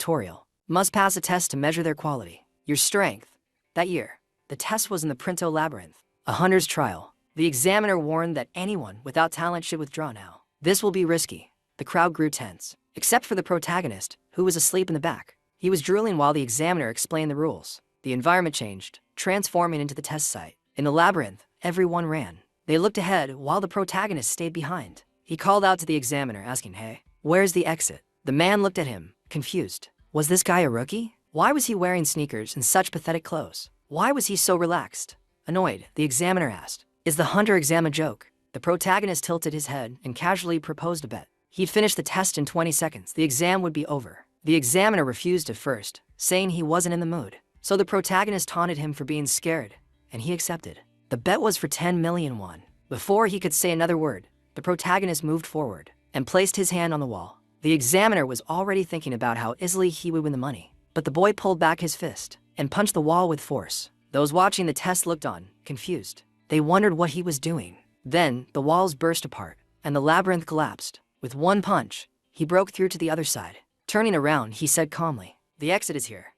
tutorial. Must pass a test to measure their quality. Your strength. That year, the test was in the Printo Labyrinth, a hunter's trial. The examiner warned that anyone without talent should withdraw now. This will be risky. The crowd grew tense, except for the protagonist, who was asleep in the back. He was drooling while the examiner explained the rules. The environment changed, transforming into the test site. In the labyrinth, everyone ran. They looked ahead while the protagonist stayed behind. He called out to the examiner, asking, "Hey, where's the exit?" The man looked at him, confused. Was this guy a rookie? Why was he wearing sneakers and such pathetic clothes? Why was he so relaxed? Annoyed, the examiner asked, "Is the hunter exam a joke?" The protagonist tilted his head and casually proposed a bet. He'd finish the test in 20 seconds. The exam would be over. The examiner refused at first, saying he wasn't in the mood. So the protagonist taunted him for being scared, and he accepted. The bet was for 10 million won. Before he could say another word, the protagonist moved forward and placed his hand on the wall. The examiner was already thinking about how easily he would win the money, but the boy pulled back his fist and punched the wall with force. Those watching the test looked on, confused. They wondered what he was doing. Then, the walls burst apart, and the labyrinth collapsed. With one punch, he broke through to the other side. Turning around, he said calmly, "The exit is here.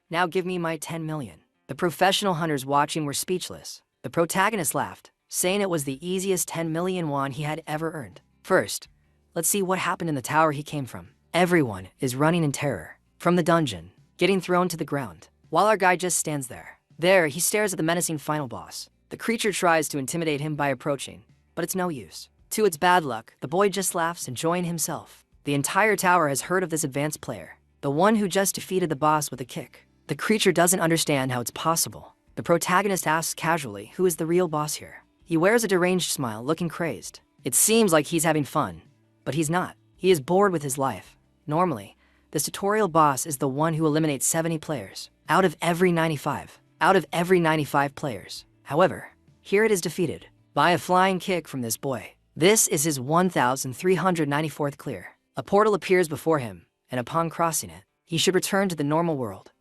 Now give me my 10 million. The professional hunters watching were speechless. The protagonist laughed, saying it was the easiest 10 million won he had ever earned. First, let's see what happened in the tower he came from. Everyone is running in terror. From the dungeon, getting thrown to the ground, while our guy just stands there. There, he stares at the menacing final boss. The creature tries to intimidate him by approaching, but it's no use. To its bad luck, the boy just laughs, enjoying himself. The entire tower has heard of this advanced player, the one who just defeated the boss with a kick. The creature doesn't understand how it's possible. The protagonist asks casually who is the real boss here. He wears a deranged smile, looking crazed. It seems like he's having fun, but he's not. He is bored with his life. Normally, this tutorial boss is the one who eliminates 70 players out of every 95. Out of every 95 players. However, here it is defeated by a flying kick from this boy. This is his 1394th clear. A portal appears before him, and upon crossing it, he should return to the normal world.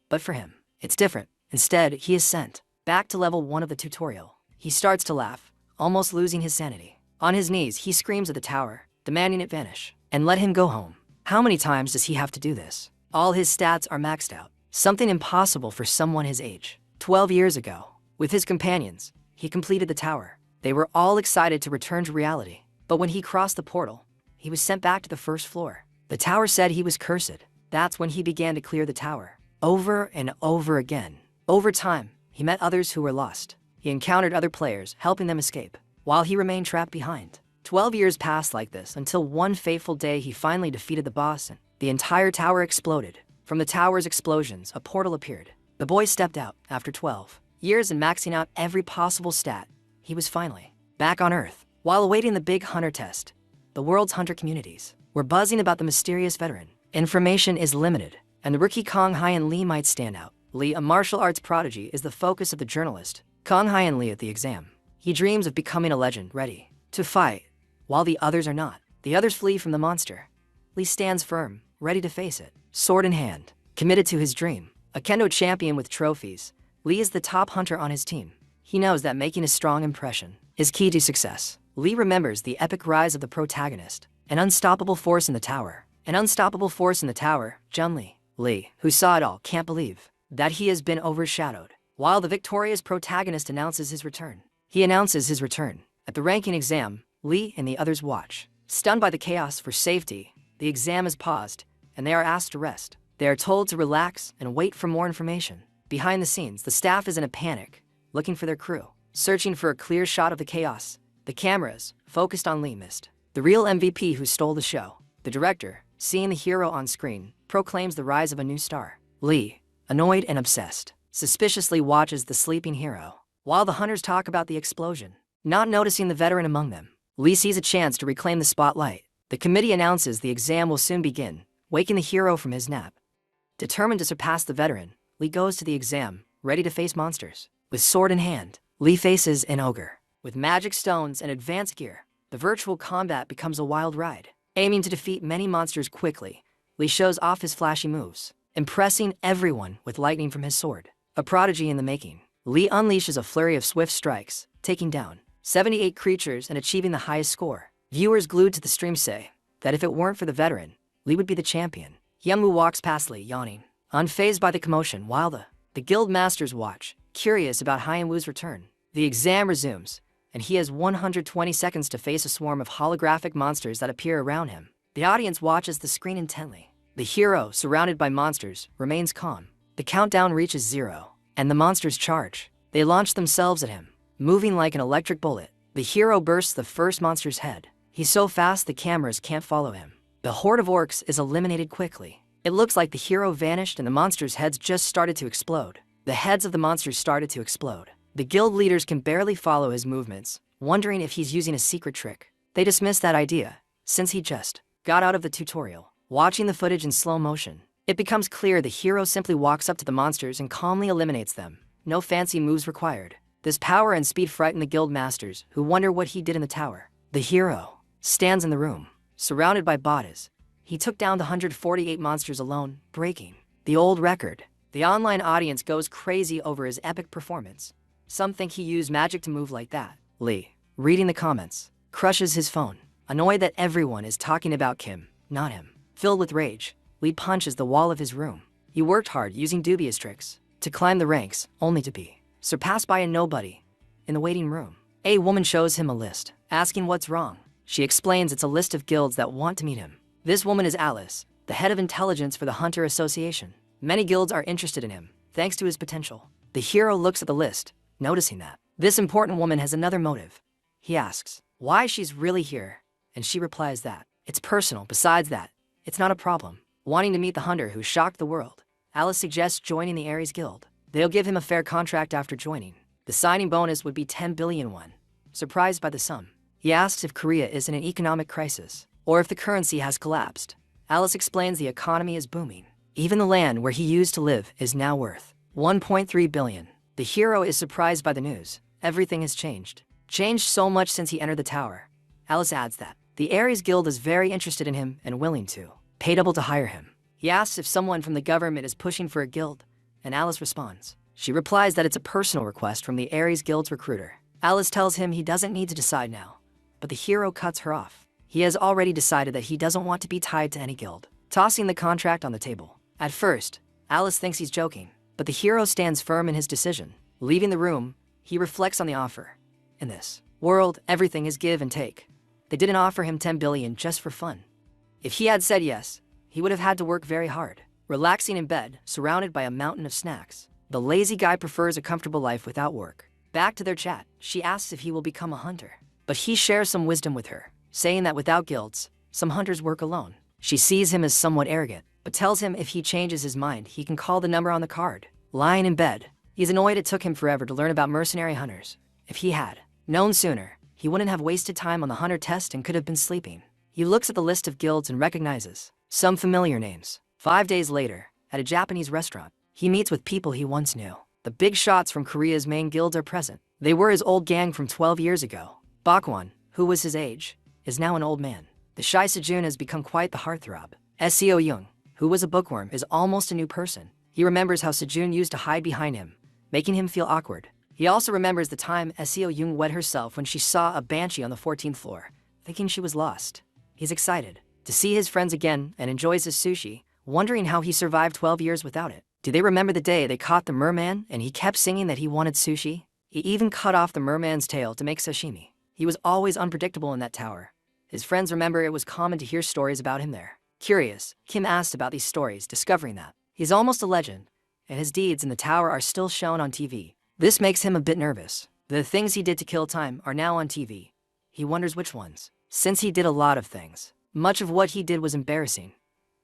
But for him, it's different. Instead, he is sent back to level 1 of the tutorial. He starts to laugh, almost losing his sanity. On his knees, he screams at the tower, demanding it vanish, and let him go home. How many times does he have to do this? All his stats are maxed out, something impossible for someone his age. 12 years ago, with his companions, he completed the tower. They were all excited to return to reality, but when he crossed the portal, he was sent back to the first floor. The tower said he was cursed. That's when he began to clear the tower, over and over again. Over time, he met others who were lost. He encountered other players, helping them escape, while he remained trapped behind. 12 years passed like this until one fateful day he finally defeated the boss and the entire tower exploded. From the tower's explosions, a portal appeared. The boy stepped out after 12 years and maxing out every possible stat. He was finally back on Earth. While awaiting the big hunter test, the world's hunter communities were buzzing about the mysterious veteran. Information is limited, and the rookie Kong Hyan Lee might stand out. Lee, a martial arts prodigy, is the focus of the journalist. Kong Hyan Lee at the exam. He dreams of becoming a legend, ready to fight, while the others are not. The others flee from the monster. Lee stands firm, ready to face it, sword in hand, committed to his dream. A kendo champion with trophies, Lee is the top hunter on his team. He knows that making a strong impression is key to success. Lee remembers the epic rise of the protagonist, an unstoppable force in the tower. An unstoppable force in the tower, Jun Lee. Lee, who saw it all, can't believe that he has been overshadowed. While the victorious protagonist announces his return. He announces his return. At the ranking exam, Lee and the others watch. Stunned by the chaos for safety, the exam is paused, and they are asked to rest. They are told to relax and wait for more information. Behind the scenes, the staff is in a panic, looking for their crew, searching for a clear shot of the chaos. The cameras, focused on Lee, missed the real MVP who stole the show. The director, seeing the hero on screen, proclaims the rise of a new star. Lee, annoyed and obsessed, suspiciously watches the sleeping hero, while the hunters talk about the explosion. Not noticing the veteran among them, Lee sees a chance to reclaim the spotlight. The committee announces the exam will soon begin, waking the hero from his nap. Determined to surpass the veteran, Lee goes to the exam, ready to face monsters. With sword in hand, Lee faces an ogre. With magic stones and advanced gear, the virtual combat becomes a wild ride. Aiming to defeat many monsters quickly, Lee shows off his flashy moves, impressing everyone with lightning from his sword. A prodigy in the making, Lee unleashes a flurry of swift strikes, taking down 78 creatures and achieving the highest score. Viewers glued to the stream say that if it weren't for the veteran, Lee would be the champion. Hyunwoo walks past Lee, yawning, unfazed by the commotion, while the guild masters watch, curious about Hyunwoo's return. The exam resumes, and he has 120 seconds to face a swarm of holographic monsters that appear around him. The audience watches the screen intently. The hero, surrounded by monsters, remains calm. The countdown reaches 0, and the monsters charge. They launch themselves at him, moving like an electric bullet. The hero bursts the first monster's head. He's so fast the cameras can't follow him. The horde of orcs is eliminated quickly. It looks like the hero vanished and the monsters' heads just started to explode. The heads of the monsters started to explode. The guild leaders can barely follow his movements, wondering if he's using a secret trick. They dismiss that idea, since he just got out of the tutorial. Watching the footage in slow motion, it becomes clear the hero simply walks up to the monsters and calmly eliminates them. No fancy moves required. This power and speed frighten the guild masters, who wonder what he did in the tower. The hero stands in the room, surrounded by bodies. He took down the 148 monsters alone, breaking the old record. The online audience goes crazy over his epic performance. Some think he used magic to move like that. Lee, reading the comments, crushes his phone, annoyed that everyone is talking about Kim, not him. Filled with rage, Lee punches the wall of his room. He worked hard using dubious tricks to climb the ranks, only to be surpassed by a nobody. In the waiting room, a woman shows him a list, asking what's wrong. She explains it's a list of guilds that want to meet him. This woman is Alice, the head of intelligence for the Hunter Association. Many guilds are interested in him, thanks to his potential. The hero looks at the list, noticing that this important woman has another motive. He asks why she's really here, and she replies that it's personal. Besides that, it's not a problem. Wanting to meet the hunter who shocked the world, Alice suggests joining the Ares Guild. They'll give him a fair contract after joining. The signing bonus would be 10 billion won. Surprised by the sum, he asks if Korea is in an economic crisis, or if the currency has collapsed. Alice explains the economy is booming. Even the land where he used to live is now worth 1.3 billion. The hero is surprised by the news. Everything has changed. Changed so much since he entered the tower. Alice adds that the Ares Guild is very interested in him and willing to pay double to hire him. He asks if someone from the government is pushing for a guild, and Alice responds. She replies that it's a personal request from the Ares Guild's recruiter. Alice tells him he doesn't need to decide now, but the hero cuts her off. He has already decided that he doesn't want to be tied to any guild, tossing the contract on the table. At first, Alice thinks he's joking, but the hero stands firm in his decision. Leaving the room, he reflects on the offer. In this world, everything is give and take. They didn't offer him 10 billion just for fun. If he had said yes, he would have had to work very hard. Relaxing in bed, surrounded by a mountain of snacks, the lazy guy prefers a comfortable life without work. Back to their chat, she asks if he will become a hunter. But he shares some wisdom with her, saying that without guilds, some hunters work alone. She sees him as somewhat arrogant, but tells him if he changes his mind, he can call the number on the card. Lying in bed, he's annoyed it took him forever to learn about mercenary hunters. If he had known sooner, he wouldn't have wasted time on the hunter test and could have been sleeping. He looks at the list of guilds and recognizes some familiar names. 5 days later, at a Japanese restaurant, he meets with people he once knew. The big shots from Korea's main guilds are present. They were his old gang from 12 years ago. Bakwon, who was his age, is now an old man. The shy Sejun has become quite the heartthrob. Seo Young, who was a bookworm, is almost a new person. He remembers how Sejun used to hide behind him, making him feel awkward. He also remembers the time Seo Young wet herself when she saw a banshee on the 14th floor, thinking she was lost. He's excited to see his friends again and enjoys his sushi, wondering how he survived 12 years without it. Do they remember the day they caught the merman and he kept singing that he wanted sushi? He even cut off the merman's tail to make sashimi. He was always unpredictable in that tower. His friends remember it was common to hear stories about him there. Curious, Kim asked about these stories, discovering that he's almost a legend, and his deeds in the tower are still shown on TV. This makes him a bit nervous. The things he did to kill time are now on TV. He wonders which ones. Since he did a lot of things, much of what he did was embarrassing.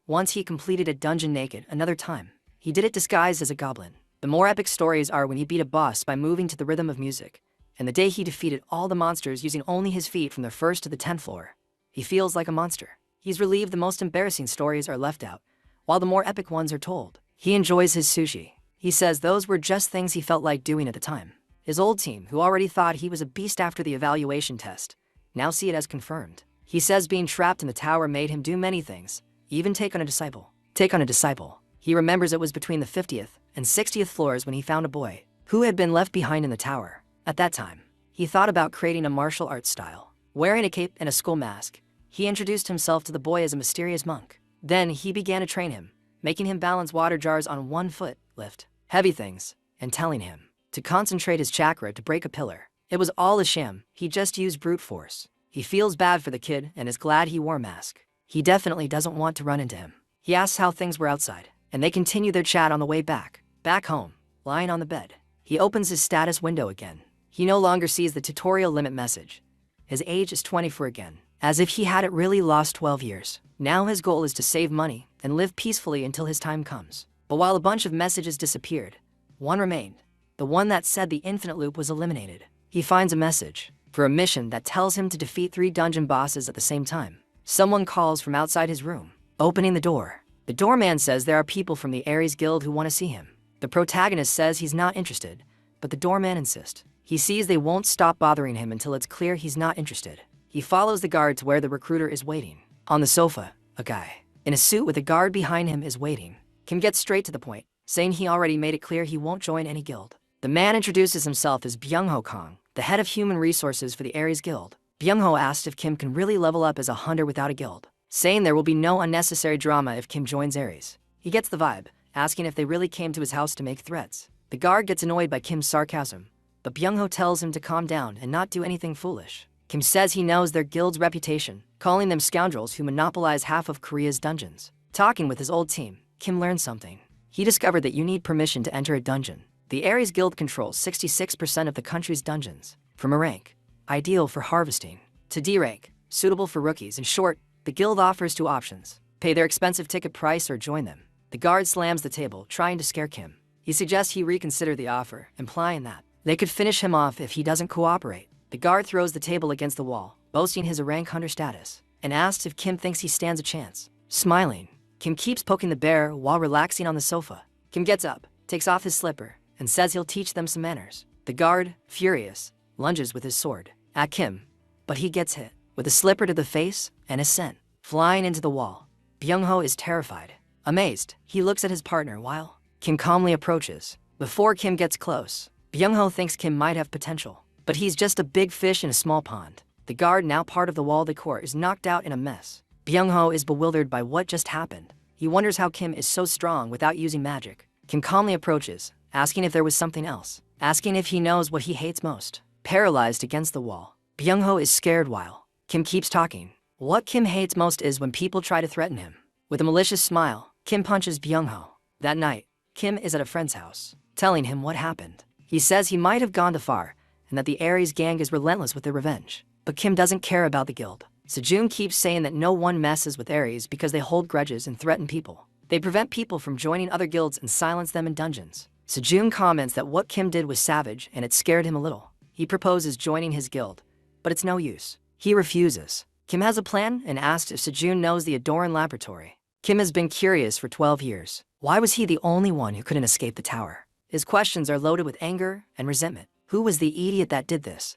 Once he completed a dungeon naked, another time, he did it disguised as a goblin. The more epic stories are when he beat a boss by moving to the rhythm of music, and the day he defeated all the monsters using only his feet from the 1st to the 10th floor. He feels like a monster. He's relieved the most embarrassing stories are left out, while the more epic ones are told. He enjoys his sushi. He says those were just things he felt like doing at the time. His old team, who already thought he was a beast after the evaluation test, now see it as confirmed. He says being trapped in the tower made him do many things, even take on a disciple. He remembers it was between the 50th and 60th floors when he found a boy who had been left behind in the tower. At that time, he thought about creating a martial arts style. Wearing a cape and a skull mask, he introduced himself to the boy as a mysterious monk. Then he began to train him, making him balance water jars on one foot, lift heavy things, and telling him to concentrate his chakra to break a pillar. It was all a sham, he just used brute force. He feels bad for the kid and is glad he wore a mask. He definitely doesn't want to run into him. He asks how things were outside, and they continue their chat on the way back. Back home, lying on the bed, he opens his status window again. He no longer sees the tutorial limit message. His age is 24 again, as if he hadn't really lost 12 years. Now his goal is to save money and live peacefully until his time comes. But while a bunch of messages disappeared, one remained, the one that said the infinite loop was eliminated. He finds a message for a mission that tells him to defeat 3 dungeon bosses at the same time. Someone calls from outside his room, opening the door. The doorman says there are people from the Ares Guild who want to see him. The protagonist says he's not interested, but the doorman insists. He sees they won't stop bothering him until it's clear he's not interested. He follows the guard to where the recruiter is waiting. On the sofa, a guy in a suit with a guard behind him is waiting. Kim gets straight to the point, saying he already made it clear he won't join any guild. The man introduces himself as Byung-ho Kong, the head of human resources for the Ares Guild. Byung-ho asked if Kim can really level up as a hunter without a guild, saying there will be no unnecessary drama if Kim joins Ares. He gets the vibe, asking if they really came to his house to make threats. The guard gets annoyed by Kim's sarcasm, but Byung-ho tells him to calm down and not do anything foolish. Kim says he knows their guild's reputation, calling them scoundrels who monopolize half of Korea's dungeons. Talking with his old team, Kim learned something. He discovered that you need permission to enter a dungeon. The Ares Guild controls 66% of the country's dungeons. From a rank, ideal for harvesting, to D rank, suitable for rookies. In short, the guild offers 2 options: pay their expensive ticket price or join them. The guard slams the table, trying to scare Kim. He suggests he reconsider the offer, implying that they could finish him off if he doesn't cooperate. The guard throws the table against the wall, boasting his rank hunter status, and asks if Kim thinks he stands a chance. Smiling, Kim keeps poking the bear while relaxing on the sofa. Kim gets up, takes off his slipper, and says he'll teach them some manners. The guard, furious, lunges with his sword at Kim, but he gets hit with a slipper to the face and is sent flying into the wall. Byung-ho is terrified. Amazed, he looks at his partner while Kim calmly approaches. Before Kim gets close, Byung-ho thinks Kim might have potential, but he's just a big fish in a small pond. The guard, now part of the wall decor, is knocked out in a mess. Byung-ho is bewildered by what just happened. He wonders how Kim is so strong without using magic. Kim calmly approaches, asking if there was something else, asking if he knows what he hates most. Paralyzed against the wall, Byung-ho is scared while Kim keeps talking. What Kim hates most is when people try to threaten him. With a malicious smile, Kim punches Byung-ho. That night, Kim is at a friend's house, telling him what happened. He says he might have gone too far, and that the Ares gang is relentless with their revenge. But Kim doesn't care about the guild. Sejun keeps saying that no one messes with Ares because they hold grudges and threaten people. They prevent people from joining other guilds and silence them in dungeons. Sejun comments that what Kim did was savage and it scared him a little. He proposes joining his guild, but it's no use. He refuses. Kim has a plan and asks if Sejun knows the Adoran laboratory. Kim has been curious for 12 years. Why was he the only one who couldn't escape the tower? His questions are loaded with anger and resentment. Who was the idiot that did this?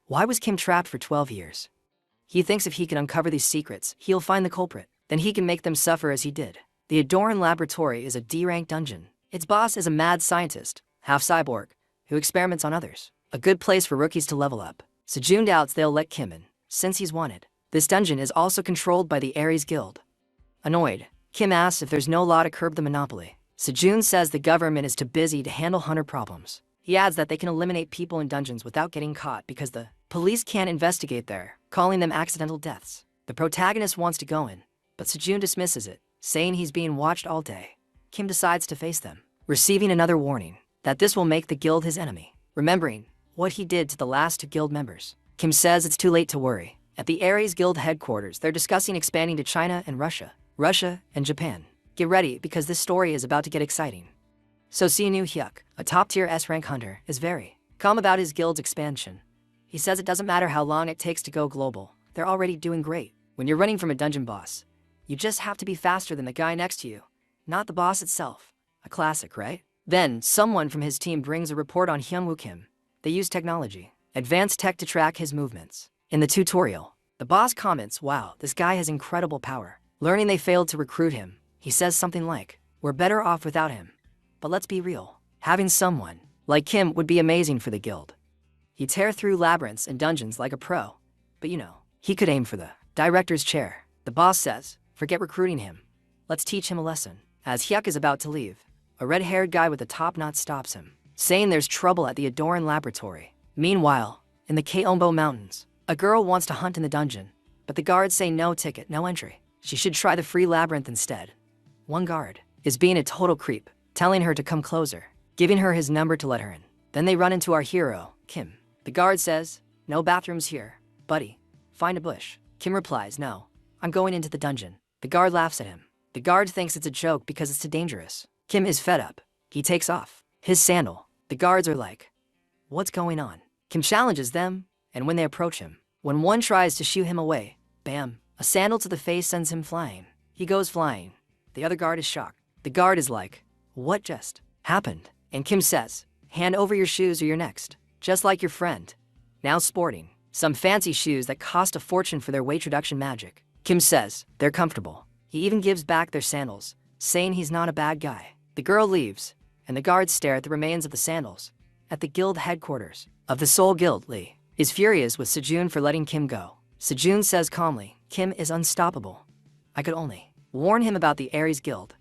Why was Kim trapped for 12 years? He thinks if he can uncover these secrets, he'll find the culprit. Then he can make them suffer as he did. The Adoran laboratory is a D-rank dungeon. Its boss is a mad scientist, half cyborg, who experiments on others. A good place for rookies to level up. Sejun doubts they'll let Kim in, since he's wanted. This dungeon is also controlled by the Ares Guild. Annoyed, Kim asks if there's no law to curb the monopoly. Sejun says the government is too busy to handle hunter problems. He adds that they can eliminate people in dungeons without getting caught because the police can't investigate there, calling them accidental deaths. The protagonist wants to go in, but Sejun dismisses it, saying he's being watched all day. Kim decides to face them, receiving another warning that this will make the guild his enemy. Remembering what he did to the last 2 guild members, Kim says it's too late to worry. At the Ares Guild headquarters, they're discussing expanding to China and Russia and Japan. Get ready because this story is about to get exciting. So Seonu Hyuk, a top-tier S-rank hunter, is very calm about his guild's expansion. He says it doesn't matter how long it takes to go global. They're already doing great. When you're running from a dungeon boss, you just have to be faster than the guy next to you, not the boss itself. A classic, right? Then, someone from his team brings a report on Hyungwoo Kim. They use technology, advanced tech to track his movements. In the tutorial, the boss comments, "Wow, this guy has incredible power." Learning they failed to recruit him, he says something like, "We're better off without him." But let's be real. Having someone like Kim would be amazing for the guild. He'd tear through labyrinths and dungeons like a pro. But he could aim for the director's chair. The boss says, forget recruiting him. Let's teach him a lesson. As Hyuk is about to leave, a red-haired guy with a top knot stops him, saying there's trouble at the Adoran laboratory. Meanwhile, in the Kaombo Mountains, a girl wants to hunt in the dungeon, but the guards say no ticket, no entry. She should try the free labyrinth instead. One guard is being a total creep, telling her to come closer, giving her his number to let her in. Then they run into our hero, Kim. The guard says, "No bathrooms here, buddy. Find a bush." Kim replies, "No, I'm going into the dungeon." The guard laughs at him. The guard thinks it's a joke because it's too dangerous. Kim is fed up. He takes off his sandal. The guards are like, "What's going on?" Kim challenges them, and when they approach him, when one tries to shoo him away, bam, a sandal to the face sends him flying. He goes flying. The other guard is shocked. The guard is like, "What just happened?" And Kim says, "Hand over your shoes or you're next." Just like your friend. Now sporting some fancy shoes that cost a fortune for their weight reduction magic. Kim says they're comfortable. He even gives back their sandals, saying he's not a bad guy. The girl leaves, and the guards stare at the remains of the sandals. At the guild headquarters of the Seoul Guild, Lee is furious with Sejun for letting Kim go. Sejun says calmly, "Kim is unstoppable. I could only warn him about the Aries Guild."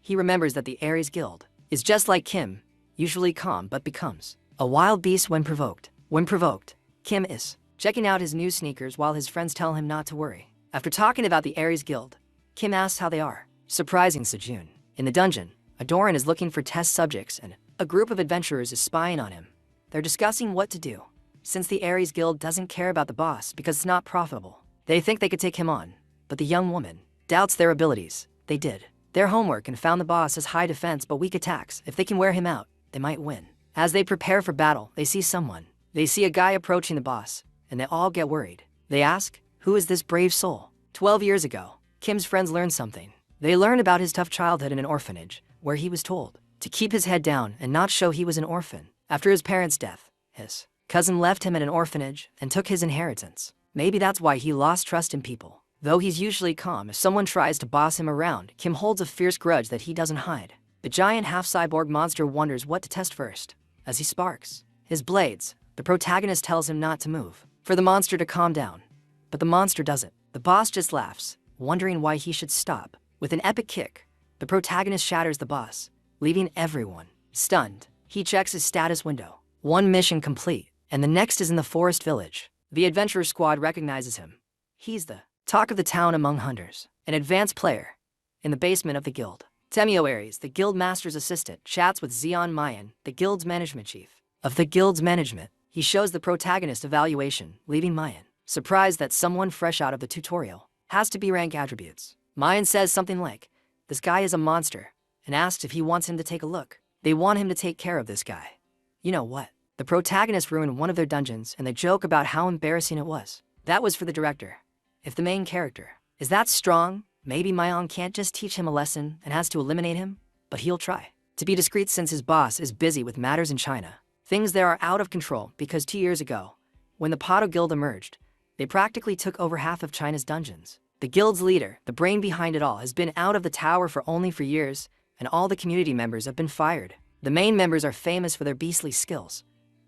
He remembers that the Aries Guild is just like Kim, usually calm but becomes a wild beast when provoked. When provoked, Kim is checking out his new sneakers while his friends tell him not to worry. After talking about the Aries Guild, Kim asks how they are, surprising Sejun. In the dungeon, Adoran is looking for test subjects and a group of adventurers is spying on him. They're discussing what to do, since the Aries Guild doesn't care about the boss because it's not profitable. They think they could take him on, but the young woman doubts their abilities. They did their homework and found the boss has high defense but weak attacks. If they can wear him out, they might win. As they prepare for battle, they see someone. They see a guy approaching the boss, and they all get worried. They ask, "Who is this brave soul?" 12 years ago, Kim's friends learned something. They learned about his tough childhood in an orphanage, where he was told to keep his head down and not show he was an orphan. After his parents' death, his cousin left him at an orphanage and took his inheritance. Maybe that's why he lost trust in people. Though he's usually calm, if someone tries to boss him around, Kim holds a fierce grudge that he doesn't hide. The giant half-cyborg monster wonders what to test first. As he sparks his blades, the protagonist tells him not to move, for the monster to calm down. But the monster doesn't. The boss just laughs, wondering why he should stop. With an epic kick, the protagonist shatters the boss, leaving everyone stunned. He checks his status window. One mission complete, and the next is in the forest village. The adventurer squad recognizes him. He's the talk of the town among hunters, an advanced player. In the basement of the guild, Temio Aries, the guild master's assistant, chats with Zeon Mayan, the guild's management chief. Of the guild's management, he shows the protagonist evaluation, leaving Mayan surprised that someone fresh out of the tutorial has to be rank attributes. Mayan says something like, "This guy is a monster," and asks if he wants him to take a look. They want him to take care of this guy. You know what? The protagonist ruined one of their dungeons and they joke about how embarrassing it was. That was for the director. If the main character is that strong, maybe Mayan can't just teach him a lesson and has to eliminate him, but he'll try to be discreet since his boss is busy with matters in China. Things there are out of control because 2 years ago, when the Pato Guild emerged, they practically took over half of China's dungeons. The guild's leader, the brain behind it all, has been out of the tower for years, and all the community members have been fired. The main members are famous for their beastly skills.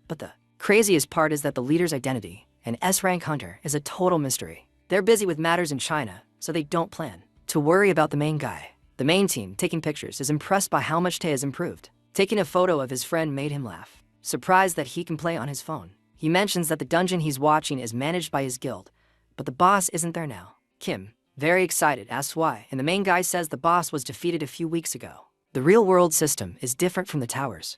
But the craziest part is that the leader's identity, an S-rank hunter, is a total mystery. They're busy with matters in China, so they don't plan to worry about the main guy. The main team, taking pictures, is impressed by how much Tae has improved. Taking a photo of his friend made him laugh, surprised that he can play on his phone. He mentions that the dungeon he's watching is managed by his guild, but the boss isn't there now. Kim, very excited, asks why, and the main guy says the boss was defeated a few weeks ago. The real-world system is different from the towers.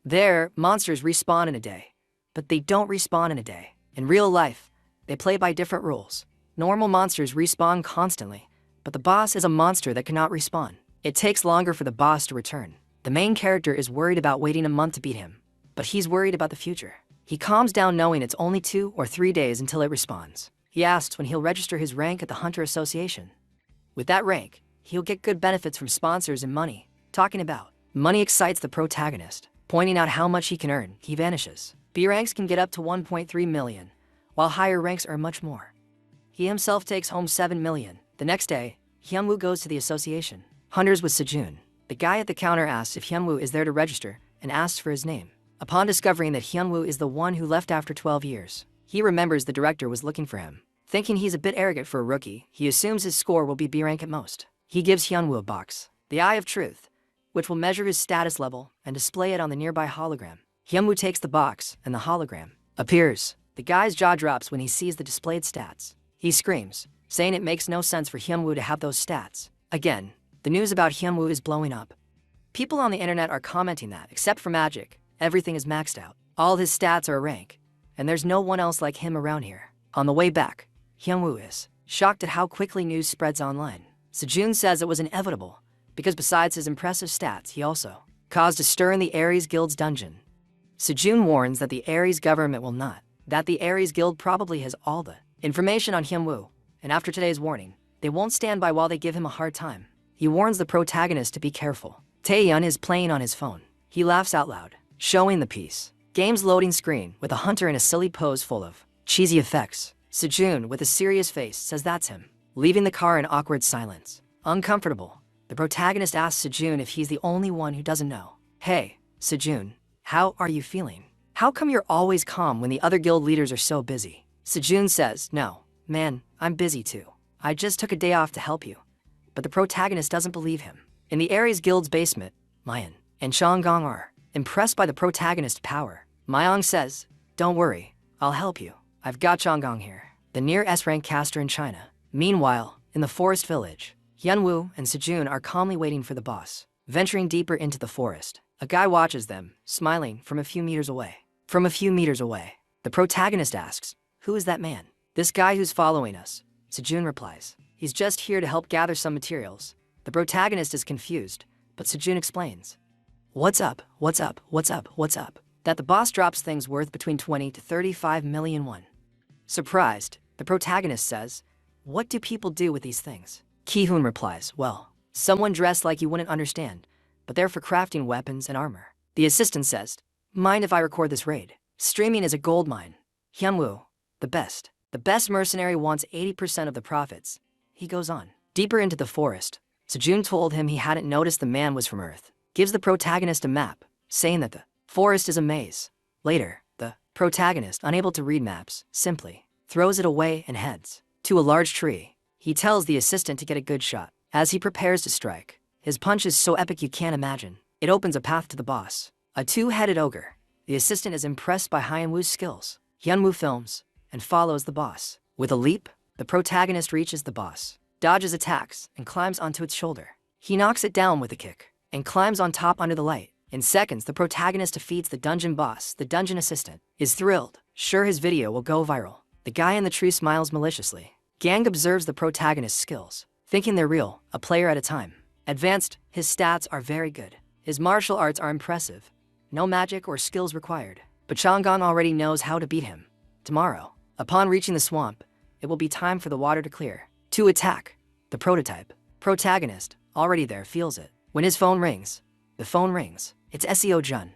There, monsters respawn in a day, but they don't respawn in a day. In real life, they play by different rules. Normal monsters respawn constantly, but the boss is a monster that cannot respawn. It takes longer for the boss to return. The main character is worried about waiting a month to beat him, but he's worried about the future. He calms down knowing it's only 2 or 3 days until it respawns. He asks when he'll register his rank at the Hunter Association. With that rank, he'll get good benefits from sponsors and money. Talking about money excites the protagonist. Pointing out how much he can earn, he vanishes. B ranks can get up to 1.3 million, while higher ranks earn much more. He himself takes home 7 million. The next day, Hyunwoo goes to the association. Hunters with Sejun. The guy at the counter asks if Hyunwoo is there to register and asks for his name. Upon discovering that Hyunwoo is the one who left after 12 years, he remembers the director was looking for him. Thinking he's a bit arrogant for a rookie, he assumes his score will be B rank at most. He gives Hyunwoo a box, the Eye of Truth, which will measure his status level and display it on the nearby hologram. Hyunwoo takes the box, and the hologram appears. The guy's jaw drops when he sees the displayed stats. He screams, saying it makes no sense for Hyunwoo to have those stats. Again, the news about Hyunwoo is blowing up. People on the internet are commenting that, except for Magic, everything is maxed out. All his stats are a rank, and there's no one else like him around here. On the way back, Hyunwoo is shocked at how quickly news spreads online. Sejun says it was inevitable, because besides his impressive stats, he also caused a stir in the Ares Guild's dungeon. Sejun warns that the Ares government will not, that the Ares Guild probably has all the information on Hyunwoo, and after today's warning, they won't stand by while they give him a hard time. He warns the protagonist to be careful. Taeyeon is playing on his phone. He laughs out loud, showing the piece. Game's loading screen with a hunter in a silly pose full of cheesy effects. Sejun, with a serious face, says that's him, leaving the car in awkward silence. Uncomfortable, the protagonist asks Sejun if he's the only one who doesn't know. Hey, Sejun, how are you feeling? How come you're always calm when the other guild leaders are so busy? Sejun says, no, man, I'm busy too. I just took a day off to help you. But the protagonist doesn't believe him. In the Ares Guild's basement, Mayan and Changgong are impressed by the protagonist's power. Mayong says, don't worry, I'll help you. I've got Changgong here, the near S-rank caster in China. Meanwhile, in the forest village, Hyunwoo and Sejun are calmly waiting for the boss. Venturing deeper into the forest, a guy watches them, smiling from a few meters away. From a few meters away, the protagonist asks, who is that man? This guy who's following us. Sejun replies, he's just here to help gather some materials. The protagonist is confused, but Sejun explains, what's up, what's up, what's up, what's up? That the boss drops things worth between 20 to 35 million won. Surprised, the protagonist says, what do people do with these things? Ki-hoon replies, well, someone dressed like you wouldn't understand, but they're for crafting weapons and armor. The assistant says, mind if I record this raid? Streaming is a gold mine. Hyunwoo, the best mercenary wants 80% of the profits. He goes on. Deeper into the forest, Sejun told him he hadn't noticed the man was from Earth. Gives the protagonist a map, saying that the forest is a maze. Later, the protagonist, unable to read maps, simply throws it away and heads to a large tree. He tells the assistant to get a good shot. As he prepares to strike, his punch is so epic you can't imagine. It opens a path to the boss, a two-headed ogre. The assistant is impressed by Hyunwoo's skills. Hyunwoo films and follows the boss. With a leap, the protagonist reaches the boss, dodges attacks, and climbs onto its shoulder. He knocks it down with a kick and climbs on top under the light. In seconds, the protagonist defeats the dungeon boss. The dungeon assistant is thrilled, sure his video will go viral. The guy in the tree smiles maliciously. Gang observes the protagonist's skills, thinking they're real, a player at a time. Advanced, his stats are very good. His martial arts are impressive. No magic or skills required. But Changgong already knows how to beat him. Tomorrow, upon reaching the swamp, it will be time for the water to clear. To attack, the protagonist, already there, feels it. When his phone rings, the phone rings. It's Seo Jun.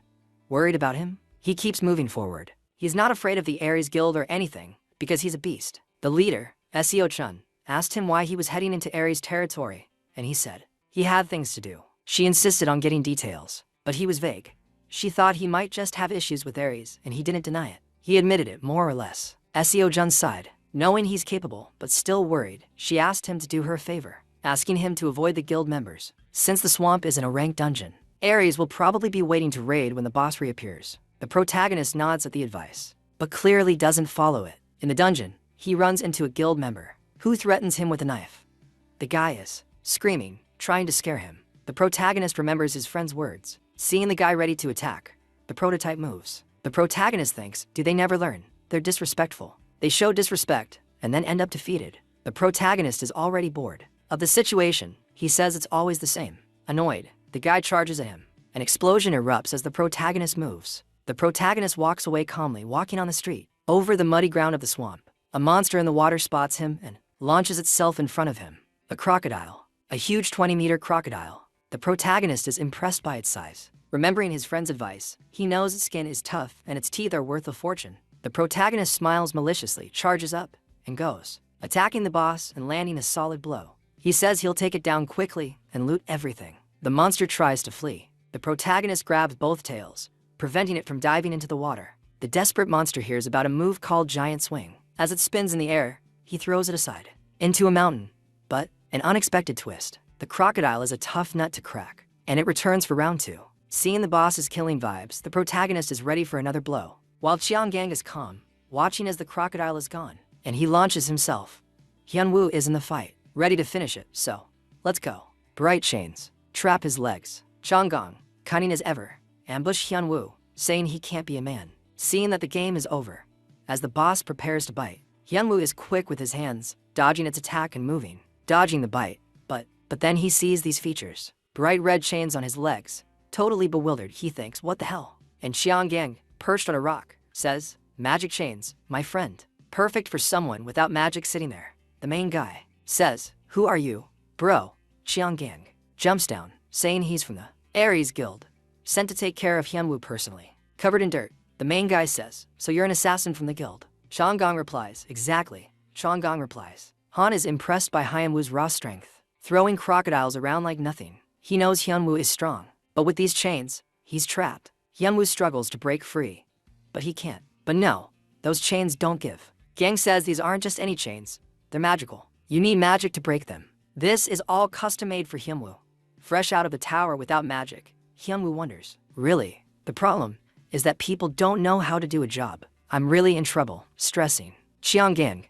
Worried about him? He keeps moving forward. He's not afraid of the Ares Guild or anything, because he's a beast. The leader, Seo Chun, asked him why he was heading into Ares territory, and he said he had things to do. She insisted on getting details, but he was vague. She thought he might just have issues with Ares, and he didn't deny it. He admitted it, more or less. Seo Jun sighed, knowing he's capable, but still worried. She asked him to do her a favor, asking him to avoid the guild members. Since the swamp is in a ranked dungeon, Ares will probably be waiting to raid when the boss reappears. The protagonist nods at the advice, but clearly doesn't follow it. In the dungeon, he runs into a guild member, who threatens him with a knife. The guy is screaming, trying to scare him. The protagonist remembers his friend's words. Seeing the guy ready to attack, the prototype moves. The protagonist thinks, do they never learn? They're disrespectful. They show disrespect, and then end up defeated. The protagonist is already bored of the situation. He says it's always the same. Annoyed, the guy charges at him. An explosion erupts as the protagonist moves. The protagonist walks away calmly, walking on the street. Over the muddy ground of the swamp, a monster in the water spots him and launches itself in front of him. A crocodile. A huge 20-meter crocodile. The protagonist is impressed by its size. Remembering his friend's advice, he knows its skin is tough and its teeth are worth a fortune. The protagonist smiles maliciously, charges up, and goes, attacking the boss and landing a solid blow. He says he'll take it down quickly and loot everything. The monster tries to flee. The protagonist grabs both tails, preventing it from diving into the water. The desperate monster hears about a move called Giant Swing. As it spins in the air, he throws it aside, into a mountain. But an unexpected twist. The crocodile is a tough nut to crack, and it returns for round 2. Seeing the boss's killing vibes, the protagonist is ready for another blow, while Qiangang is calm, watching as the crocodile is gone, and he launches himself. Hyunwoo is in the fight, ready to finish it, so let's go. Bright chains trap his legs. Qiangang, cunning as ever, ambush Hyunwoo, saying he can't be a man. Seeing that the game is over, as the boss prepares to bite, Hyunwoo is quick with his hands, dodging its attack and moving, dodging the bite, but then he sees these features. Bright red chains on his legs. Totally bewildered, he thinks, what the hell? And Qiangang, perched on a rock, says, magic chains, my friend. Perfect for someone without magic sitting there. The main guy says, who are you? Bro. Qiangang jumps down, saying he's from the Aries Guild, sent to take care of Hyunwoo personally. Covered in dirt, the main guy says, so you're an assassin from the guild? Qiangang replies, exactly. Qiangang replies. Han is impressed by Hyunwoo's raw strength, throwing crocodiles around like nothing. He knows Hyunwoo is strong, but with these chains, he's trapped. Hyunwoo struggles to break free, but he can't. But no, those chains don't give. Gang says these aren't just any chains, they're magical. You need magic to break them. This is all custom-made for Hyunwoo. Fresh out of the tower without magic, Hyunwoo wonders, really? The problem is that people don't know how to do a job. I'm really in trouble, stressing. Qiangang.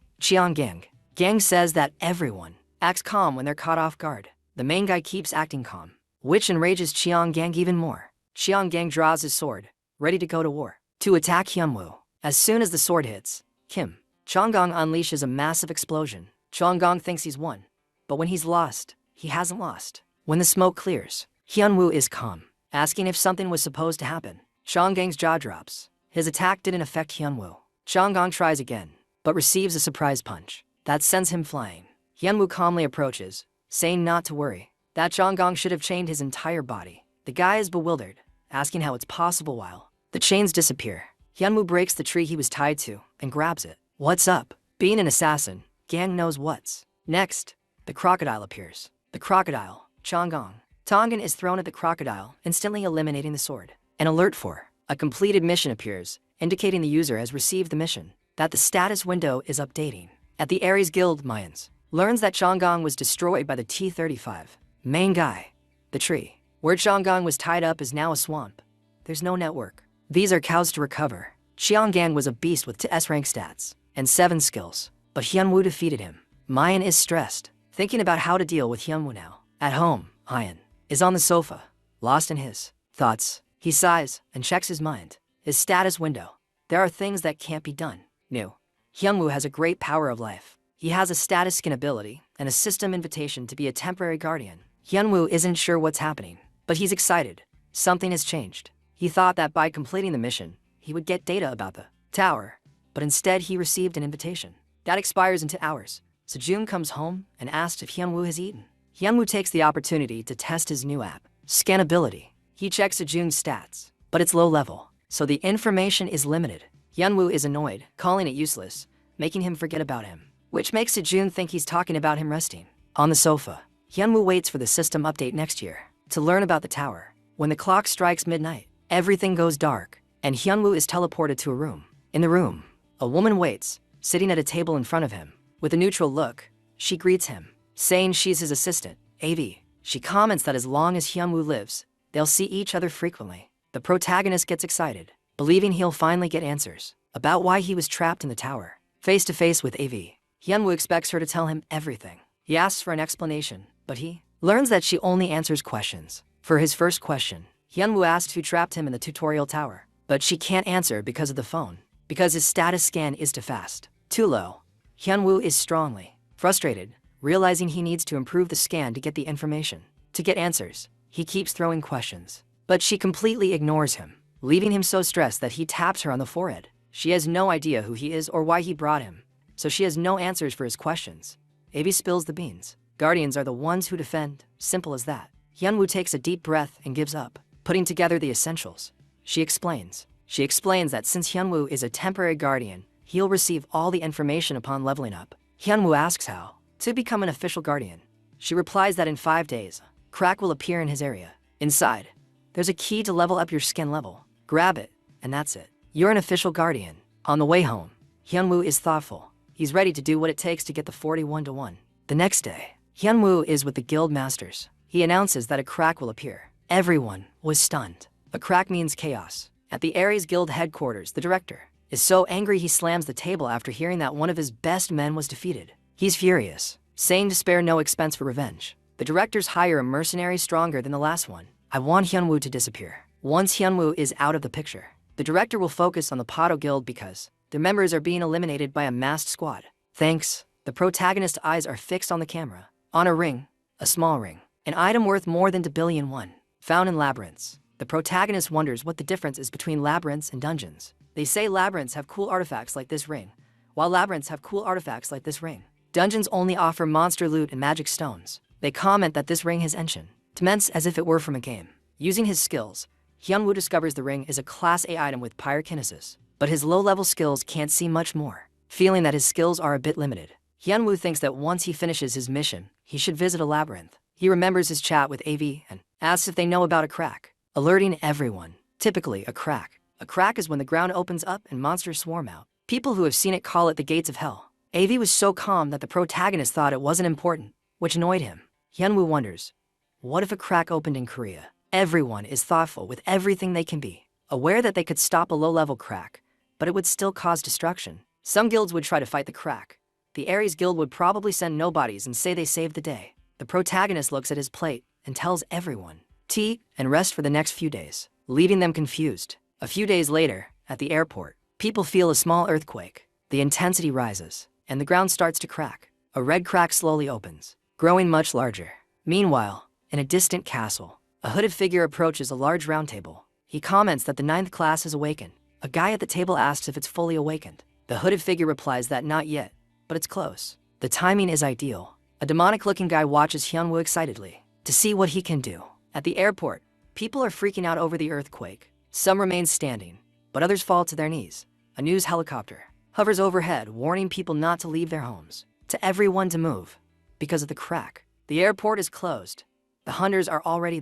Gang says that everyone acts calm when they're caught off guard. The main guy keeps acting calm, which enrages Qiangang even more. Qiangang draws his sword, ready to go to war, to attack Hyunwoo. As soon as the sword hits Qiangang unleashes a massive explosion. Qiangang thinks he's won, but when he's lost, he hasn't lost. When the smoke clears, Hyunwoo is calm, asking if something was supposed to happen. Qianggang's jaw drops. His attack didn't affect Hyunwoo. Qiangang tries again, but receives a surprise punch that sends him flying. Hyunwoo calmly approaches, saying not to worry, that Qiangang should have chained his entire body. The guy is bewildered, asking how it's possible while the chains disappear. Hyunwoo breaks the tree he was tied to and grabs it. What's up? Being an assassin, Gang knows what's next. The crocodile appears. The crocodile, Qiangang. Tongan is thrown at the crocodile, instantly eliminating the sword. An alert for a completed mission appears, indicating the user has received the mission, that the status window is updating. At the Aries Guild, Mayans learns that Qiangang was destroyed by the T-35. Main guy. The tree where Qiangang was tied up is now a swamp. There's no network. These are cows to recover. Qiangang was a beast with S rank stats and 7 skills, but Hyunwoo defeated him. Mayan is stressed, thinking about how to deal with Hyunwoo now. At home, Mayan is on the sofa, lost in his thoughts. He sighs and checks his mind. His status window. There are things that can't be done. New. Hyunwoo has a great power of life. He has a status skin ability and a system invitation to be a temporary guardian. Hyunwoo isn't sure what's happening, but he's excited. Something has changed. He thought that by completing the mission, he would get data about the tower, but instead he received an invitation. That expires in 2 hours. Sejun comes home and asks if Hyunwoo has eaten. Hyunwoo takes the opportunity to test his new app, Scannability. He checks Sejun's stats, but it's low level, so the information is limited. Hyunwoo is annoyed, calling it useless, making him forget about him, which makes Sejun think he's talking about him resting. On the sofa, Hyunwoo waits for the system update next year to learn about the tower. When the clock strikes midnight, everything goes dark, and Hyunwoo is teleported to a room. In the room, a woman waits, sitting at a table in front of him. With a neutral look, she greets him, saying she's his assistant, AV. She comments that as long as Hyunwoo lives, they'll see each other frequently. The protagonist gets excited, believing he'll finally get answers about why he was trapped in the tower. Face to face with AV, Hyunwoo expects her to tell him everything. He asks for an explanation, but he learns that she only answers questions. For his first question, Hyunwoo asks who trapped him in the tutorial tower, but she can't answer because of the phone, because his status scan is too fast, too low. Hyunwoo is strongly frustrated, realizing he needs to improve the scan to get the information. To get answers, he keeps throwing questions, but she completely ignores him, leaving him so stressed that he taps her on the forehead. She has no idea who he is or why he brought him, so she has no answers for his questions. Avi spills the beans. Guardians are the ones who defend, simple as that. Hyunwoo takes a deep breath and gives up, putting together the essentials. She explains that since Hyunwoo is a temporary guardian, he'll receive all the information upon leveling up. Hyunwoo asks how to become an official guardian. She replies that in 5 days, a crack will appear in his area. Inside, there's a key to level up your skin level. Grab it, and that's it. You're an official guardian. On the way home, Hyunwoo is thoughtful. He's ready to do what it takes to get the 41-1. The next day, Hyunwoo is with the guild masters. He announces that a crack will appear. Everyone was stunned. A crack means chaos. At the Aries Guild headquarters, the director is so angry he slams the table after hearing that one of his best men was defeated. He's furious, saying to spare no expense for revenge. The directors hire a mercenary stronger than the last one. I want Hyunwoo to disappear. Once Hyunwoo is out of the picture, the director will focus on the Pato Guild because their members are being eliminated by a masked squad. Thanks. The protagonist's eyes are fixed on the camera. On a ring, a small ring, an item worth more than 2 billion won, found in labyrinths. The protagonist wonders what the difference is between labyrinths and dungeons. They say labyrinths have cool artifacts like this ring, while labyrinths have cool artifacts like this ring. Dungeons only offer monster loot and magic stones. They comment that this ring has ancient, immense as if it were from a game. Using his skills, Hyunwoo discovers the ring is a Class A item with pyrokinesis, but his low-level skills can't see much more. Feeling that his skills are a bit limited, Hyunwoo thinks that once he finishes his mission, he should visit a labyrinth. He remembers his chat with AV and asks if they know about a crack, alerting everyone. Typically, a crack. A crack is when the ground opens up and monsters swarm out. People who have seen it call it the gates of hell. AV was so calm that the protagonist thought it wasn't important, which annoyed him. Hyunwoo wonders, what if a crack opened in Korea? Everyone is thoughtful with everything they can be, aware that they could stop a low-level crack, but it would still cause destruction. Some guilds would try to fight the crack. The Aries Guild would probably send nobodies and say they saved the day. The protagonist looks at his plate and tells everyone, tea and rest for the next few days, leaving them confused. A few days later, at the airport, people feel a small earthquake. The intensity rises, and the ground starts to crack. A red crack slowly opens, growing much larger. Meanwhile, in a distant castle, a hooded figure approaches a large round table. He comments that the 9th class has awakened. A guy at the table asks if it's fully awakened. The hooded figure replies that not yet, but it's close. The timing is ideal. A demonic-looking guy watches Hyunwoo excitedly to see what he can do. At the airport, people are freaking out over the earthquake. Some remain standing, but others fall to their knees. A news helicopter hovers overhead, warning people not to leave their homes. To everyone to move, because of the crack. The airport is closed. The hunters are already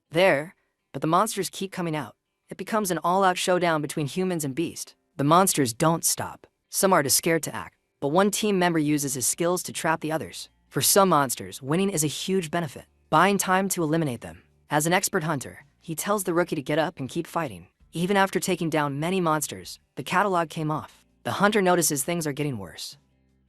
there, but the monsters keep coming out. It becomes an all-out showdown between humans and beasts. The monsters don't stop. Some are too scared to act, but one team member uses his skills to trap the others. For some monsters, winning is a huge benefit, buying time to eliminate them. As an expert hunter, he tells the rookie to get up and keep fighting. Even after taking down many monsters, the catalog came off. The hunter notices things are getting worse.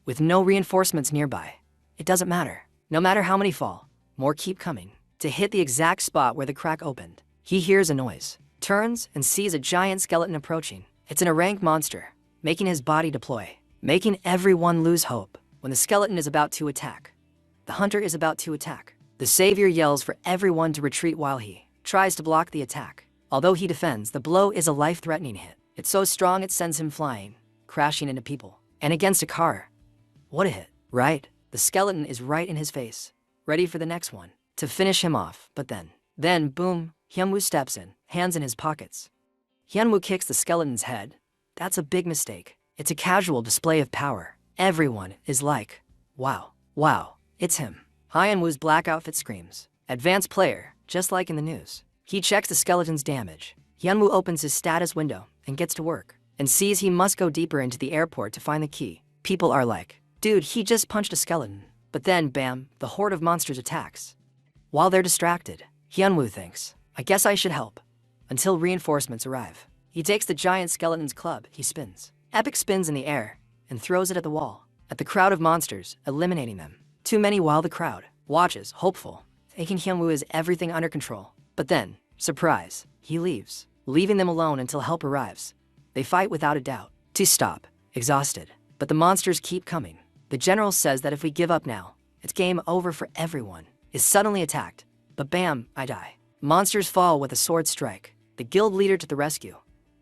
With no reinforcements nearby, it doesn't matter. No matter how many fall, more keep coming. To hit the exact spot where the crack opened, he hears a noise, turns, and sees a giant skeleton approaching. It's an rank monster, making his body deploy, making everyone lose hope. When the skeleton is about to attack, the hunter is about to attack. The savior yells for everyone to retreat while he tries to block the attack. Although he defends, the blow is a life-threatening hit. It's so strong it sends him flying, crashing into people, and against a car. What a hit, right? The skeleton is right in his face, ready for the next one, to finish him off. But then boom, Hyunwoo steps in, hands in his pockets. Hyunwoo kicks the skeleton's head. That's a big mistake. It's a casual display of power. Everyone is like, wow, it's him. Hyunwoo's black outfit screams, advanced player, just like in the news. He checks the skeleton's damage. Hyunwoo opens his status window and gets to work, and sees he must go deeper into the airport to find the key. People are like, dude, he just punched a skeleton. But then, bam, the horde of monsters attacks. While they're distracted, Hyunwoo thinks, I guess I should help. Until reinforcements arrive. He takes the giant skeleton's club, he spins. Epic spins in the air, and throws it at the wall. At the crowd of monsters, eliminating them. Too many while the crowd watches, hopeful, thinking Hyunwoo has everything under control. But then, surprise, he leaves, leaving them alone until help arrives. They fight without a doubt, to stop, exhausted. But the monsters keep coming. The general says that if we give up now, it's game over for everyone. Is suddenly attacked, but bam, I die. Monsters fall with a sword strike. The guild leader to the rescue.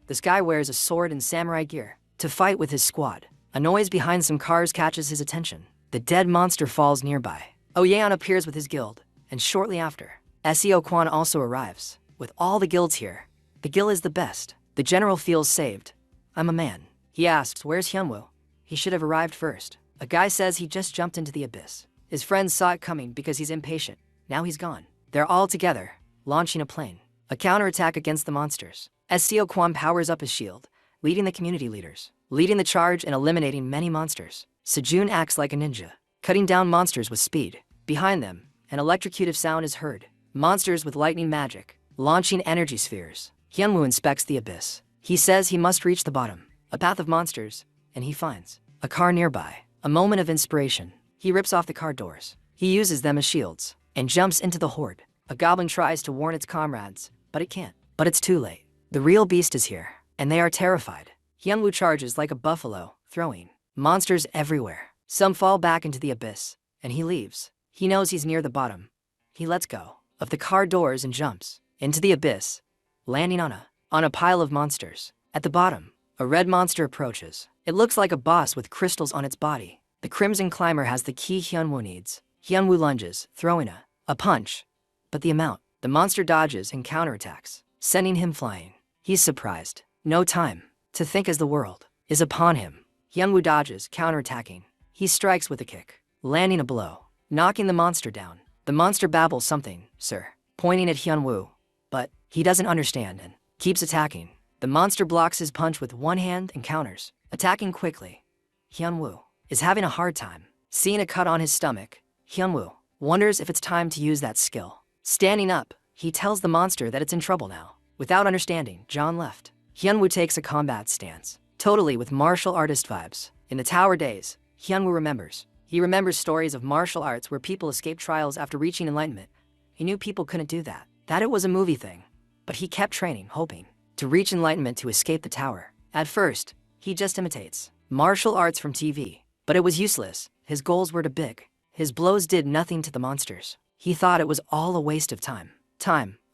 This guy wears a sword and samurai gear to fight with his squad. A noise behind some cars catches his attention. The dead monster falls nearby. Oyeon appears with his guild, and shortly after, Seo Kwan also arrives. With all the guilds here, the guild is the best. The general feels saved. I'm a man. He asks, where's Hyunwoo? He should have arrived first. A guy says he just jumped into the abyss. His friends saw it coming because he's impatient. Now he's gone. They're all together, launching a plane. A counterattack against the monsters. Seo Kwan powers up his shield, leading the community leaders, leading the charge and eliminating many monsters. Sejun acts like a ninja, cutting down monsters with speed. Behind them, an electrocutive sound is heard. Monsters with lightning magic, launching energy spheres. Hyunwoo inspects the abyss. He says he must reach the bottom, a path of monsters, and he finds a car nearby. A moment of inspiration. He rips off the car doors. He uses them as shields and jumps into the horde. A goblin tries to warn its comrades, but it can't. But it's too late. The real beast is here, and they are terrified. Hyunwoo charges like a buffalo, throwing monsters everywhere. Some fall back into the abyss, and he leaves. He knows he's near the bottom. He lets go of the car doors and jumps into the abyss, landing on a pile of monsters. At the bottom, a red monster approaches. It looks like a boss with crystals on its body. The Crimson Climber has the key Hyunwoo needs. Hyunwoo lunges, throwing a punch. But the monster dodges and counterattacks, sending him flying. He's surprised. No time to think as the world is upon him. Hyunwoo dodges, counterattacking. He strikes with a kick, landing a blow, knocking the monster down. The monster babbles something, sir, pointing at Hyunwoo. But he doesn't understand and keeps attacking. The monster blocks his punch with one hand and counters, attacking quickly. Hyunwoo is having a hard time. Seeing a cut on his stomach, Hyunwoo wonders if it's time to use that skill. Standing up, he tells the monster that it's in trouble now. Without understanding, John left. Hyunwoo takes a combat stance, totally with martial artist vibes. In the tower days, Hyunwoo remembers. He remembers stories of martial arts where people escape trials after reaching enlightenment. He knew people couldn't do that, that it was a movie thing. But he kept training, hoping to reach enlightenment to escape the tower. At first, he just imitates martial arts from TV, but it was useless. His goals were too big. His blows did nothing to the monsters. He thought it was all a waste of time.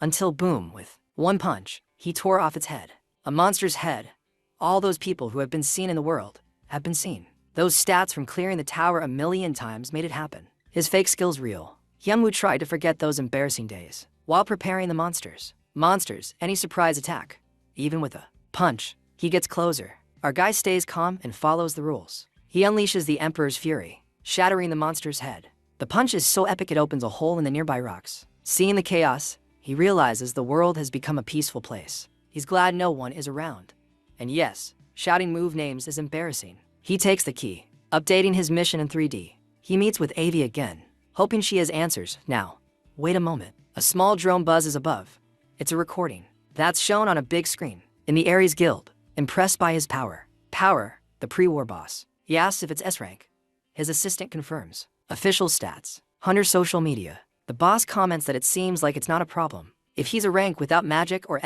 Until boom, with one punch, he tore off its head. A monster's head. All those people who have been seen in the world have been seen. Those stats from clearing the tower 1,000,000 times made it happen. His fake skills real. Hyunwoo tried to forget those embarrassing days while preparing the monsters. Any surprise attack. Even with a punch, he gets closer. Our guy stays calm and follows the rules. He unleashes the Emperor's Fury, shattering the monster's head. The punch is so epic it opens a hole in the nearby rocks. Seeing the chaos, he realizes the world has become a peaceful place. He's glad no one is around. And yes, shouting move names is embarrassing. He takes the key, updating his mission in 3D. He meets with Avi again, hoping she has answers. Now, wait a moment. A small drone buzzes above. It's a recording that's shown on a big screen. In the Ares Guild, impressed by his power, the pre-war boss. He asks if it's S rank. His assistant confirms. Official stats. Hunter social media. The boss comments that it seems like it's not a problem if he's a rank without magic or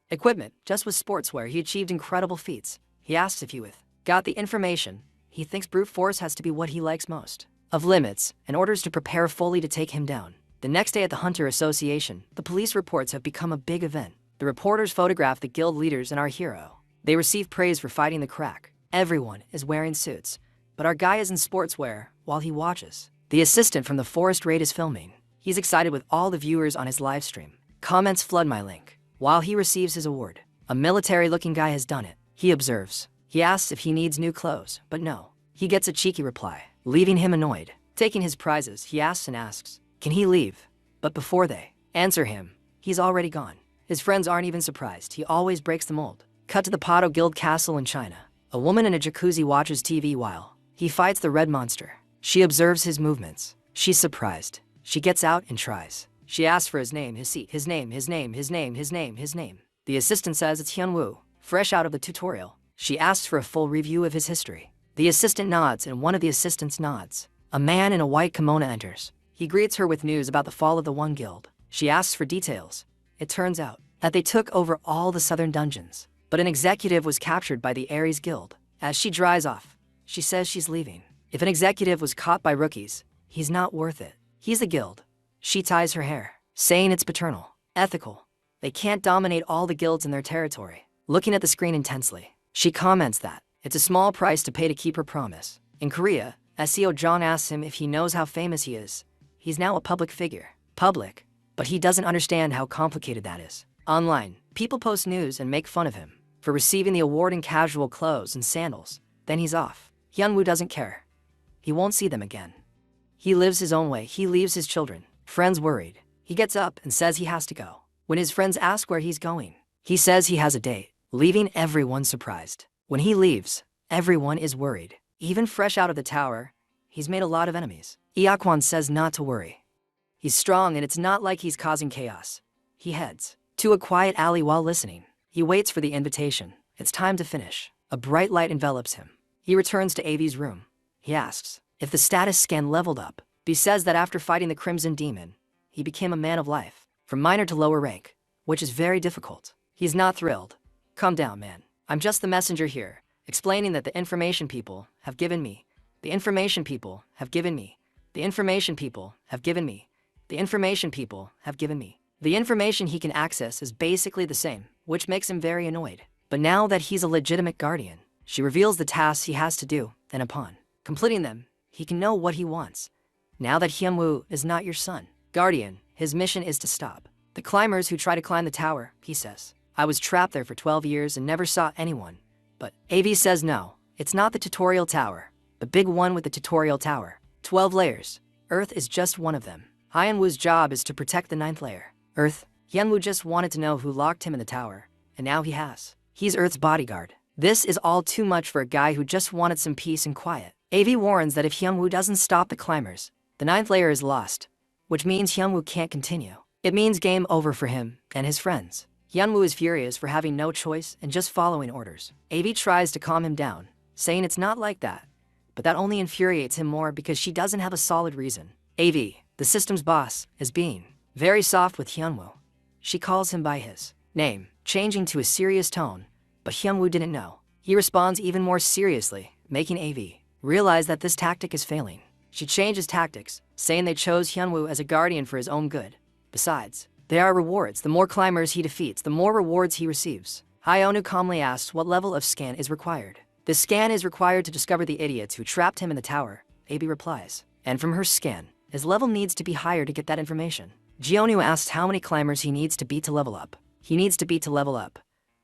equipment, just with sportswear he achieved incredible feats. He asks if he got the information. He thinks brute force has to be what he likes most. Of limits, and orders to prepare fully to take him down. The next day at the Hunter Association, the police reports have become a big event. The reporters photograph the guild leaders and our hero. They receive praise for fighting the crack. Everyone is wearing suits, but our guy is in sportswear while he watches. The assistant from the forest raid is filming. He's excited with all the viewers on his live stream. Comments flood my link. While he receives his award, a military-looking guy has done it. He observes. He asks if he needs new clothes, but no. He gets a cheeky reply, leaving him annoyed. Taking his prizes, he asks, can he leave? But before they answer him, he's already gone. His friends aren't even surprised. He always breaks the mold. Cut to the Pato Guild castle in China. A woman in a jacuzzi watches TV while he fights the red monster. She observes his movements. She's surprised. She gets out and tries. She asks for his name, his seat, his name. The assistant says it's Hyunwoo, fresh out of the tutorial. She asks for a full review of his history. The assistant nods and one of the assistants nods. A man in a white kimono enters. He greets her with news about the fall of the One Guild. She asks for details. It turns out that they took over all the southern dungeons, but an executive was captured by the Ares Guild. As she dries off, she says she's leaving. If an executive was caught by rookies, he's not worth it. He's the guild. She ties her hair, saying it's paternal, ethical. They can't dominate all the guilds in their territory. Looking at the screen intensely, she comments that it's a small price to pay to keep her promise. In Korea, SEO John asks him if he knows how famous he is. He's now a public figure. Public, but he doesn't understand how complicated that is. Online, people post news and make fun of him for receiving the award in casual clothes and sandals. Then he's off. Hyunwoo doesn't care. He won't see them again. He lives his own way. He leaves his children. Friends worried. He gets up and says he has to go. When his friends ask where he's going, he says he has a date, leaving everyone surprised. When he leaves, everyone is worried. Even fresh out of the tower, he's made a lot of enemies. Iaquan says not to worry. He's strong and it's not like he's causing chaos. He heads to a quiet alley while listening. He waits for the invitation. It's time to finish. A bright light envelops him. He returns to Avi's room. He asks if the status scan leveled up. B says that after fighting the Crimson Demon, he became a man of life, from minor to lower rank, which is very difficult. He's not thrilled. Calm down, man. I'm just the messenger here, explaining that the information people have given me. The information people have given me. The information people have given me. The information people have given me. The information he can access is basically the same, which makes him very annoyed. But now that he's a legitimate guardian, she reveals the tasks he has to do, and upon completing them, he can know what he wants. Now that Hyunwoo is not your son, guardian, his mission is to stop the climbers who try to climb the tower, he says. I was trapped there for 12 years and never saw anyone. But AV says no, it's not the tutorial tower. The big one with the tutorial tower. 12 layers. Earth is just one of them. Hyunwoo's job is to protect the 9th layer. Earth, Hyunwoo just wanted to know who locked him in the tower, and now he has. He's Earth's bodyguard. This is all too much for a guy who just wanted some peace and quiet. AV warns that if Hyunwoo doesn't stop the climbers, the 9th layer is lost, which means Hyunwoo can't continue. It means game over for him and his friends. Hyunwoo is furious for having no choice and just following orders. AV tries to calm him down, saying it's not like that, but that only infuriates him more because she doesn't have a solid reason. AV, the system's boss, is being very soft with Hyunwoo. She calls him by his name, changing to a serious tone, but Hyunwoo didn't know. He responds even more seriously, making AV realize that this tactic is failing. She changes tactics, saying they chose Hyunwoo as a guardian for his own good. Besides, there are rewards. The more climbers he defeats, the more rewards he receives. Hyunwoo calmly asks what level of scan is required. The scan is required to discover the idiots who trapped him in the tower, AV replies. And from her scan, his level needs to be higher to get that information. Jeonwoo asks how many climbers he needs to beat to level up. He needs to beat to level up.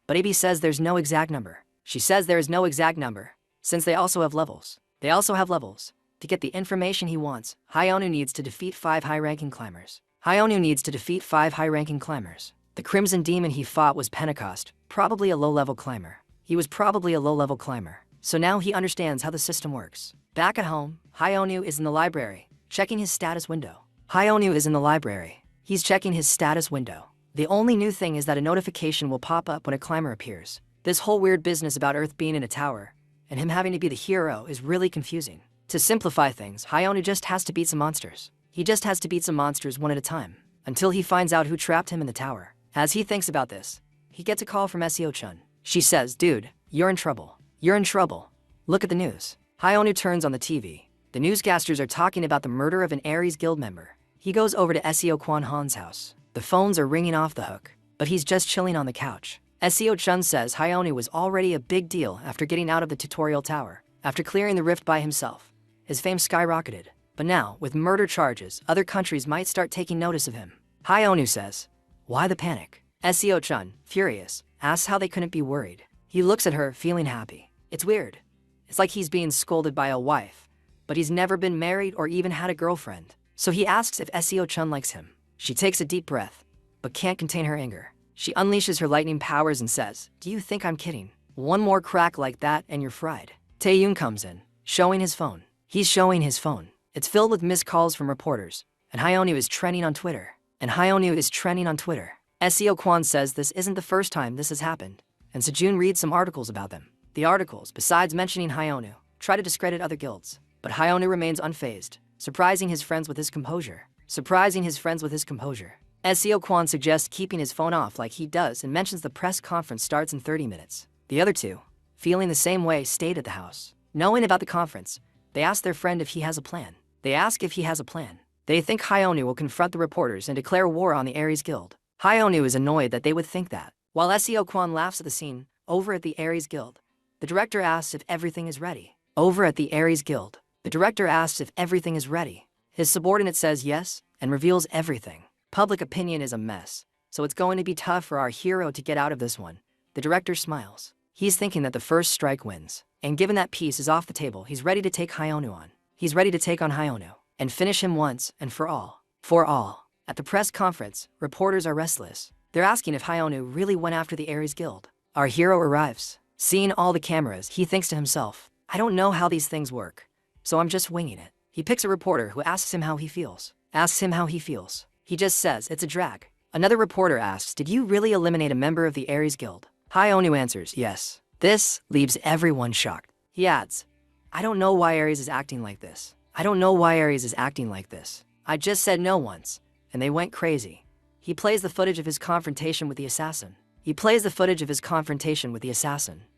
But AV says there's no exact number. She says there is no exact number, since they also have levels. They also have levels. To get the information he wants, Hyunwoo needs to defeat 5 high-ranking climbers. Hyunwoo needs to defeat 5 high-ranking climbers. The Crimson Demon he fought was Pentecost, probably a low-level climber. He was probably a low-level climber. So now he understands how the system works. Back at home, Hyunwoo is in the library, checking his status window. Hyunwoo is in the library. He's checking his status window. The only new thing is that a notification will pop up when a climber appears. This whole weird business about Earth being in a tower, and him having to be the hero is really confusing. To simplify things, Hyunwoo just has to beat some monsters. He just has to beat some monsters one at a time, until he finds out who trapped him in the tower. As he thinks about this, he gets a call from Seo-chun. She says, dude, you're in trouble. You're in trouble. Look at the news. Hyunwoo turns on the TV. The newscasters are talking about the murder of an Aries Guild member. He goes over to Seo Kwan-han's house. The phones are ringing off the hook, but he's just chilling on the couch. Seo-chun says Hyunwoo was already a big deal after getting out of the tutorial tower. After clearing the rift by himself, his fame skyrocketed. But now, with murder charges, other countries might start taking notice of him. Hyunwoo says, why the panic? Seo-chun, furious, asks how they couldn't be worried. He looks at her, feeling happy. It's weird. It's like he's being scolded by a wife, but he's never been married or even had a girlfriend. So he asks if Seo-chun likes him. She takes a deep breath, but can't contain her anger. She unleashes her lightning powers and says, do you think I'm kidding? One more crack like that and you're fried. Taeyoon comes in, showing his phone. He's showing his phone. It's filled with missed calls from reporters, and Hyunwoo is trending on Twitter. Seo Kwan says this isn't the first time this has happened, and Sejun reads some articles about them. The articles, besides mentioning Hyunwoo, try to discredit other guilds, but Hyunwoo remains unfazed, surprising his friends with his composure. Seo Kwan suggests keeping his phone off like he does and mentions the press conference starts in 30 minutes. The other two, feeling the same way, stayed at the house. Knowing about the conference, they ask their friend if he has a plan. They think Hyunwoo will confront the reporters and declare war on the Aries Guild. Hyunwoo is annoyed that they would think that. While Seo Kwan laughs at the scene, over at the Aries Guild, the director asks if everything is ready. His subordinate says yes and reveals everything. Public opinion is a mess, so it's going to be tough for our hero to get out of this one. The director smiles. He's thinking that the first strike wins, and given that piece is off the table, he's ready to take Hyunwoo on. He's ready to take on Hyunwoo and finish him once and for all. At the press conference, reporters are restless. They're asking if Hyunwoo really went after the Aries Guild. Our hero arrives. Seeing all the cameras, he thinks to himself, I don't know how these things work, so I'm just winging it. He picks a reporter who asks him how he feels. He just says, it's a drag. Another reporter asks, did you really eliminate a member of the Aries Guild? Hayonu answers, yes. This leaves everyone shocked. He adds, I don't know why Aries is acting like this. I just said no once, and they went crazy. He plays the footage of his confrontation with the assassin.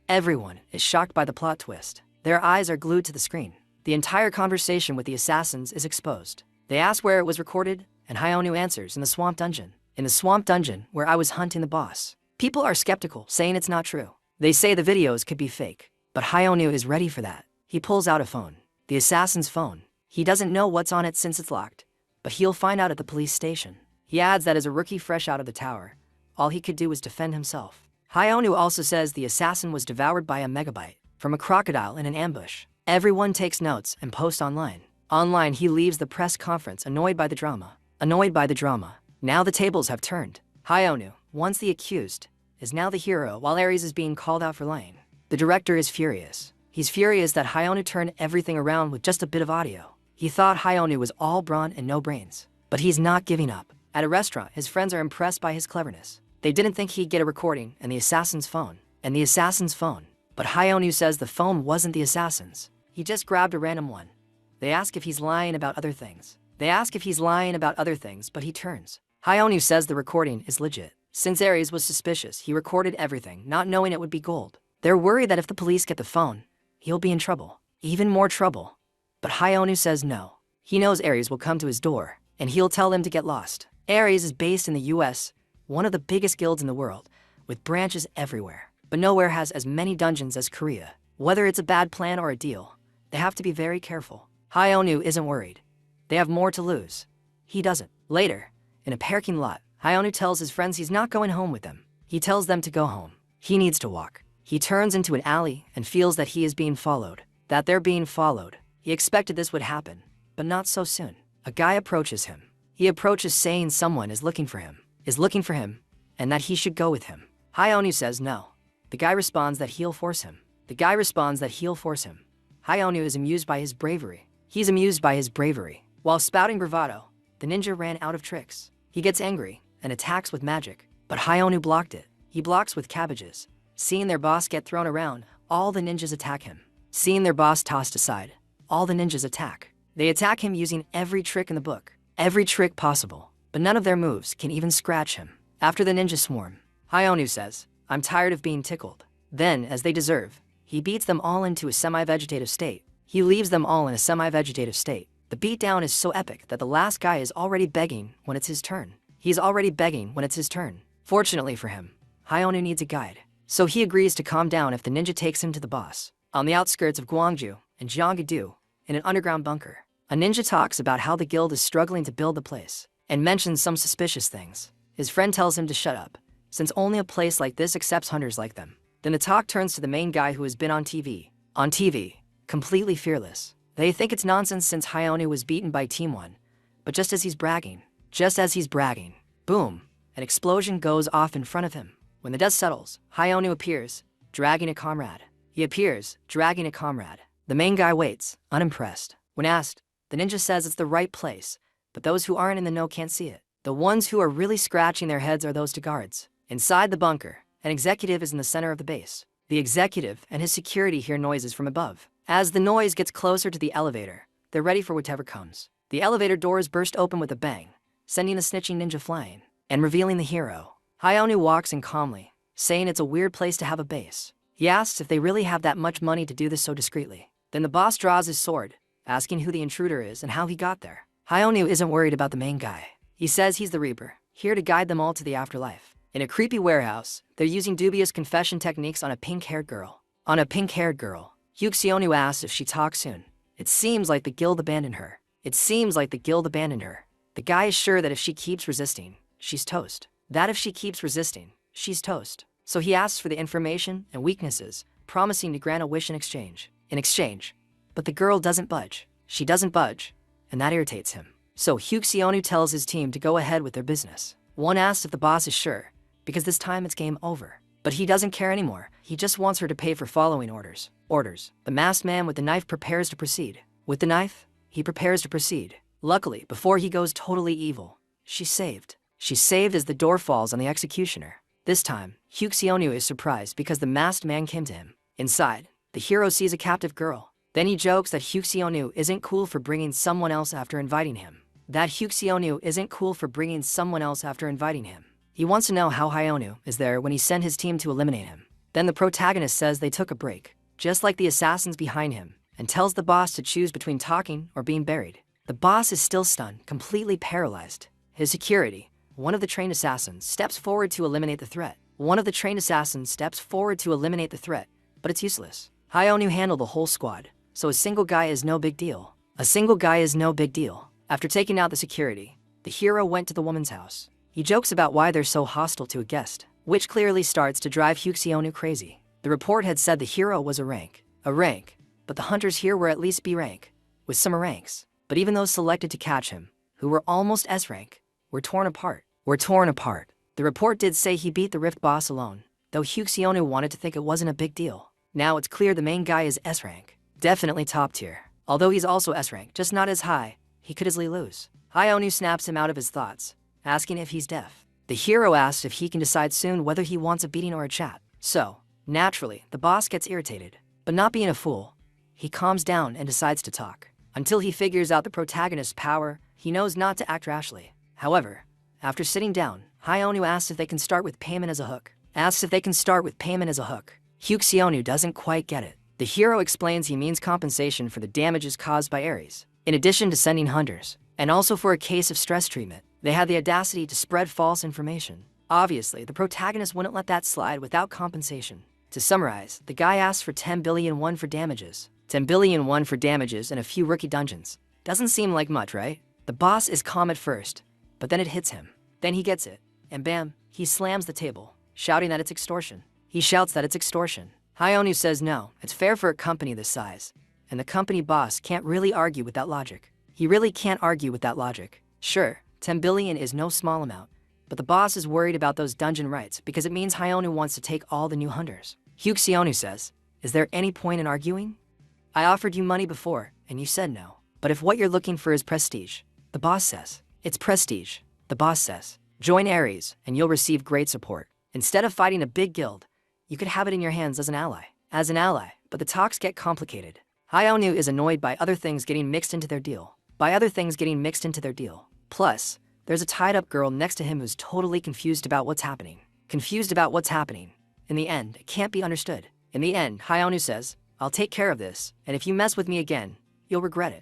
Everyone is shocked by the plot twist. Their eyes are glued to the screen. The entire conversation with the assassins is exposed. They ask where it was recorded, and Hayonu answers, in the swamp dungeon. In the swamp dungeon where I was hunting the boss. People are skeptical, saying it's not true. They say the videos could be fake. But Hayonu is ready for that. He pulls out a phone. The assassin's phone. He doesn't know what's on it since it's locked, but he'll find out at the police station. He adds that as a rookie fresh out of the tower, all he could do was defend himself. Hayonu also says the assassin was devoured by a megabyte from a crocodile in an ambush. Everyone takes notes and posts online. Online, he leaves the press conference annoyed by the drama. Now the tables have turned. Hayonu, once the accused, is now the hero while Aries is being called out for lying. The director is furious. He's furious that Hayonu turned everything around with just a bit of audio. He thought Hayonu was all brawn and no brains. But he's not giving up. At a restaurant, his friends are impressed by his cleverness. They didn't think he'd get a recording and the assassin's phone. But Hayonu says the phone wasn't the assassin's. He just grabbed a random one. They ask if he's lying about other things. But he turns. Hayonu says the recording is legit. Since Aries was suspicious, he recorded everything, not knowing it would be gold. They're worried that if the police get the phone, he'll be in trouble. Even more trouble. But Hayonu says no. He knows Aries will come to his door, and he'll tell them to get lost. Aries is based in the US, one of the biggest guilds in the world, with branches everywhere. But nowhere has as many dungeons as Korea. Whether it's a bad plan or a deal, they have to be very careful. Hayonu isn't worried. They have more to lose. He doesn't. Later, in a parking lot, Hayonu tells his friends he's not going home with them. He tells them to go home. He needs to walk. He turns into an alley and feels that he is being followed. That they're being followed. He expected this would happen, but not so soon. A guy approaches him. He approaches saying someone is looking for him, and that he should go with him. Hayonu says no. The guy responds that he'll force him. Hayonu is amused by his bravery. While spouting bravado, the ninja ran out of tricks. He gets angry and attacks with magic, but Hayonu blocked it. He blocks with cabbages. Seeing their boss get thrown around, all the ninjas attack him. Seeing their boss tossed aside, all the ninjas attack. They attack him using every trick in the book, every trick possible, but none of their moves can even scratch him. After the ninja swarm, Hayonu says, I'm tired of being tickled. Then, as they deserve, he beats them all into a semi-vegetative state. He leaves them all in a semi-vegetative state. The beatdown is so epic that the last guy is already begging when it's his turn. Fortunately for him, Hayonu needs a guide, so he agrees to calm down if the ninja takes him to the boss. On the outskirts of Gwangju and Jeonggi-do, in an underground bunker, a ninja talks about how the guild is struggling to build the place, and mentions some suspicious things. His friend tells him to shut up, since only a place like this accepts hunters like them. Then the talk turns to the main guy who has been on TV, completely fearless. They think it's nonsense since Hayonu was beaten by Team 1, but just as he's bragging, boom, an explosion goes off in front of him. When the dust settles, Hayonu appears, dragging a comrade. The main guy waits, unimpressed. When asked, the ninja says it's the right place, but those who aren't in the know can't see it. The ones who are really scratching their heads are those two guards. Inside the bunker, an executive is in the center of the base. The executive and his security hear noises from above. As the noise gets closer to the elevator, they're ready for whatever comes. The elevator doors burst open with a bang, sending the snitching ninja flying, and revealing the hero. Hayonu walks in calmly, saying it's a weird place to have a base. He asks if they really have that much money to do this so discreetly. Then the boss draws his sword, asking who the intruder is and how he got there. Hayonu isn't worried about the main guy. He says he's the Reaper, here to guide them all to the afterlife. In a creepy warehouse, they're using dubious confession techniques on a pink-haired girl. Hyuk-seonu asks if she talks soon. It seems like the guild abandoned her. The guy is sure that if she keeps resisting, she's toast. So he asks for the information and weaknesses, promising to grant a wish in exchange. But the girl doesn't budge. And that irritates him. So Hyuk-seonu tells his team to go ahead with their business. One asks if the boss is sure, because this time it's game over. But he doesn't care anymore. He just wants her to pay for following orders. The masked man with the knife prepares to proceed. With the knife, he prepares to proceed. Luckily, before he goes totally evil, she's saved. She's saved as the door falls on the executioner. This time, Hyuk-seonu is surprised because the masked man came to him. Inside, the hero sees a captive girl. Then he jokes that Hyuk-seonu isn't cool for bringing someone else after inviting him. He wants to know how Hyonu is there when he sent his team to eliminate him. Then the protagonist says they took a break, just like the assassins behind him, and tells the boss to choose between talking or being buried. The boss is still stunned, completely paralyzed. His security, one of the trained assassins, steps forward to eliminate the threat. But it's useless. Hyonu handled the whole squad, so a single guy is no big deal. After taking out the security, the hero went to the woman's house. He jokes about why they're so hostile to a guest, which clearly starts to drive Hyuk-seonu crazy. The report had said the hero was a rank, but the hunters here were at least B rank, with some ranks. But even those selected to catch him, who were almost S rank, were torn apart. The report did say he beat the Rift boss alone, though Hyuk-seonu wanted to think it wasn't a big deal. Now it's clear the main guy is S rank, definitely top tier. Although he's also S rank, just not as high, he could easily lose. Hyonu snaps him out of his thoughts, asking if he's deaf. The hero asks if he can decide soon whether he wants a beating or a chat. So, naturally, the boss gets irritated. But not being a fool, he calms down and decides to talk. Until he figures out the protagonist's power, he knows not to act rashly. However, after sitting down, Hyonu asks if they can start with payment as a hook. Hyuk-seonu doesn't quite get it. The hero explains he means compensation for the damages caused by Ares, in addition to sending hunters, and also for a case of stress treatment. They had the audacity to spread false information. Obviously, the protagonist wouldn't let that slide without compensation. To summarize, the guy asks for 10 billion won for damages. 10 billion won for damages and a few rookie dungeons. Doesn't seem like much, right? The boss is calm at first, but then it hits him. Then he gets it, and bam, he slams the table, shouting that it's extortion. Hyonu says no, it's fair for a company this size, and the company boss can't really argue with that logic. Sure, 10 billion is no small amount, but the boss is worried about those dungeon rights because it means Hyonu wants to take all the new hunters. Hyuk-seonu says, is there any point in arguing? I offered you money before, and you said no. But if what you're looking for is prestige, the boss says. It's prestige, the boss says. Join Ares, and you'll receive great support. Instead of fighting a big guild, you could have it in your hands as an ally. But the talks get complicated. Hyonu is annoyed by other things getting mixed into their deal. Plus, there's a tied-up girl next to him who's totally confused about what's happening. In the end, it can't be understood. In the end, Hyonu says, I'll take care of this, and if you mess with me again, you'll regret it.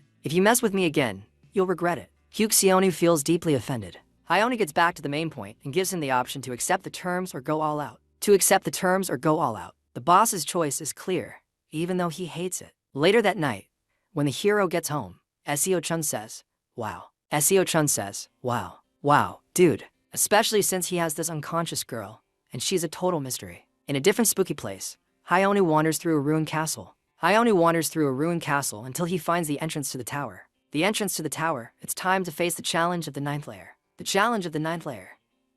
Hyuk-seonu feels deeply offended. Hyonu gets back to the main point and gives him the option to accept the terms or go all out. The boss's choice is clear, even though he hates it. Later that night, when the hero gets home, Seo-chun says, wow, dude, especially since he has this unconscious girl, and she's a total mystery. In a different spooky place, Hyonu wanders through a ruined castle. Until he finds the entrance to the tower. It's time to face the challenge of the ninth layer.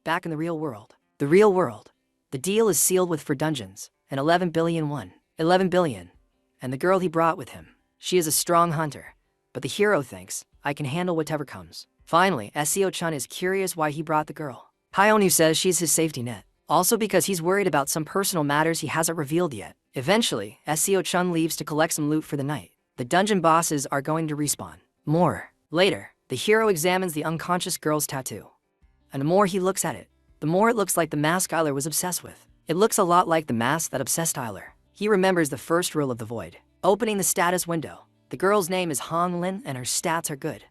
Back in the real world. The deal is sealed with for dungeons, and 11 billion won. And the girl he brought with him. She is a strong hunter, but the hero thinks, I can handle whatever comes. Finally, Seo-chun is curious why he brought the girl. Hyonu says she's his safety net, also because he's worried about some personal matters he hasn't revealed yet. Eventually, Seo-chun leaves to collect some loot for the night. The dungeon bosses are going to respawn. Later, the hero examines the unconscious girl's tattoo. And the more he looks at it, the more it looks like the mask Eiler was obsessed with. It looks a lot like the mask that obsessed Eiler. He remembers the first rule of the void. Opening the status window. The girl's name is Han Lin and her stats are good.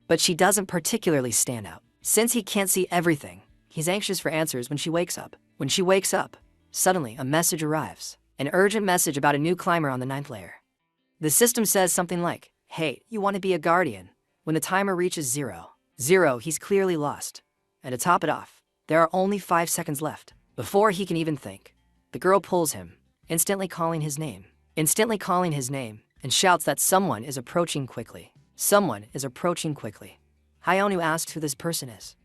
But she doesn't particularly stand out. Since he can't see everything, he's anxious for answers when she wakes up. Suddenly a message arrives. An urgent message about a new climber on the ninth layer. The system says something like, hey, you want to be a guardian? When the timer reaches zero, he's clearly lost. And to top it off, there are only 5 seconds left. Before he can even think, the girl pulls him, instantly calling his name, and shouts that someone is approaching quickly. Hyonu asks who this person is.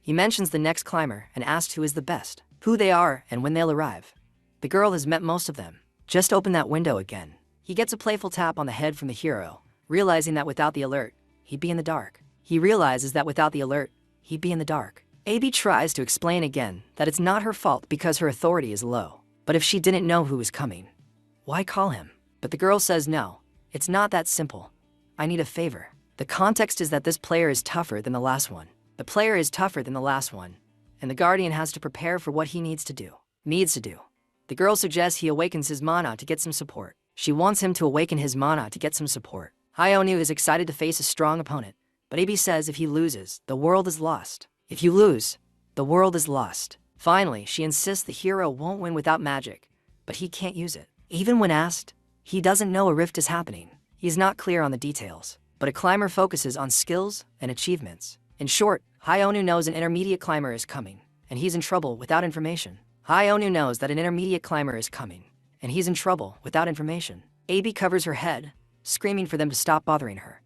He mentions the next climber and asks who is the best, who they are and when they'll arrive. The girl has met most of them. Just open that window again. He gets a playful tap on the head from the hero, realizing that without the alert, he'd be in the dark. He realizes that without the alert, he'd be in the dark. AB tries to explain again that it's not her fault because her authority is low. But if she didn't know who was coming, why call him? But the girl says no, it's not that simple. I need a favor. The context is that this player is tougher than the last one. The player is tougher than the last one, and the Guardian has to prepare for what he needs to do. The girl suggests he awakens his mana to get some support. She wants him to awaken his mana to get some support. Hyonu is excited to face a strong opponent, but AB says if he loses, the world is lost. If you lose, the world is lost. Finally, she insists the hero won't win without magic, but he can't use it. Even when asked, he doesn't know a rift is happening. He's not clear on the details, but a climber focuses on skills and achievements. In short, Hyonu knows an intermediate climber is coming, and he's in trouble without information. Hyonu knows that an intermediate climber is coming, and he's in trouble without information. AB covers her head, screaming for them to stop bothering her.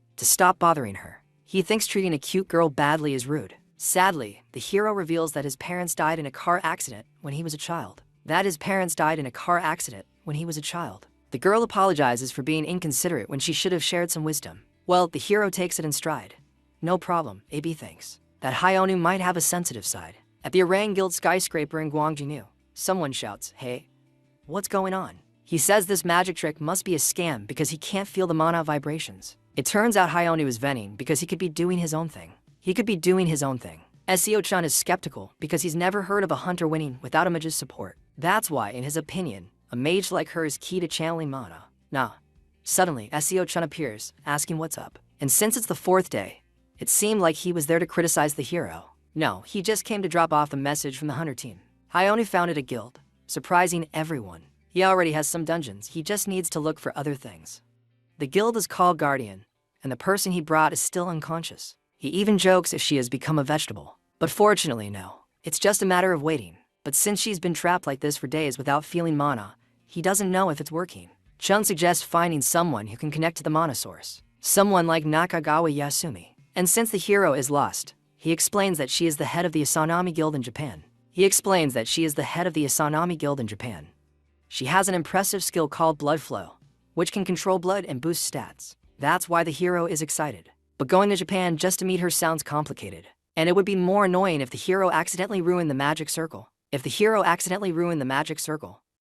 He thinks treating a cute girl badly is rude. Sadly, the hero reveals that his parents died in a car accident when he was a child. The girl apologizes for being inconsiderate when she should have shared some wisdom. Well, the hero takes it in stride. No problem, AB thinks that Hyonu might have a sensitive side. At the Orang Guild skyscraper in Gwangjinu, someone shouts, "Hey, what's going on?" He says this magic trick must be a scam because he can't feel the mana vibrations. It turns out Hyonu is venting because he could be doing his own thing. Seo-chan is skeptical because he's never heard of a hunter winning without a mage's support. That's why, in his opinion, a mage like her is key to channeling mana. Suddenly, Seo-chan appears, asking what's up. And since it's the fourth day, it seemed like he was there to criticize the hero. No, he just came to drop off a message from the hunter team. Hyonu founded a guild, surprising everyone. He already has some dungeons, he just needs to look for other things. The guild is called Guardian, and the person he brought is still unconscious. He even jokes if she has become a vegetable. But fortunately, no. It's just a matter of waiting. But since she's been trapped like this for days without feeling mana, he doesn't know if it's working. Chun suggests finding someone who can connect to the mana source. Someone like Nakagawa Yasumi. And since the hero is lost, he explains that she is the head of the Asanami Guild in Japan. She has an impressive skill called Blood Flow, which can control blood and boost stats. That's why the hero is excited. But going to Japan just to meet her sounds complicated. And it would be more annoying if the hero accidentally ruined the magic circle.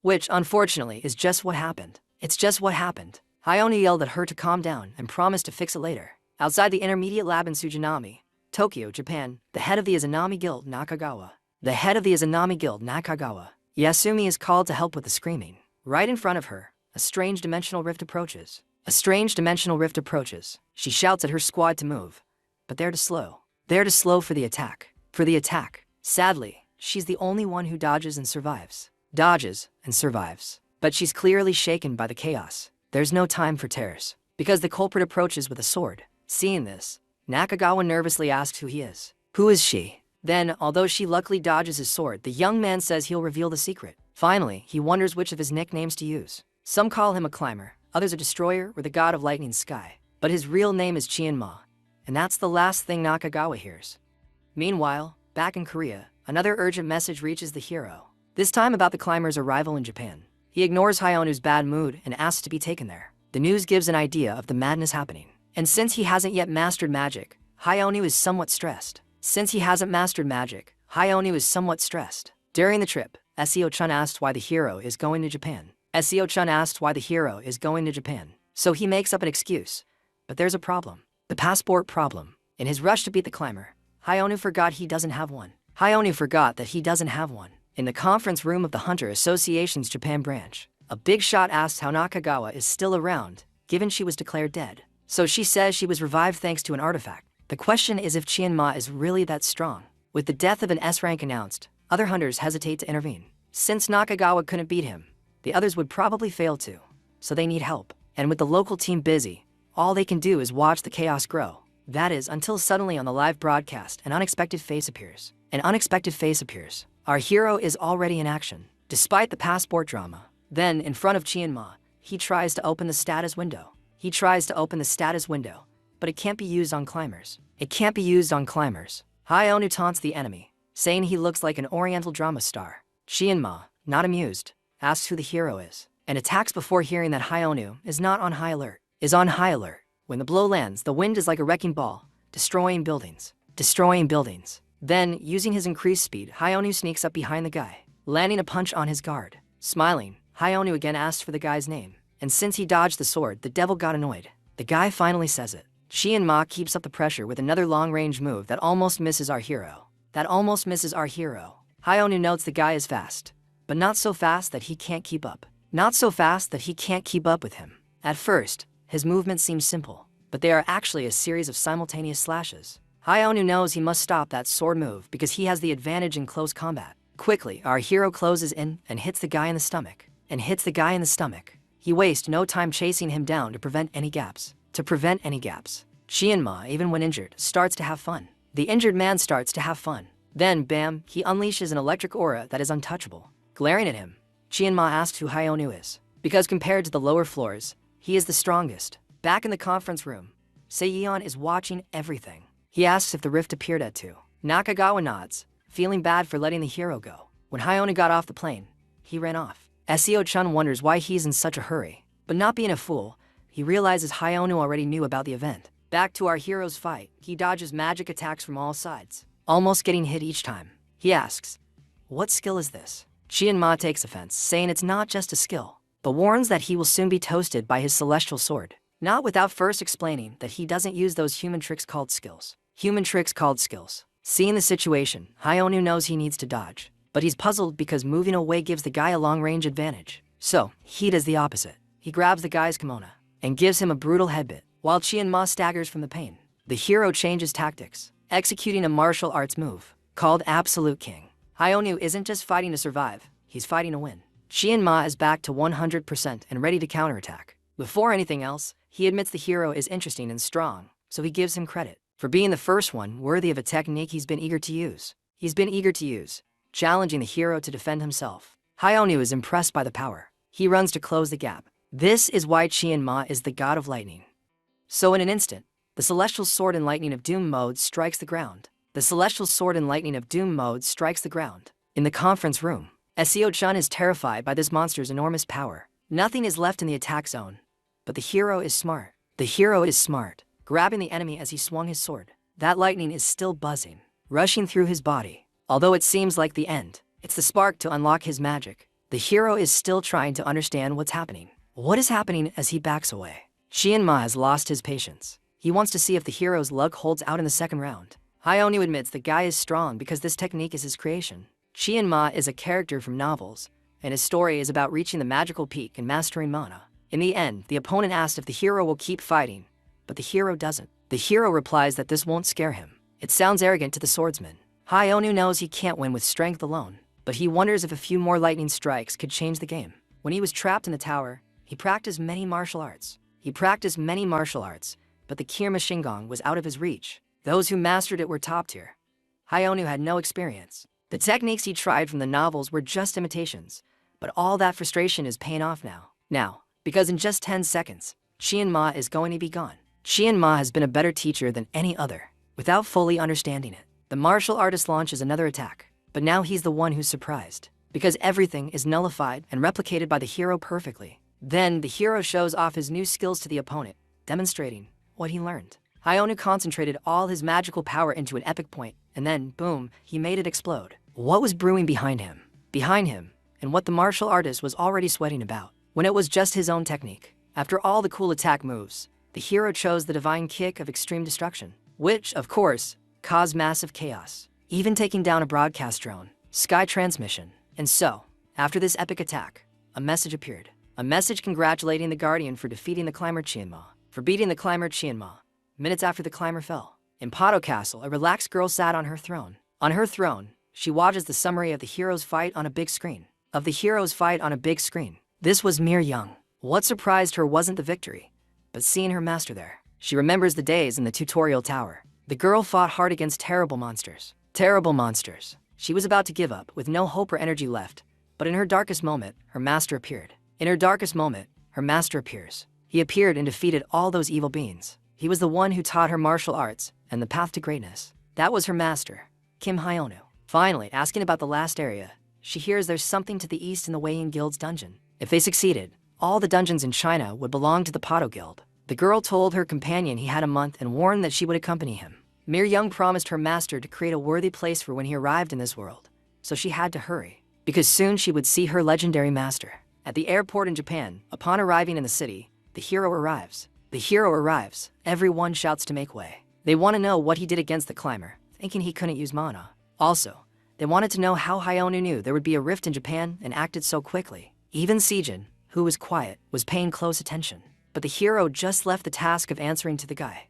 Which, unfortunately, is just what happened. Hyonu yelled at her to calm down and promised to fix it later. Outside the intermediate lab in Sujinami, Tokyo, Japan, the head of the Izanami Guild, Nakagawa. Yasumi is called to help with the screaming. Right in front of her, a strange dimensional rift approaches. She shouts at her squad to move, but they're too slow. For the attack. Sadly, she's the only one who dodges and survives. But she's clearly shaken by the chaos. There's no time for tears, because the culprit approaches with a sword. Seeing this, Nakagawa nervously asks who he is. Who is she? Then, although she luckily dodges his sword, the young man says he'll reveal the secret. Finally, he wonders which of his nicknames to use. Some call him a climber, others a destroyer or the god of lightning sky. But his real name is Chianma, and that's the last thing Nakagawa hears. Meanwhile, back in Korea, another urgent message reaches the hero. This time about the climber's arrival in Japan. He ignores Hyonu's bad mood and asks to be taken there. The news gives an idea of the madness happening. And since he hasn't yet mastered magic, Hyonu is somewhat stressed. During the trip, Seo-chan asked why the hero is going to Japan. So he makes up an excuse. But there's a problem. The passport problem. In his rush to beat the climber, Hyonu forgot that he doesn't have one. In the conference room of the Hunter Association's Japan branch, a big shot asks how Nakagawa is still around, given she was declared dead. So she says she was revived thanks to an artifact. The question is if Chianma is really that strong. With the death of an S-rank announced, other hunters hesitate to intervene. Since Nakagawa couldn't beat him, the others would probably fail too. So they need help. And with the local team busy, all they can do is watch the chaos grow. That is, until suddenly on the live broadcast, an unexpected face appears. Our hero is already in action, despite the passport drama. Then, in front of Chianma, he tries to open the status window. But it can't be used on climbers. Hyonu taunts the enemy, saying he looks like an oriental drama star. Chianma, not amused, asks who the hero is. and attacks before hearing that Hyonu is not on high alert. Is on high alert. When the blow lands, the wind is like a wrecking ball, destroying buildings. Destroying buildings. Then, using his increased speed, Hyonu sneaks up behind the guy, landing a punch on his guard. Smiling, Hyonu again asks for the guy's name, and since he dodged the sword, the devil got annoyed. The guy finally says it. Chien-ma keeps up the pressure with another long-range move that almost misses our hero. Hyonu notes the guy is fast, but not so fast that he can't keep up. Not so fast that he can't keep up with him. At first, his movements seem simple, but they are actually a series of simultaneous slashes. Hyonu knows he must stop that sword move because he has the advantage in close combat. Quickly, our hero closes in and hits the guy in the stomach. He wastes no time chasing him down to prevent any gaps. Chien-ma, even when injured, starts to have fun. The injured man starts to have fun. Then, bam, he unleashes an electric aura that is untouchable. Glaring at him, Chien-ma asks who Hyonu is, because compared to the lower floors, he is the strongest. Back in the conference room, Seiyeon is watching everything. He asks if the rift appeared at 2. Nakagawa nods, feeling bad for letting the hero go. When Hyonu got off the plane, he ran off. Seo-chun wonders why he's in such a hurry, but not being a fool, he realizes Hyonu already knew about the event. Back to our hero's fight, he dodges magic attacks from all sides, almost getting hit each time. He asks, "What skill is this?" Chien-ma takes offense, saying it's not just a skill, but warns that he will soon be toasted by his celestial sword. Not without first explaining that he doesn't use those human tricks called skills. Seeing the situation, Hyonu knows he needs to dodge, but he's puzzled because moving away gives the guy a long-range advantage. So, he does the opposite. He grabs the guy's kimono and gives him a brutal headbutt. While Chien-ma staggers from the pain, the hero changes tactics, executing a martial arts move called Absolute King. Hyonu isn't just fighting to survive, he's fighting to win. Chien-ma is back to 100% and ready to counterattack. Before anything else, he admits the hero is interesting and strong, so he gives him credit for being the first one worthy of a technique he's been eager to use. Challenging the hero to defend himself. Hyonu is impressed by the power. He runs to close the gap. This is why Chien-ma is the god of lightning. So in an instant, the celestial sword and lightning of doom mode strikes the ground. In the conference room, Seo-chun is terrified by this monster's enormous power. Nothing is left in the attack zone. But the hero is smart. Grabbing the enemy as he swung his sword. That lightning is still buzzing, rushing through his body. Although it seems like the end, it's the spark to unlock his magic. The hero is still trying to understand what's happening. What is happening as he backs away? Chien-ma has lost his patience. He wants to see if the hero's luck holds out in the second round. Hyonu admits the guy is strong because this technique is his creation. Chien-ma is a character from novels, and his story is about reaching the magical peak and mastering mana. In the end, the opponent asks if the hero will keep fighting, but the hero doesn't. The hero replies that this won't scare him. It sounds arrogant to the swordsman. Hyonu knows he can't win with strength alone, but he wonders if a few more lightning strikes could change the game. When he was trapped in the tower, he practiced many martial arts, but the Kirma Shingon was out of his reach. Those who mastered it were top tier. Hyonu had no experience. The techniques he tried from the novels were just imitations, but all that frustration is paying off now, because in just 10 seconds, Chien-ma is going to be gone. Chien-ma has been a better teacher than any other, without fully understanding it. The martial artist launches another attack, but now he's the one who's surprised, because everything is nullified and replicated by the hero perfectly. Then the hero shows off his new skills to the opponent, demonstrating what he learned. Hyonu concentrated all his magical power into an epic point, and then, boom, he made it explode. What was brewing behind him, and what the martial artist was already sweating about, when it was just his own technique. After all the cool attack moves, the hero chose the divine kick of extreme destruction, which, of course, caused massive chaos, even taking down a broadcast drone, sky transmission. And so, after this epic attack, a message appeared. A message congratulating the Guardian for defeating the climber Chien-ma, for beating the climber Chien-ma. Minutes after the climber fell, in Pato Castle, a relaxed girl sat on her throne. On her throne, she watches the summary of the hero's fight on a big screen. This was Mir Young. What surprised her wasn't the victory, but seeing her master there. She remembers the days in the tutorial tower. The girl fought hard against terrible monsters. She was about to give up, with no hope or energy left, but in her darkest moment, her master appears. He appeared and defeated all those evil beings. He was the one who taught her martial arts and the path to greatness. That was her master, Kim Hyonu. Finally, asking about the last area, she hears there's something to the east in the Weian Guild's dungeon. If they succeeded, all the dungeons in China would belong to the Pato Guild. The girl told her companion he had a month and warned that she would accompany him. Mir Young promised her master to create a worthy place for when he arrived in this world, so she had to hurry, because soon she would see her legendary master. At the airport in Japan, upon arriving in the city, the hero arrives. The hero arrives, everyone shouts to make way. They want to know what he did against the climber, thinking he couldn't use mana. Also, they wanted to know how Hayonu knew there would be a rift in Japan and acted so quickly. Even Sejin, who was quiet, was paying close attention. But the hero just left the task of answering to the guy.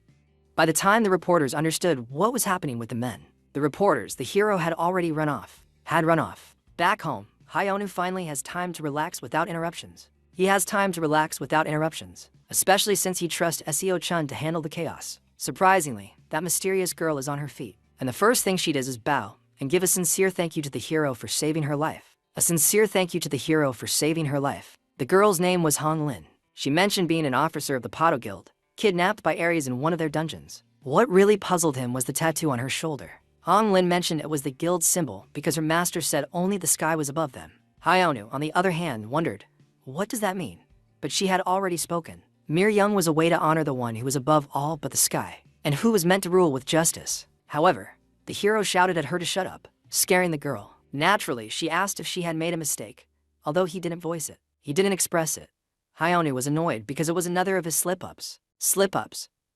By the time the reporters understood what was happening with the men, the hero had already run off. Back home, Hayonu finally has time to relax without interruptions. He has time to relax without interruptions, especially since he trusts Seo-chan to handle the chaos. Surprisingly, that mysterious girl is on her feet, and the first thing she does is bow and give a sincere thank you to the hero for saving her life. A sincere thank you to the hero for saving her life. The girl's name was Han Lin. She mentioned being an officer of the Pato Guild, kidnapped by Ares in one of their dungeons. What really puzzled him was the tattoo on her shoulder. Han Lin mentioned it was the guild's symbol because her master said only the sky was above them. Hayonu, on the other hand, wondered, what does that mean? But she had already spoken. Mir Young was a way to honor the one who was above all but the sky, and who was meant to rule with justice. However, the hero shouted at her to shut up, scaring the girl. Naturally, she asked if she had made a mistake, although he didn't voice it. He didn't express it. Hayonu was annoyed because it was another of his slip-ups.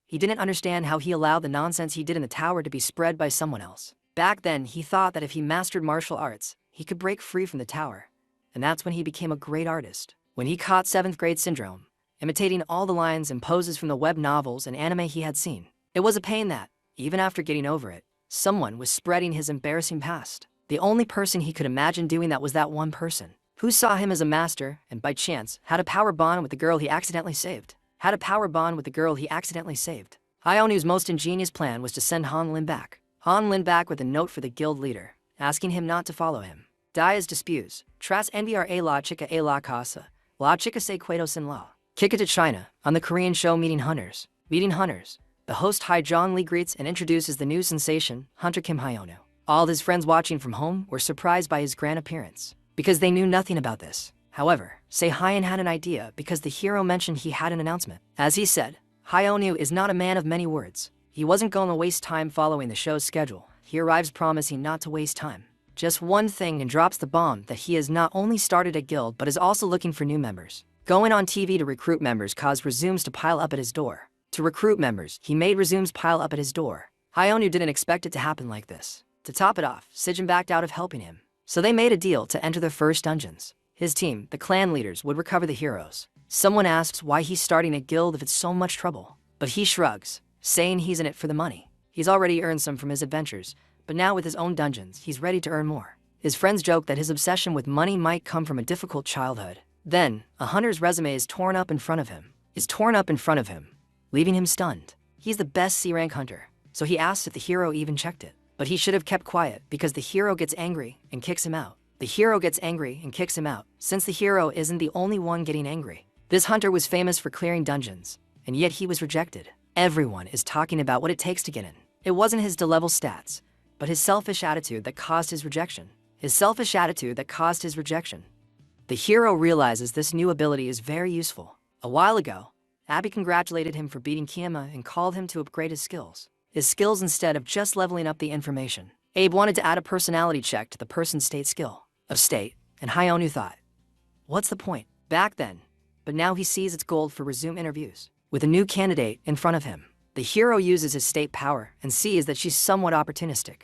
He didn't understand how he allowed the nonsense he did in the tower to be spread by someone else. Back then, he thought that if he mastered martial arts, he could break free from the tower. And that's when he became a great artist. When he caught 7th grade syndrome, imitating all the lines and poses from the web novels and anime he had seen. It was a pain that, even after getting over it, someone was spreading his embarrassing past. The only person he could imagine doing that was that one person, who saw him as a master and by chance had a power bond with the girl he accidentally saved. Hayonu's most ingenious plan was to send Han Lin back. With a note for the guild leader, asking him not to follow him. Dias disputes, tras enviar a la casa, la chica se quedo sin la. Kick it to China, on the Korean show Meeting Hunters. The host Hai Jong Lee greets and introduces the new sensation, Hunter Kim Hayonu. All his friends watching from home were surprised by his grand appearance, because they knew nothing about this. However, Se-hyun had an idea because the hero mentioned he had an announcement. As he said, Hayonu is not a man of many words. He wasn't going to waste time following the show's schedule. He arrives promising not to waste time. Just one thing and drops the bomb that he has not only started a guild but is also looking for new members. Going on TV to recruit members caused resumes to pile up at his door. He made resumes pile up at his door. Hayonu didn't expect it to happen like this. To top it off, Sejin backed out of helping him. So they made a deal to enter their first dungeons. His team, the clan leaders, would recover the heroes. Someone asks why he's starting a guild if it's so much trouble. But he shrugs, saying he's in it for the money. He's already earned some from his adventures, but now with his own dungeons, he's ready to earn more. His friends joke that his obsession with money might come from a difficult childhood. Then, a hunter's resume is torn up in front of him, leaving him stunned. He's the best C-rank hunter, so he asks if the hero even checked it. But he should have kept quiet because the hero gets angry and kicks him out. Since the hero isn't the only one getting angry. This hunter was famous for clearing dungeons, and yet he was rejected. Everyone is talking about what it takes to get in. It wasn't his D-level stats, but his selfish attitude that caused his rejection. The hero realizes this new ability is very useful. A while ago, Abby congratulated him for beating Kiyama and called him to upgrade his skills instead of just leveling up the information. Abe wanted to add a personality check to the person's skill, and Hayonu thought, what's the point? Back then, but now he sees it's gold for resume interviews. With a new candidate in front of him, the hero uses his state power and sees that she's somewhat opportunistic.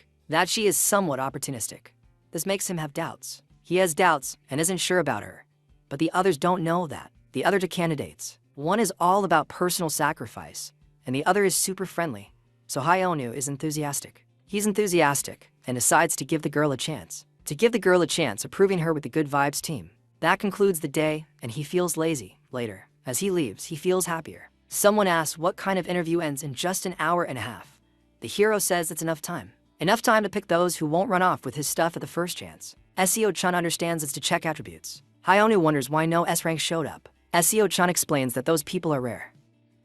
This makes him have doubts. He has doubts and isn't sure about her, but the others don't know that. The other two candidates, one is all about personal sacrifice, and the other is super friendly. So Hayonu is enthusiastic. He's enthusiastic and decides to give the girl a chance. Approving her with the Good Vibes team. That concludes the day, and he feels lazy. Later, as he leaves, he feels happier. Someone asks what kind of interview ends in just an hour and a half. The hero says it's enough time. Enough time to pick those who won't run off with his stuff at the first chance. Seo-chan understands it's to check attributes. Hayonu wonders why no S-rank showed up. Seo-chan explains that those people are rare.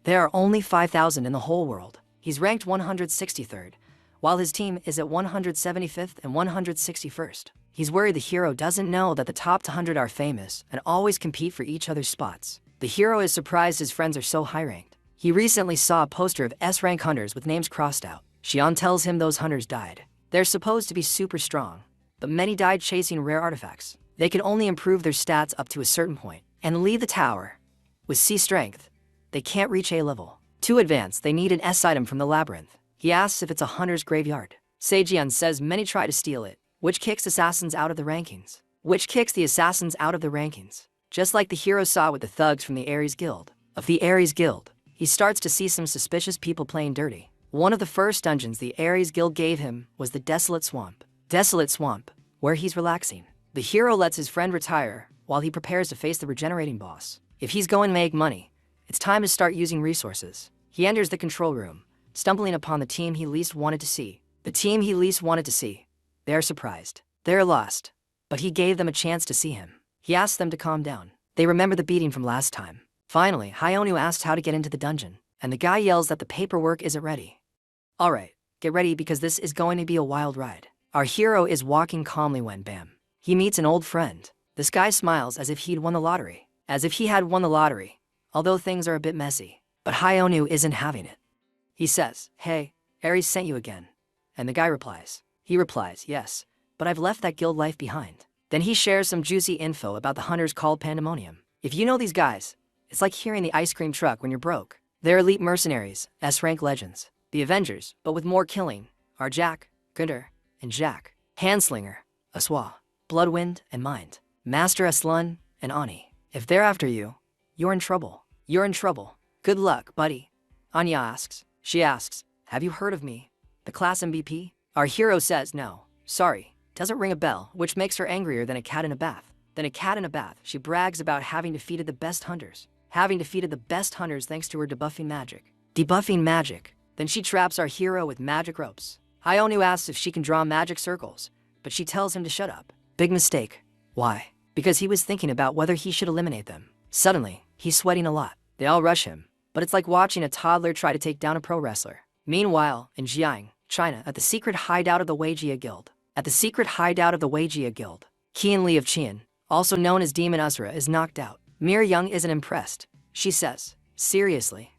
There are only 5,000 in the whole world. He's ranked 163rd, while his team is at 175th and 161st. He's worried the hero doesn't know that the top 200 are famous and always compete for each other's spots. The hero is surprised his friends are so high-ranked. He recently saw a poster of S-rank hunters with names crossed out. Xian tells him those hunters died. They're supposed to be super strong, but many died chasing rare artifacts. They can only improve their stats up to a certain point and leave the tower. With C strength, they can't reach A level. To advance, they need an S item from the labyrinth. He asks if it's a hunter's graveyard. Seijian says many try to steal it, which kicks assassins out of the rankings. Just like the hero saw with the thugs from the Ares Guild. He starts to see some suspicious people playing dirty. One of the first dungeons the Ares Guild gave him was the Desolate Swamp, where he's relaxing. The hero lets his friend retire while he prepares to face the regenerating boss. If he's going to make money, it's time to start using resources. He enters the control room, stumbling upon the team he least wanted to see. They are surprised. They're lost. But he gave them a chance to see him. He asked them to calm down. They remember the beating from last time. Finally, Hyonu asks how to get into the dungeon, and the guy yells that the paperwork isn't ready. Alright, get ready because this is going to be a wild ride. Our hero is walking calmly when, bam, he meets an old friend. This guy smiles as if he had won the lottery, although things are a bit messy. But Hyonu isn't having it. He says, "Hey, Ares sent you again." And the guy replies, "Yes, but I've left that guild life behind." Then he shares some juicy info about the hunters called Pandemonium. If you know these guys, it's like hearing the ice cream truck when you're broke. They're elite mercenaries, S-rank legends. The Avengers, but with more killing, are Jack, Günther, and Jack. Handslinger, Aswa, Bloodwind, and Mind. Master Aslan, and Ani. If they're after you, you're in trouble. Good luck, buddy. Anya asks. She asks, "Have you heard of me? The class MVP?" Our hero says no. Sorry. Doesn't ring a bell, which makes her angrier than a cat in a bath. She brags about having defeated the best hunters. Thanks to her debuffing magic. Then she traps our hero with magic ropes. Hyonu asks if she can draw magic circles, but she tells him to shut up. Big mistake. Why? Because he was thinking about whether he should eliminate them. Suddenly, he's sweating a lot. They all rush him, but it's like watching a toddler try to take down a pro wrestler. Meanwhile, in Jiang, China, at the secret hideout of the Weijia Guild, Qian Li of Qian, also known as Demon Uzra, is knocked out. Mir Young isn't impressed. She says, "Seriously?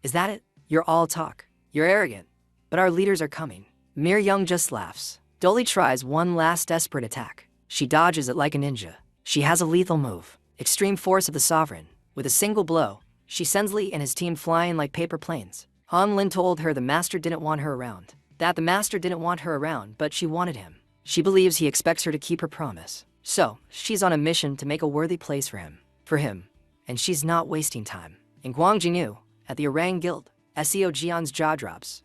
Is that it? You're all talk. You're arrogant. But our leaders are coming." Mir Young just laughs. Dolly tries one last desperate attack. She dodges it like a ninja. She has a lethal move, Extreme Force of the Sovereign. With a single blow, she sends Li and his team flying like paper planes. Han Lin told her the master didn't want her around. But she wanted him. She believes he expects her to keep her promise. So, she's on a mission to make a worthy place for him. And she's not wasting time. In Guangjinu, at the Orang Guild, Seo Jian's jaw drops.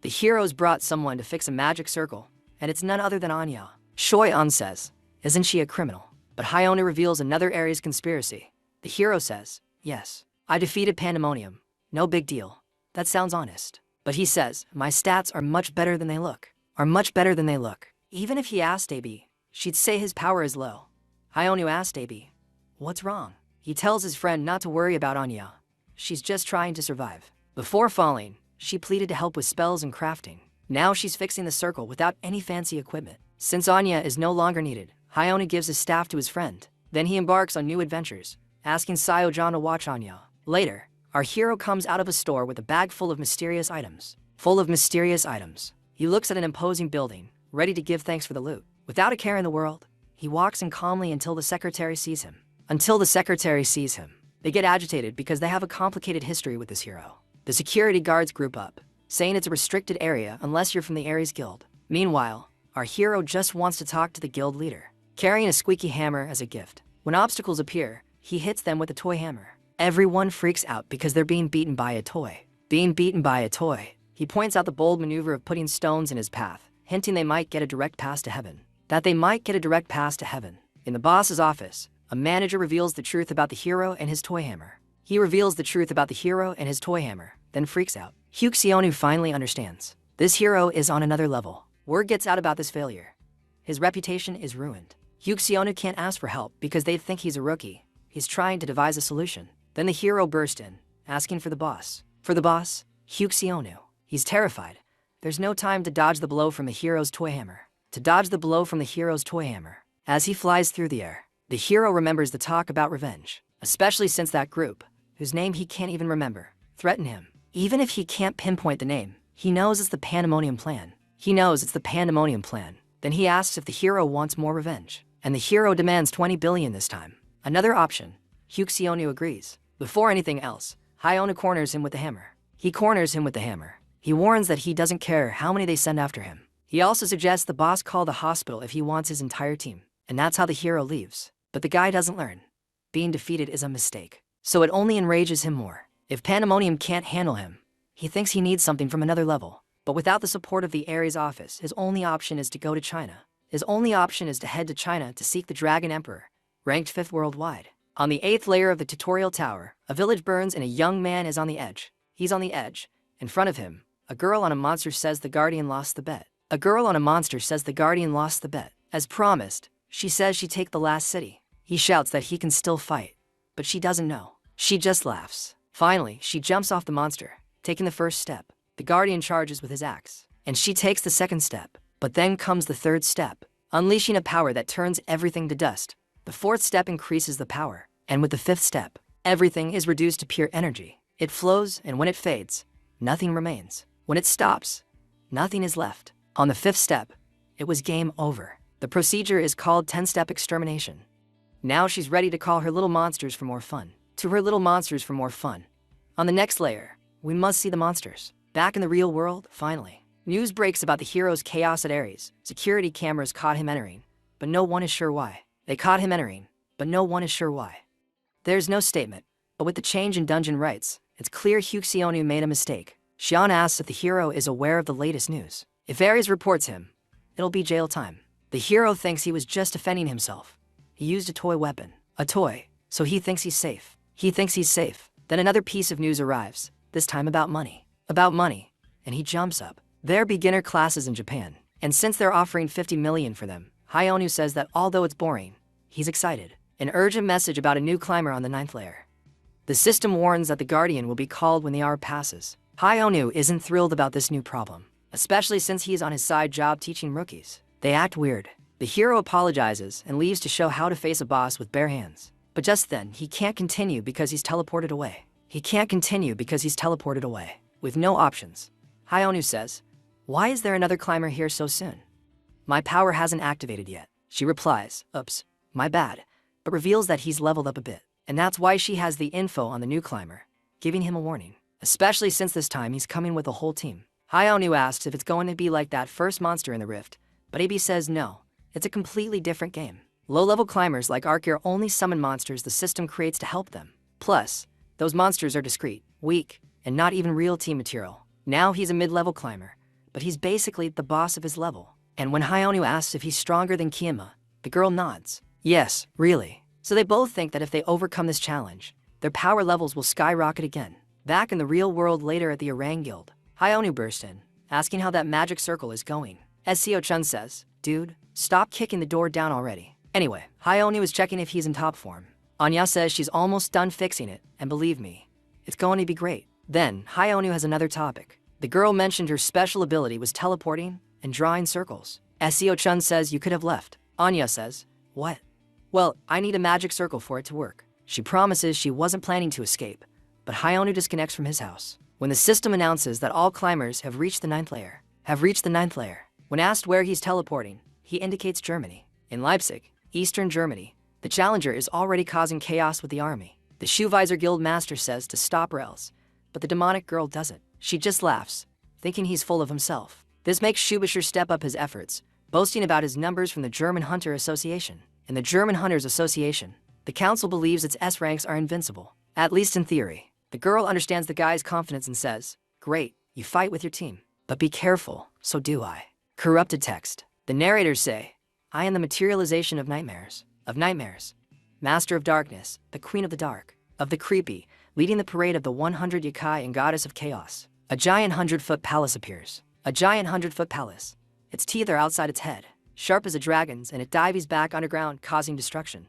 The heroes brought someone to fix a magic circle, and it's none other than Anya. Shui An says, "Isn't she a criminal?" But Hyona reveals another Ares conspiracy. The hero says, "Yes, I defeated Pandemonium. No big deal. That sounds honest." But he says, "My stats are much better than they look. Even if he asked AB, she'd say his power is low." Hyonu asked AB, "What's wrong?" He tells his friend not to worry about Anya. She's just trying to survive. Before falling, she pleaded to help with spells and crafting. Now she's fixing the circle without any fancy equipment. Since Anya is no longer needed, Hyona gives his staff to his friend. Then he embarks on new adventures, asking Sayo-Jan to watch Anya. Later, our hero comes out of a store with a bag full of mysterious items. He looks at an imposing building, ready to give thanks for the loot. Without a care in the world, he walks in calmly until the secretary sees him. They get agitated because they have a complicated history with this hero. The security guards group up, saying it's a restricted area unless you're from the Ares Guild. Meanwhile, our hero just wants to talk to the guild leader, carrying a squeaky hammer as a gift. When obstacles appear, he hits them with a toy hammer. Everyone freaks out because they're being beaten by a toy. He points out the bold maneuver of putting stones in his path, hinting they might get a direct pass to heaven. In the boss's office, a manager reveals the truth about the hero and his toy hammer. Then freaks out. Hyuk-Seonu finally understands. This hero is on another level. Word gets out about this failure. His reputation is ruined. Hyuk-Seonu can't ask for help because they think he's a rookie. He's trying to devise a solution. Then the hero burst in, asking for the boss. Hyuk-Seonu. He's terrified. There's no time to dodge the blow from the hero's toy hammer. As he flies through the air, the hero remembers the talk about revenge. especially since that group, whose name he can't even remember, threaten him. Even if he can't pinpoint the name, he knows it's the Pandemonium Plan. He knows it's the Pandemonium Plan. Then he asks if the hero wants more revenge, and the hero demands 20 billion this time. Another option. Hyuk-seonu agrees. Before anything else, Hyeonu corners him with the hammer. He corners him with the hammer. He warns that he doesn't care how many they send after him. He also suggests the boss call the hospital if he wants his entire team. And that's how the hero leaves. But the guy doesn't learn. Being defeated is a mistake. So it only enrages him more. If Pandemonium can't handle him, he thinks he needs something from another level. But without the support of the Ares office, his only option is to go to China. His only option is to head to China to seek the Dragon Emperor, ranked 5th worldwide. On the 8th layer of the tutorial tower, a village burns and a young man is on the edge. He's on the edge. In front of him, a girl on a monster says the Guardian lost the bet. A girl on a monster says the Guardian lost the bet. As promised, she says she'd take the last city. He shouts that he can still fight, but she doesn't know. She just laughs. Finally, she jumps off the monster, taking the first step. The Guardian charges with his axe, and she takes the second step. But then comes the third step, unleashing a power that turns everything to dust. The fourth step increases the power, and with the fifth step, everything is reduced to pure energy. It flows, and when it fades, nothing remains. When it stops, nothing is left. On the fifth step, it was game over. The procedure is called 10-step extermination. Now she's ready to call her little monsters for more fun. To her little monsters for more fun. On the next layer, we must see the monsters. Back in the real world, finally. News breaks about the hero's chaos at Ares. Security cameras caught him entering, but no one is sure why. They caught him entering, but no one is sure why. There's no statement, but with the change in dungeon rights, it's clear Hyuk-seonu made a mistake. Xian asks if the hero is aware of the latest news. If Ares reports him, it'll be jail time. The hero thinks he was just defending himself. He used a toy weapon. A toy, so he thinks he's safe. He thinks he's safe. Then another piece of news arrives, this time about money. About money, and he jumps up. They're beginner classes in Japan, and since they're offering 50 million for them, Hyeonu says that although it's boring, he's excited. An urgent message about a new climber on the 9th layer. The system warns that the Guardian will be called when the hour passes. Hyeonu isn't thrilled about this new problem, especially since he's on his side job teaching rookies. They act weird. The hero apologizes and leaves to show how to face a boss with bare hands. But just then, he can't continue because he's teleported away. He can't continue because he's teleported away. With no options. Hyeonu says, "Why is there another climber here so soon? My power hasn't activated yet." She replies, "Oops, my bad," but reveals that he's leveled up a bit. And that's why she has the info on the new climber, giving him a warning. Especially since this time he's coming with a whole team. Hyeonu asks if it's going to be like that first monster in the rift, but AB says no, it's a completely different game. Low-level climbers like Arkir only summon monsters the system creates to help them. Plus, those monsters are discreet, weak, and not even real team material. Now he's a mid-level climber, but he's basically the boss of his level. And when Hyeonu asks if he's stronger than Kiyama, the girl nods. Yes, really. So they both think that if they overcome this challenge, their power levels will skyrocket again. Back in the real world later at the Orang Guild, Hyeonu burst in, asking how that magic circle is going. Seo-chun says, "Dude, stop kicking the door down already." Anyway, Hyeonu is checking if he's in top form. Anya says she's almost done fixing it, and believe me, it's going to be great. Then, Hyeonu has another topic. The girl mentioned her special ability was teleporting and drawing circles. Seo-chun says you could have left. Anya says, "What?" "Well, I need a magic circle for it to work." She promises she wasn't planning to escape, but Hyeonu disconnects from his house. When the system announces that all climbers have reached the 9th layer, when asked where he's teleporting, he indicates Germany. In Leipzig, Eastern Germany, the challenger is already causing chaos with the army. The Shoevisor Guild master says to stop or else, but the demonic girl doesn't. She just laughs, thinking he's full of himself. This makes Shoevisor step up his efforts, boasting about his numbers from the German Hunter Association. In the German Hunters Association, the council believes its S ranks are invincible, at least in theory. The girl understands the guy's confidence and says, "Great, you fight with your team. But be careful, so do I." Corrupted text. The narrators say, "I am the materialization of nightmares. Master of darkness, the queen of the dark, of the creepy, leading the parade of the 100 yokai and goddess of chaos." A giant 100-foot palace appears. A giant 100-foot palace. Its teeth are outside its head, sharp as a dragon's, and it dives back underground, causing destruction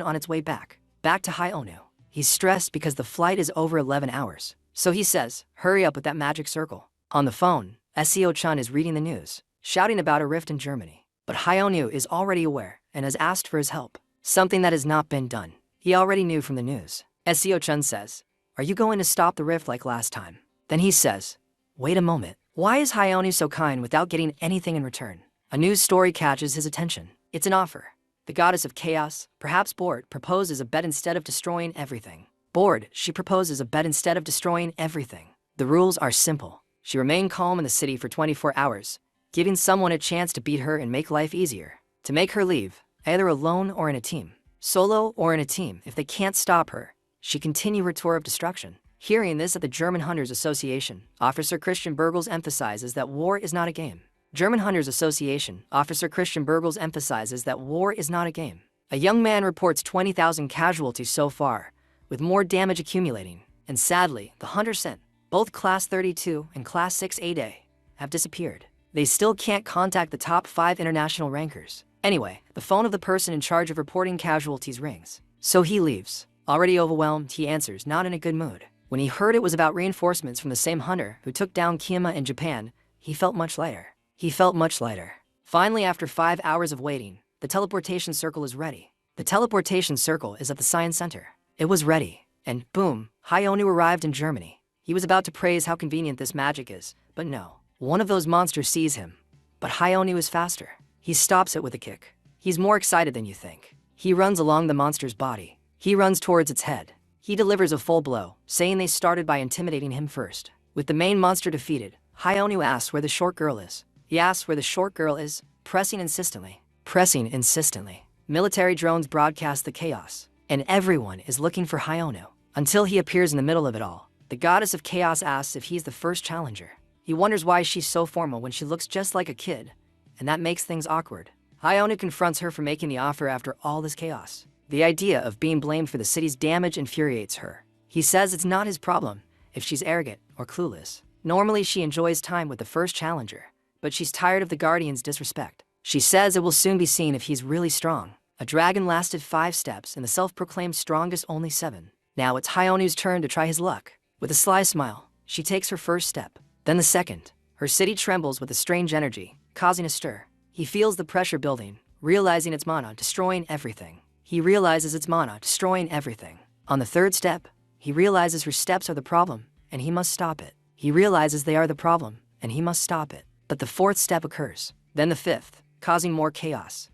on its way back. Back to Hyeonu. He's stressed because the flight is over 11 hours. So he says, "Hurry up with that magic circle." On the phone, Seo-chun is reading the news, shouting about a rift in Germany. But Hyeonu is already aware and has asked for his help, something that has not been done. He already knew from the news. Seo-chun says, "Are you going to stop the rift like last time?" Then he says, "Wait a moment. Why is Hyonu so kind without getting anything in return?" A news story catches his attention. It's an offer. The goddess of chaos, perhaps bored, proposes a bet instead of destroying everything. Bored, she proposes a bet instead of destroying everything. The rules are simple. She remained calm in the city for 24 hours, giving someone a chance to beat her and make life easier. To make her leave, either alone or in a team. Solo or in a team, if they can't stop her, she continue her tour of destruction. Hearing this at the German Hunters Association, Officer Christian Burgels emphasizes that war is not a game. German Hunters Association, Officer Christian Burgels emphasizes that war is not a game. A young man reports 20,000 casualties so far, with more damage accumulating. And sadly, the Hunter sent, both Class 32 and Class 6A, have disappeared. They still can't contact the top 5 international rankers. Anyway, the phone of the person in charge of reporting casualties rings. So he leaves. Already overwhelmed, he answers, not in a good mood. When he heard it was about reinforcements from the same hunter who took down Kiyama in Japan, he felt much lighter. Finally, after 5 hours of waiting, the teleportation circle is ready. The teleportation circle is at the science center. It was ready, and boom, Hyonu arrived in Germany. He was about to praise how convenient this magic is, but no. One of those monsters sees him. But Hyonu is faster. He stops it with a kick. He's more excited than you think. He runs along the monster's body. He runs towards its head. He delivers a full blow, saying they started by intimidating him first. With the main monster defeated, Hyonu asks where the short girl is. He asks where the short girl is, pressing insistently. Military drones broadcast the chaos, and everyone is looking for Hyonu. Until he appears in the middle of it all. The goddess of chaos asks if he's the first challenger. He wonders why she's so formal when she looks just like a kid, and that makes things awkward. Hyonu confronts her for making the offer after all this chaos. The idea of being blamed for the city's damage infuriates her. He says it's not his problem if she's arrogant or clueless. Normally she enjoys time with the first challenger, but she's tired of the Guardian's disrespect. She says it will soon be seen if he's really strong. A dragon lasted 5 steps and the self-proclaimed strongest only 7. Now it's Hyonu's turn to try his luck. With a sly smile, she takes her first step, then the second. Her city trembles with a strange energy, causing a stir. He feels the pressure building, realizing it's mana destroying everything. On the third step, he realizes her steps are the problem, and he must stop it. But the fourth step occurs. Then the fifth, causing more chaos.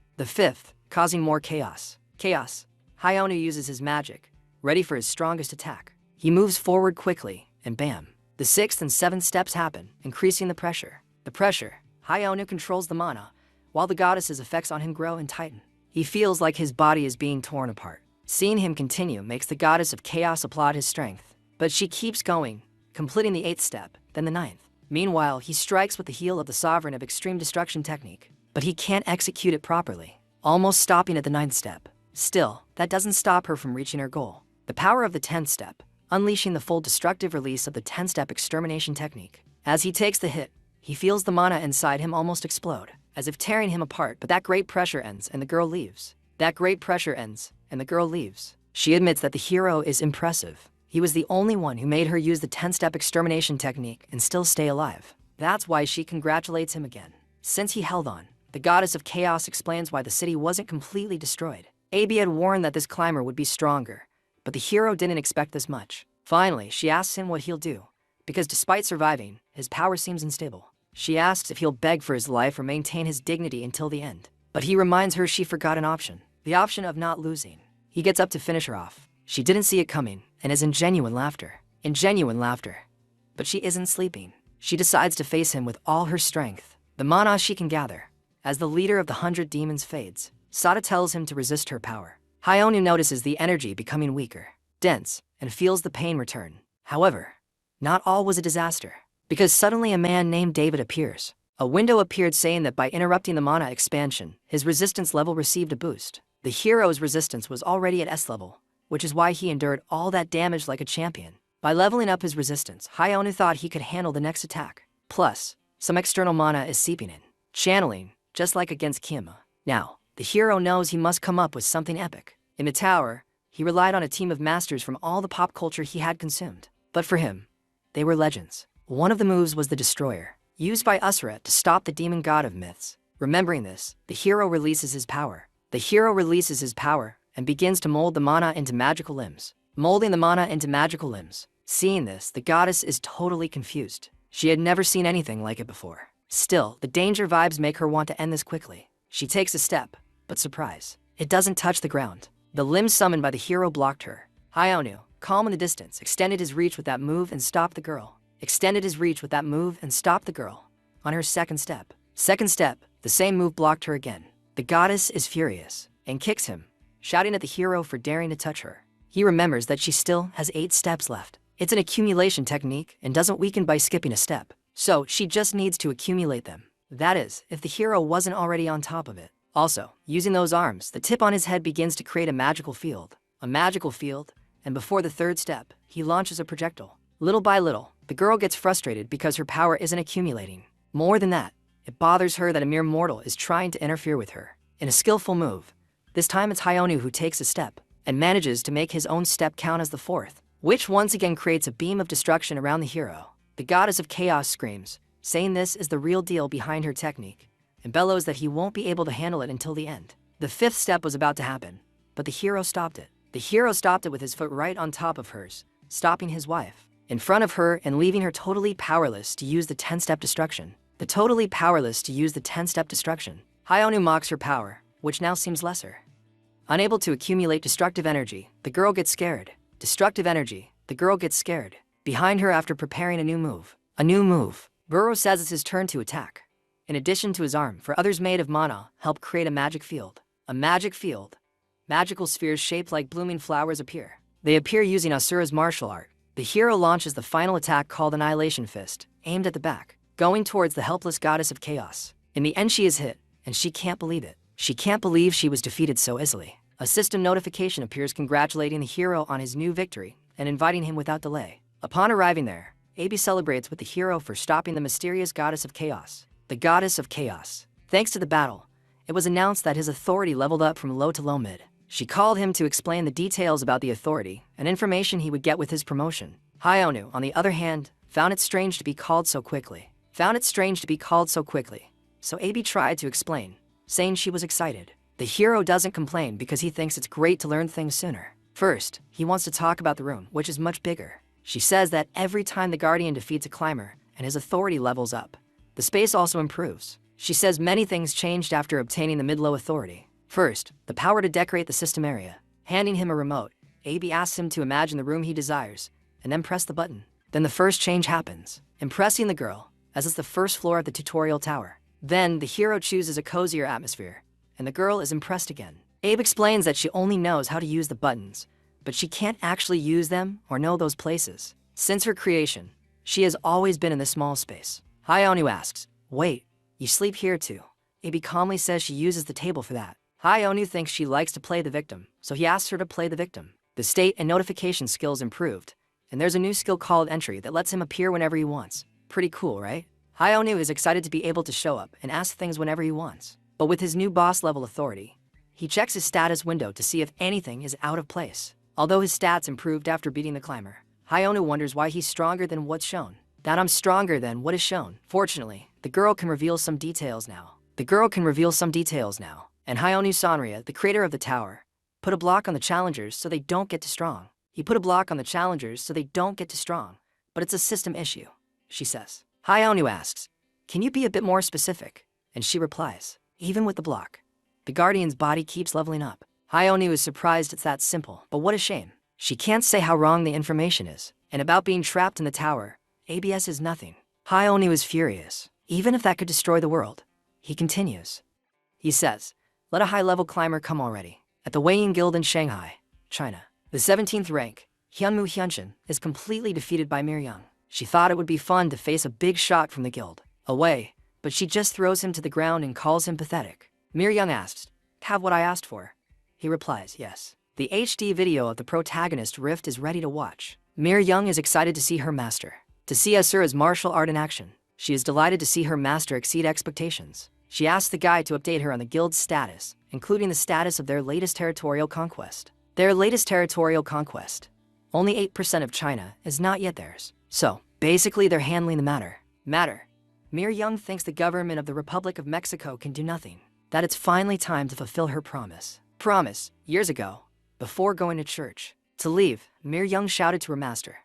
Hyonu uses his magic, ready for his strongest attack. He moves forward quickly, and bam. The sixth and seventh steps happen, increasing the pressure. Hyonu controls the mana, while the goddess's effects on him grow and tighten. He feels like his body is being torn apart. Seeing him continue makes the goddess of chaos applaud his strength. But she keeps going, completing the 8th step, then the 9th. Meanwhile, he strikes with the heel of the sovereign of extreme destruction technique, but he can't execute it properly, almost stopping at the 9th step. Still, that doesn't stop her from reaching her goal. The power of the 10th step, unleashing the full destructive release of the 10-step extermination technique. As he takes the hit, he feels the mana inside him almost explode, as if tearing him apart, but that great pressure ends and the girl leaves. She admits that the hero is impressive. He was the only one who made her use the 10-step extermination technique and still stay alive. That's why she congratulates him again. Since he held on, the goddess of chaos explains why the city wasn't completely destroyed. AB had warned that this climber would be stronger, but the hero didn't expect this much. Finally, she asks him what he'll do, because despite surviving, his power seems unstable. She asks if he'll beg for his life or maintain his dignity until the end. But he reminds her she forgot an option, the option of not losing. He gets up to finish her off. She didn't see it coming and is in genuine laughter. But she isn't sleeping. She decides to face him with all her strength, the mana she can gather. As the leader of the 100 demons fades, Sada tells him to resist her power. Hyonu notices the energy becoming weaker, dense, and feels the pain return. However, not all was a disaster, because suddenly a man named David appears. A window appeared saying that by interrupting the mana expansion, his resistance level received a boost. The hero's resistance was already at S level, which is why he endured all that damage like a champion. By leveling up his resistance, Hyonu thought he could handle the next attack. Plus, some external mana is seeping in, channeling, just like against Kiyama. Now, the hero knows he must come up with something epic. In the tower, he relied on a team of masters from all the pop culture he had consumed. But for him, they were legends. One of the moves was the Destroyer, used by Usura to stop the demon god of myths. Remembering this, the hero releases his power, and begins to mold the mana into magical limbs. Molding the mana into magical limbs. Seeing this, the goddess is totally confused. She had never seen anything like it before. Still, the danger vibes make her want to end this quickly. She takes a step, but surprise, it doesn't touch the ground. The limbs summoned by the hero blocked her. Hayonu, calm in the distance, extended his reach with that move and stopped the girl. On her second step, the same move blocked her again. The goddess is furious and kicks him, shouting at the hero for daring to touch her. He remembers that she still has 8 steps left. It's an accumulation technique and doesn't weaken by skipping a step. So she just needs to accumulate them. That is, if the hero wasn't already on top of it. Also, using those arms, the tip on his head begins to create a magical field. And before the third step, he launches a projectile. Little by little, the girl gets frustrated because her power isn't accumulating. More than that, it bothers her that a mere mortal is trying to interfere with her. In a skillful move, this time it's Hayonu who takes a step and manages to make his own step count as the fourth, which once again creates a beam of destruction around the hero. The goddess of chaos screams, saying this is the real deal behind her technique, and bellows that he won't be able to handle it until the end. The 5th step was about to happen, but the hero stopped it. The hero stopped it with his foot right on top of hers, stopping his wife in front of her and leaving her totally powerless to use the 10-step destruction. Hayonu mocks her power, which now seems lesser. Unable to accumulate destructive energy, the girl gets scared. Behind her after preparing a new move. Burrow says it's his turn to attack. In addition to his arm, for others made of mana, help create a magic field. Magical spheres shaped like blooming flowers appear. They appear using Asura's martial art. The hero launches the final attack called Annihilation Fist, aimed at the back, going towards the helpless goddess of chaos. In the end she is hit, and she can't believe it. She can't believe she was defeated so easily. A system notification appears congratulating the hero on his new victory and inviting him without delay. Upon arriving there, AB celebrates with the hero for stopping the mysterious goddess of chaos. The goddess of chaos. Thanks to the battle, it was announced that his authority leveled up from low to low mid. She called him to explain the details about the authority and information he would get with his promotion. Hayonu, on the other hand, found it strange to be called so quickly. So AB tried to explain, saying she was excited. The hero doesn't complain because he thinks it's great to learn things sooner. First, he wants to talk about the room, which is much bigger. She says that every time the guardian defeats a climber and his authority levels up, the space also improves. She says many things changed after obtaining the mid-low authority. First, the power to decorate the system area. Handing him a remote, AB asks him to imagine the room he desires, and then press the button. Then the first change happens, impressing the girl, as it's the first floor of the tutorial tower. Then, the hero chooses a cozier atmosphere, and the girl is impressed again. Abe explains that she only knows how to use the buttons, but she can't actually use them or know those places. Since her creation, she has always been in this small space. Hayonu asks, "Wait, you sleep here too?" Abe calmly says she uses the table for that. Hayonu thinks she likes to play the victim, so he asks her to play the victim. The state and notification skills improved, and there's a new skill called Entry that lets him appear whenever he wants. Pretty cool, right? Hayonu is excited to be able to show up and ask things whenever he wants. But with his new boss-level authority, he checks his status window to see if anything is out of place. Although his stats improved after beating the climber, Hayonu wonders why he's stronger than what's shown. That I'm stronger than what is shown. Fortunately, the girl can reveal some details now. And Hayonu Sanria, the creator of the tower, put a block on the challengers so they don't get too strong. But it's a system issue, she says. Hayonu asks, "Can you be a bit more specific?" And she replies, "Even with the block, the guardian's body keeps leveling up." Hayonu is surprised it's that simple, but what a shame. She can't say how wrong the information is. And about being trapped in the tower, ABS is nothing. Hayonu is furious. Even if that could destroy the world, he continues. He says, "Let a high-level climber come already." At the Weighing Guild in Shanghai, China, the 17th rank, Hyunmu Hyunshin, is completely defeated by Mir Young. She thought it would be fun to face a big shot from the guild, away, but she just throws him to the ground and calls him pathetic. Mir Young asks, "Have what I asked for?" He replies, "Yes." The HD video of the protagonist Rift is ready to watch. Mir Young is excited to see her master, to see Asura's martial art in action. She is delighted to see her master exceed expectations. She asks the guide to update her on the guild's status, including the status of their latest territorial conquest. Only 8% of China is not yet theirs. So, basically they're handling the matter. Mir Young thinks the government of the Republic of Mexico can do nothing. That it's finally time to fulfill her promise. Years ago, before going to church. To leave, Mir Young shouted to her master.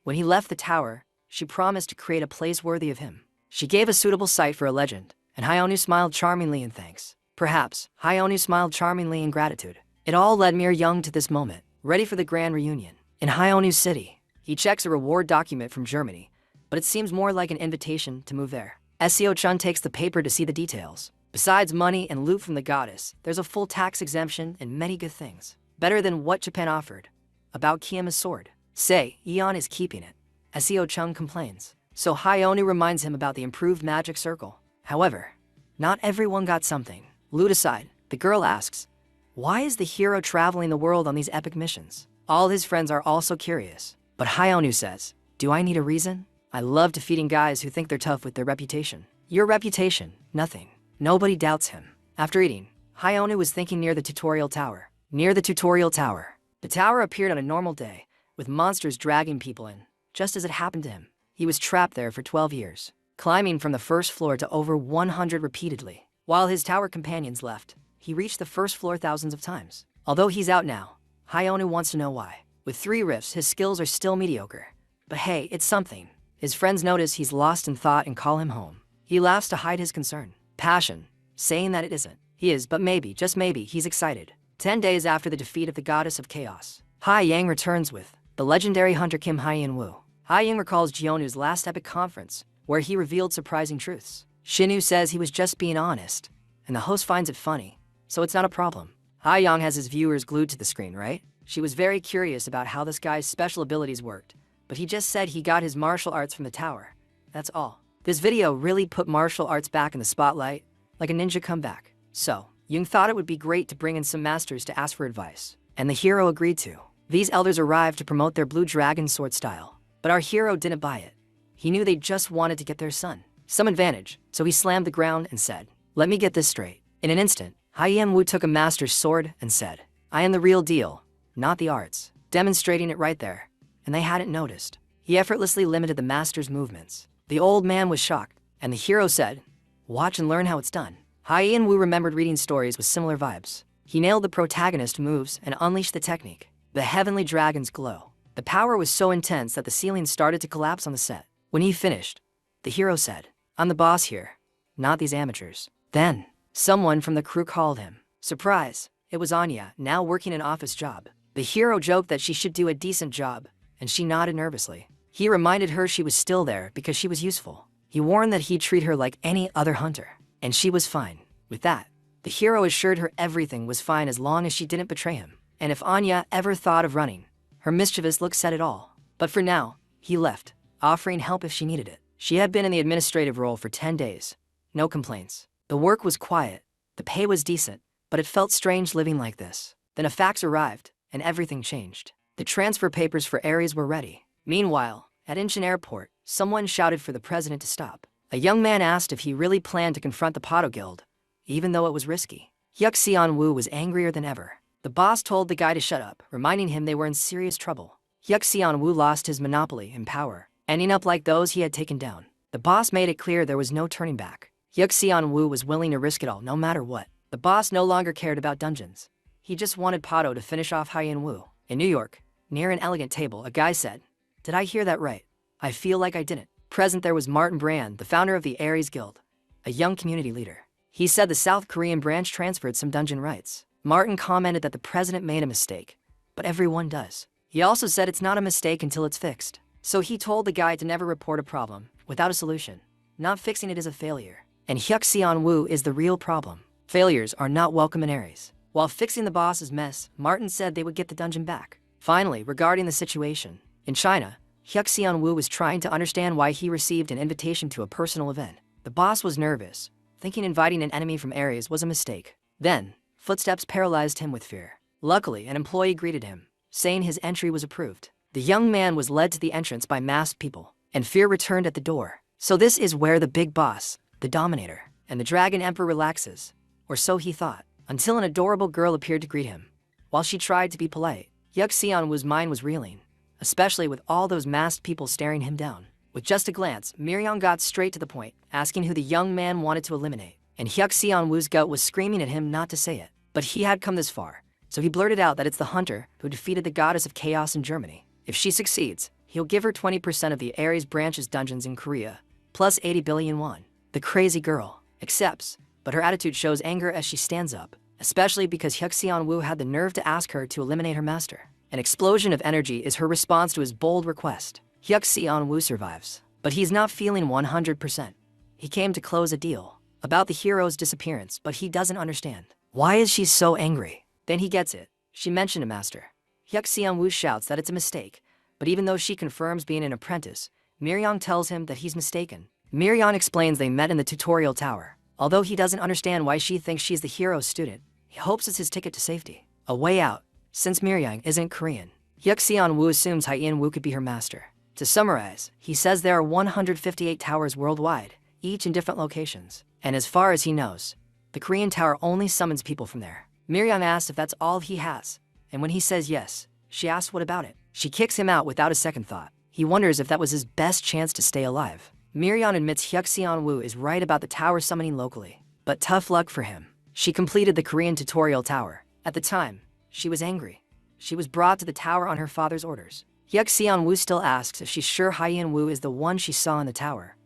When he left the tower, she promised to create a place worthy of him. She gave a suitable site for a legend, and Hyonu smiled charmingly in thanks. Perhaps, Hyonu smiled charmingly in gratitude. It all led Mir Young to this moment, ready for the grand reunion. In Hyonu's city, he checks a reward document from Germany, but it seems more like an invitation to move there. Seo-chun takes the paper to see the details. Besides money and loot from the goddess, there's a full tax exemption and many good things. Better than what Japan offered. About Kiyoma's sword. Say, Eon is keeping it. Seo-chun complains. So Hyonu reminds him about the improved magic circle. However, not everyone got something. Loot aside, the girl asks, why is the hero traveling the world on these epic missions? All his friends are also curious. But Hyonu says, do I need a reason? I love defeating guys who think they're tough with their reputation. Your reputation, nothing. Nobody doubts him. After eating, Hyonu was thinking near the tutorial tower. Near the tutorial tower. The tower appeared on a normal day, with monsters dragging people in, just as it happened to him. He was trapped there for 12 years, climbing from the first floor to over 100 repeatedly. While his tower companions left, he reached the first floor thousands of times. Although he's out now, Hyonu wants to know why. With 3 rifts, his skills are still mediocre. But hey, it's something. His friends notice he's lost in thought and call him home. He laughs to hide his concern. Passion, saying that it isn't. He is, but maybe, just maybe, he's excited. 10 days after the defeat of the goddess of chaos, Hai Yang returns with the legendary hunter Kim Hyen-woo. Hai Yang recalls Jionu's last epic conference, where he revealed surprising truths. Shinu says he was just being honest, and the host finds it funny, so it's not a problem. Hai Yang has his viewers glued to the screen, right? She was very curious about how this guy's special abilities worked, but he just said he got his martial arts from the tower. That's all. This video really put martial arts back in the spotlight, like a ninja comeback. So, Jung thought it would be great to bring in some masters to ask for advice, and the hero agreed to. These elders arrived to promote their blue dragon sword style, but our hero didn't buy it. He knew they just wanted to get their son some advantage, so he slammed the ground and said, let me get this straight. In an instant, Hyen-woo took a master's sword and said, I am the real deal, not the arts, demonstrating it right there, and they hadn't noticed. He effortlessly limited the master's movements. The old man was shocked, and the hero said, watch and learn how it's done. Hyen-woo remembered reading stories with similar vibes. He nailed the protagonist moves and unleashed the technique. The heavenly dragon's glow. The power was so intense that the ceiling started to collapse on the set. When he finished, the hero said, I'm the boss here, not these amateurs. Then, someone from the crew called him. Surprise, it was Anya, now working an office job. The hero joked that she should do a decent job, and she nodded nervously. He reminded her she was still there because she was useful. He warned that he'd treat her like any other hunter, and she was fine. With that, the hero assured her everything was fine as long as she didn't betray him. And if Anya ever thought of running, her mischievous look said it all. But for now, he left, offering help if she needed it. She had been in the administrative role for 10 days. No complaints. The work was quiet, the pay was decent, but it felt strange living like this. Then a fax arrived, and everything changed. The transfer papers for Aries were ready. Meanwhile, at Incheon Airport, someone shouted for the president to stop. A young man asked if he really planned to confront the Pato Guild, even though it was risky. Hyuk Seon-woo was angrier than ever. The boss told the guy to shut up, reminding him they were in serious trouble. Hyuk Seon-woo lost his monopoly in power, ending up like those he had taken down. The boss made it clear there was no turning back. Hyuk Seon-woo was willing to risk it all, no matter what. The boss no longer cared about dungeons. He just wanted Pato to finish off Hyen-woo. In New York, near an elegant table, a guy said, did I hear that right? I feel like I didn't. Present there was Martin Brand, the founder of the Aries Guild, a young community leader. He said the South Korean branch transferred some dungeon rights. Martin commented that the president made a mistake, but everyone does. He also said it's not a mistake until it's fixed. So he told the guy to never report a problem without a solution. Not fixing it is a failure. And Hyuk Seon-woo is the real problem. Failures are not welcome in Aries. While fixing the boss's mess, Martin said they would get the dungeon back. Finally, regarding the situation, in China, Hyuk Seon-woo was trying to understand why he received an invitation to a personal event. The boss was nervous, thinking inviting an enemy from Aries was a mistake. Then, footsteps paralyzed him with fear. Luckily, an employee greeted him, saying his entry was approved. The young man was led to the entrance by masked people, and fear returned at the door. So this is where the big boss, the Dominator, and the Dragon Emperor relaxes. Or so he thought, until an adorable girl appeared to greet him. While she tried to be polite, Hyuk Seon-woo's mind was reeling, especially with all those masked people staring him down. With just a glance, Myeong got straight to the point, asking who the young man wanted to eliminate. And Hyuk Seon-woo's gut was screaming at him not to say it. But he had come this far. So he blurted out that it's the hunter who defeated the goddess of chaos in Germany. If she succeeds, he'll give her 20% of the Ares branch's dungeons in Korea, plus 80 billion won. The crazy girl accepts, but her attitude shows anger as she stands up, especially because Hyuk-seon-woo had the nerve to ask her to eliminate her master. An explosion of energy is her response to his bold request. Hyuk-seon-woo survives, but he's not feeling 100%. He came to close a deal about the hero's disappearance, but he doesn't understand. Why is she so angry? Then he gets it. She mentioned a master. Hyuk-seon-woo shouts that it's a mistake, but even though she confirms being an apprentice, Miryong tells him that he's mistaken. Miryong explains they met in the tutorial tower. Although he doesn't understand why she thinks she's the hero's student, he hopes it's his ticket to safety. A way out, since Miryong isn't Korean. Hyuk-seon-woo assumes Hye-in-woo could be her master. To summarize, he says there are 158 towers worldwide, each in different locations. And as far as he knows, the Korean tower only summons people from there. Miryong asks if that's all he has, and when he says yes, she asks what about it. She kicks him out without a second thought. He wonders if that was his best chance to stay alive. Miryong admits Hyuk-seon-woo is right about the tower summoning locally, but tough luck for him. She completed the Korean tutorial tower. At the time, she was angry. She was brought to the tower on her father's orders. Hyuk-seon-woo still asks if she's sure Hye-in-woo is the one she saw in the tower.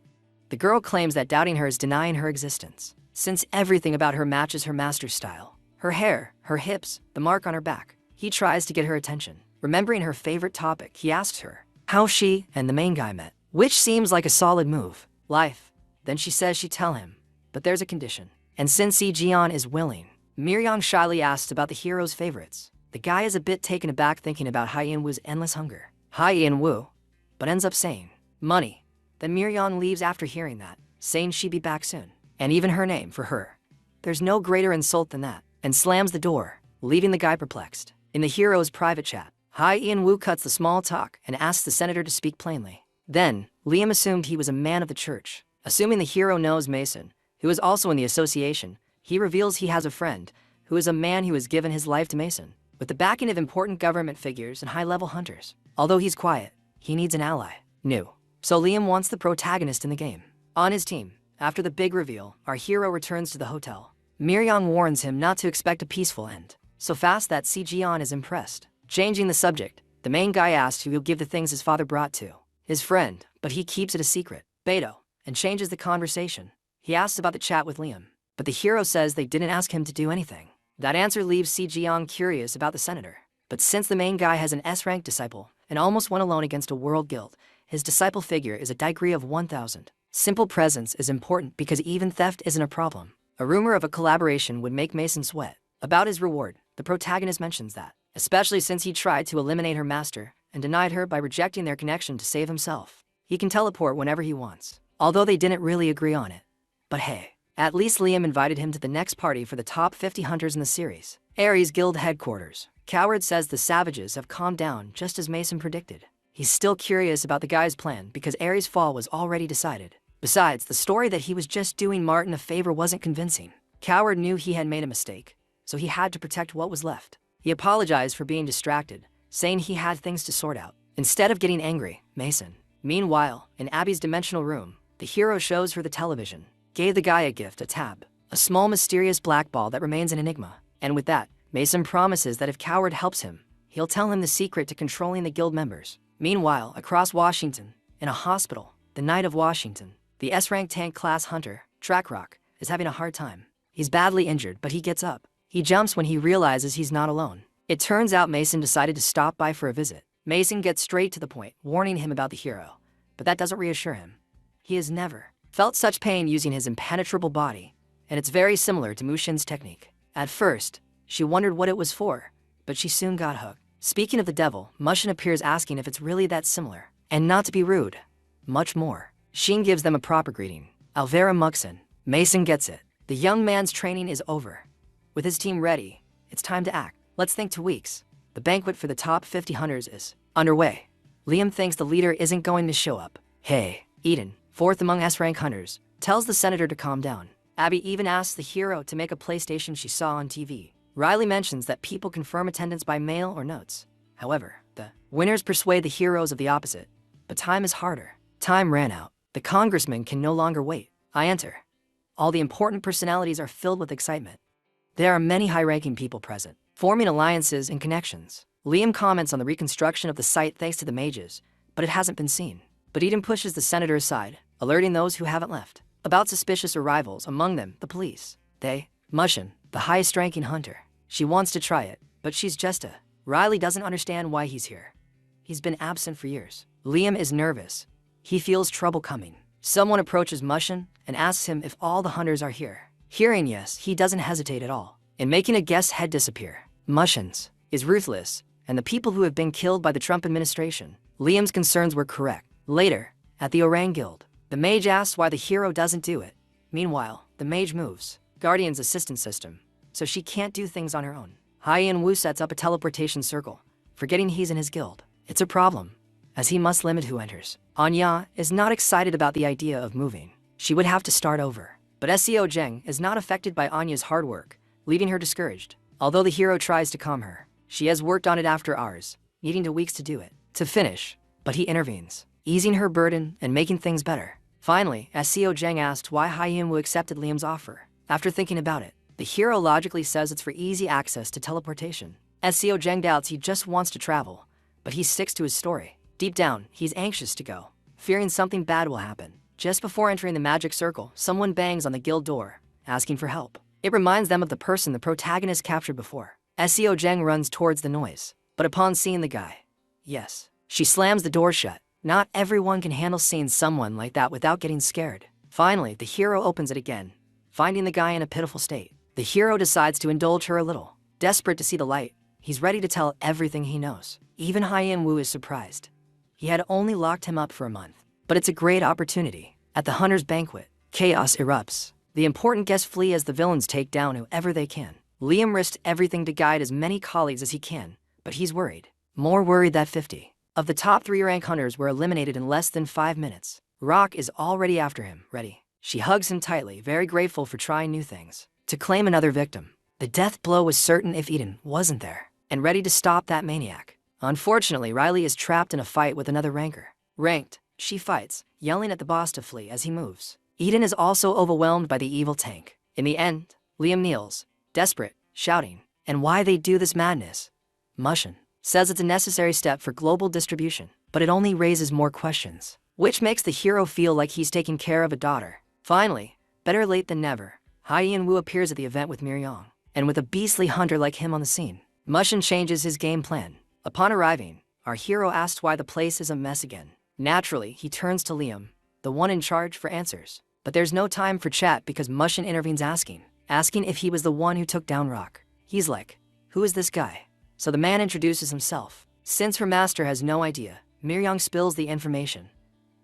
The girl claims that doubting her is denying her existence, since everything about her matches her master's style. Her hair, her hips, the mark on her back. He tries to get her attention. Remembering her favorite topic, he asks her how she and the main guy met, which seems like a solid move. Life. Then she says she'd tell him, but there's a condition. And since Ji-jeon is willing, Miryong shyly asks about the hero's favorites. The guy is a bit taken aback thinking about Hye-in-woo's endless hunger. Hye-in-woo, but ends up saying money. Then Miryong leaves after hearing that, saying she'd be back soon. And even her name for her. There's no greater insult than that, and slams the door, leaving the guy perplexed. In the hero's private chat, Hye-in-woo cuts the small talk and asks the senator to speak plainly. Then, Liam assumed he was a man of the church. Assuming the hero knows Mason, who is also in the association, he reveals he has a friend, who is a man who has given his life to Mason, with the backing of important government figures and high-level hunters. Although he's quiet, he needs an ally. New. So Liam wants the protagonist in the game. On his team, after the big reveal, our hero returns to the hotel. Miryong warns him not to expect a peaceful end, so fast that Ji-jeon is impressed. Changing the subject, the main guy asks who he'll give the things his father brought to. His friend, but he keeps it a secret. Beto, and changes the conversation. He asks about the chat with Liam, but the hero says they didn't ask him to do anything. That answer leaves Ji-jeon curious about the senator. But since the main guy has an S-rank disciple, and almost went alone against a world guild, his disciple figure is a degree of 1000. Simple presence is important because even theft isn't a problem. A rumor of a collaboration would make Mason sweat. About his reward, the protagonist mentions that, especially since he tried to eliminate her master and denied her by rejecting their connection to save himself. He can teleport whenever he wants, although they didn't really agree on it. But hey, at least Liam invited him to the next party for the top 50 hunters in the series. Ares Guild headquarters. Coward says the savages have calmed down just as Mason predicted. He's still curious about the guy's plan because Ares' fall was already decided. Besides, the story that he was just doing Martin a favor wasn't convincing. Coward knew he had made a mistake, so he had to protect what was left. He apologized for being distracted, saying he had things to sort out. Instead of getting angry, Mason. Meanwhile, in Abby's dimensional room, the hero shows her the television, gave the guy a gift, a tab, a small mysterious black ball that remains an enigma. And with that, Mason promises that if Coward helps him, he'll tell him the secret to controlling the guild members. Meanwhile, across Washington, in a hospital, the Knight of Washington, the S-rank tank class hunter, Trackrock, is having a hard time. He's badly injured, but he gets up. He jumps when he realizes he's not alone. It turns out Mason decided to stop by for a visit. Mason gets straight to the point, warning him about the hero, but that doesn't reassure him. He has never felt such pain using his impenetrable body, and it's very similar to Mushin's technique. At first, she wondered what it was for, but she soon got hooked. Speaking of the devil, Mushin appears asking if it's really that similar, and not to be rude, much more. Shin gives them a proper greeting. Alvera Muxin. Mason gets it. The young man's training is over. With his team ready, it's time to act. Let's think 2 weeks. The banquet for the top 50 hunters is underway. Liam thinks the leader isn't going to show up. Hey, Eden, fourth among S-rank hunters, tells the senator to calm down. Abby even asks the hero to make a PlayStation she saw on TV. Riley mentions that people confirm attendance by mail or notes. However, the winners persuade the heroes of the opposite. But time is harder. Time ran out. The congressman can no longer wait. I enter. All the important personalities are filled with excitement. There are many high-ranking people present. forming alliances and connections. Liam comments on the reconstruction of the site thanks to the mages, but it hasn't been seen. But Eden pushes the senator aside, alerting those who haven't left about suspicious arrivals, among them the police. Mushin, the highest-ranking hunter. She wants to try it, but she's just a... Riley doesn't understand why he's here. He's been absent for years. Liam is nervous. He feels trouble coming. Someone approaches Mushin and asks him if all the hunters are here. Hearing yes, he doesn't hesitate at all in making a guest's head disappear. Mushin's is ruthless, and the people who have been killed by the Trump administration. Liam's concerns were correct. Later, at the Orang Guild, the mage asks why the hero doesn't do it. Meanwhile, the mage moves Guardian's assistance system, so she can't do things on her own. Haiyan Wu sets up a teleportation circle, forgetting he's in his guild. It's a problem, as he must limit who enters. Anya is not excited about the idea of moving. She would have to start over. But Seo Zheng is not affected by Anya's hard work, leaving her discouraged. Although the hero tries to calm her, she has worked on it after hours, needing 2 weeks to do it. To finish, but he intervenes, easing her burden and making things better. Finally, Seo Zheng asks why Haiyan Wu accepted Liam's offer. After thinking about it, the hero logically says it's for easy access to teleportation. Seo Zheng doubts he just wants to travel, but he sticks to his story. Deep down, he's anxious to go, fearing something bad will happen. Just before entering the magic circle, someone bangs on the guild door, asking for help. It reminds them of the person the protagonist captured before. Seo Zheng runs towards the noise, but upon seeing the guy, she slams the door shut. Not everyone can handle seeing someone like that without getting scared. Finally, the hero opens it again, finding the guy in a pitiful state. The hero decides to indulge her a little. Desperate to see the light, he's ready to tell everything he knows. Even Haiyan Wu is surprised. He had only locked him up for a month, but it's a great opportunity. At the hunter's banquet, chaos erupts. The important guests flee as the villains take down whoever they can. Liam risked everything to guide as many colleagues as he can, but he's worried. More worried that 50 of the top 3 rank hunters were eliminated in less than 5 minutes. Rock is already after him, ready. She hugs him tightly, very grateful for trying new things. To claim another victim. The death blow was certain if Eden wasn't there, and ready to stop that maniac. Unfortunately, Riley is trapped in a fight with another ranker. Ranked, she fights, yelling at the boss to flee as he moves. Eden is also overwhelmed by the evil tank. In the end, Liam kneels, desperate, shouting, and why they do this madness. Mushin says it's a necessary step for global distribution, but it only raises more questions, which makes the hero feel like he's taking care of a daughter. Finally, better late than never, Haiyan Wu appears at the event with Miryong, and with a beastly hunter like him on the scene. Mushin changes his game plan. Upon arriving, our hero asks why the place is a mess again. Naturally, he turns to Liam, the one in charge, for answers. But there's no time for chat because Mushin intervenes asking if he was the one who took down Rock. He's like, who is this guy? So the man introduces himself. Since her master has no idea, Miryong spills the information.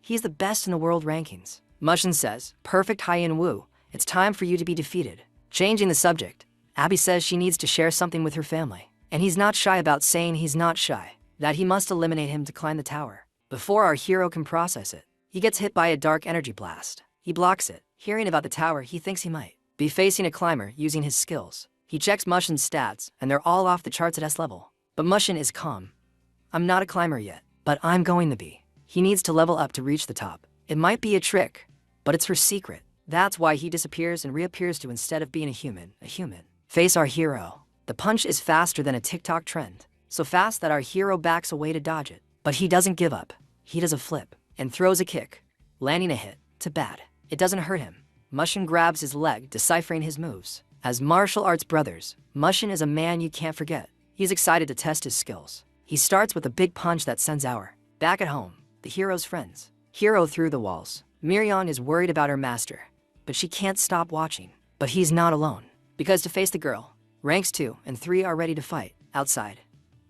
He's the best in the world rankings. Mushin says, perfect Haiyan Wu, it's time for you to be defeated. Changing the subject, Abby says she needs to share something with her family. And he's not shy about saying he's not shy, that he must eliminate him to climb the tower. Before our hero can process it, he gets hit by a dark energy blast. He blocks it. Hearing about the tower, he thinks he might be facing a climber using his skills. He checks Mushin's stats, and they're all off the charts at S level. But Mushin is calm. I'm not a climber yet, but I'm going to be. He needs to level up to reach the top. It might be a trick, but it's her secret. That's why he disappears and reappears to, instead of being a human. Face our hero. The punch is faster than a TikTok trend. So fast that our hero backs away to dodge it. But he doesn't give up. He does a flip and throws a kick, landing a hit to bad. It doesn't hurt him. Mushin grabs his leg, deciphering his moves. As martial arts brothers, Mushin is a man you can't forget. He's excited to test his skills. He starts with a big punch that sends our back at home, the hero's friends. Hero through the walls. Miryong is worried about her master, but she can't stop watching. But he's not alone, because to face the girl, ranks 2 and 3 are ready to fight. Outside,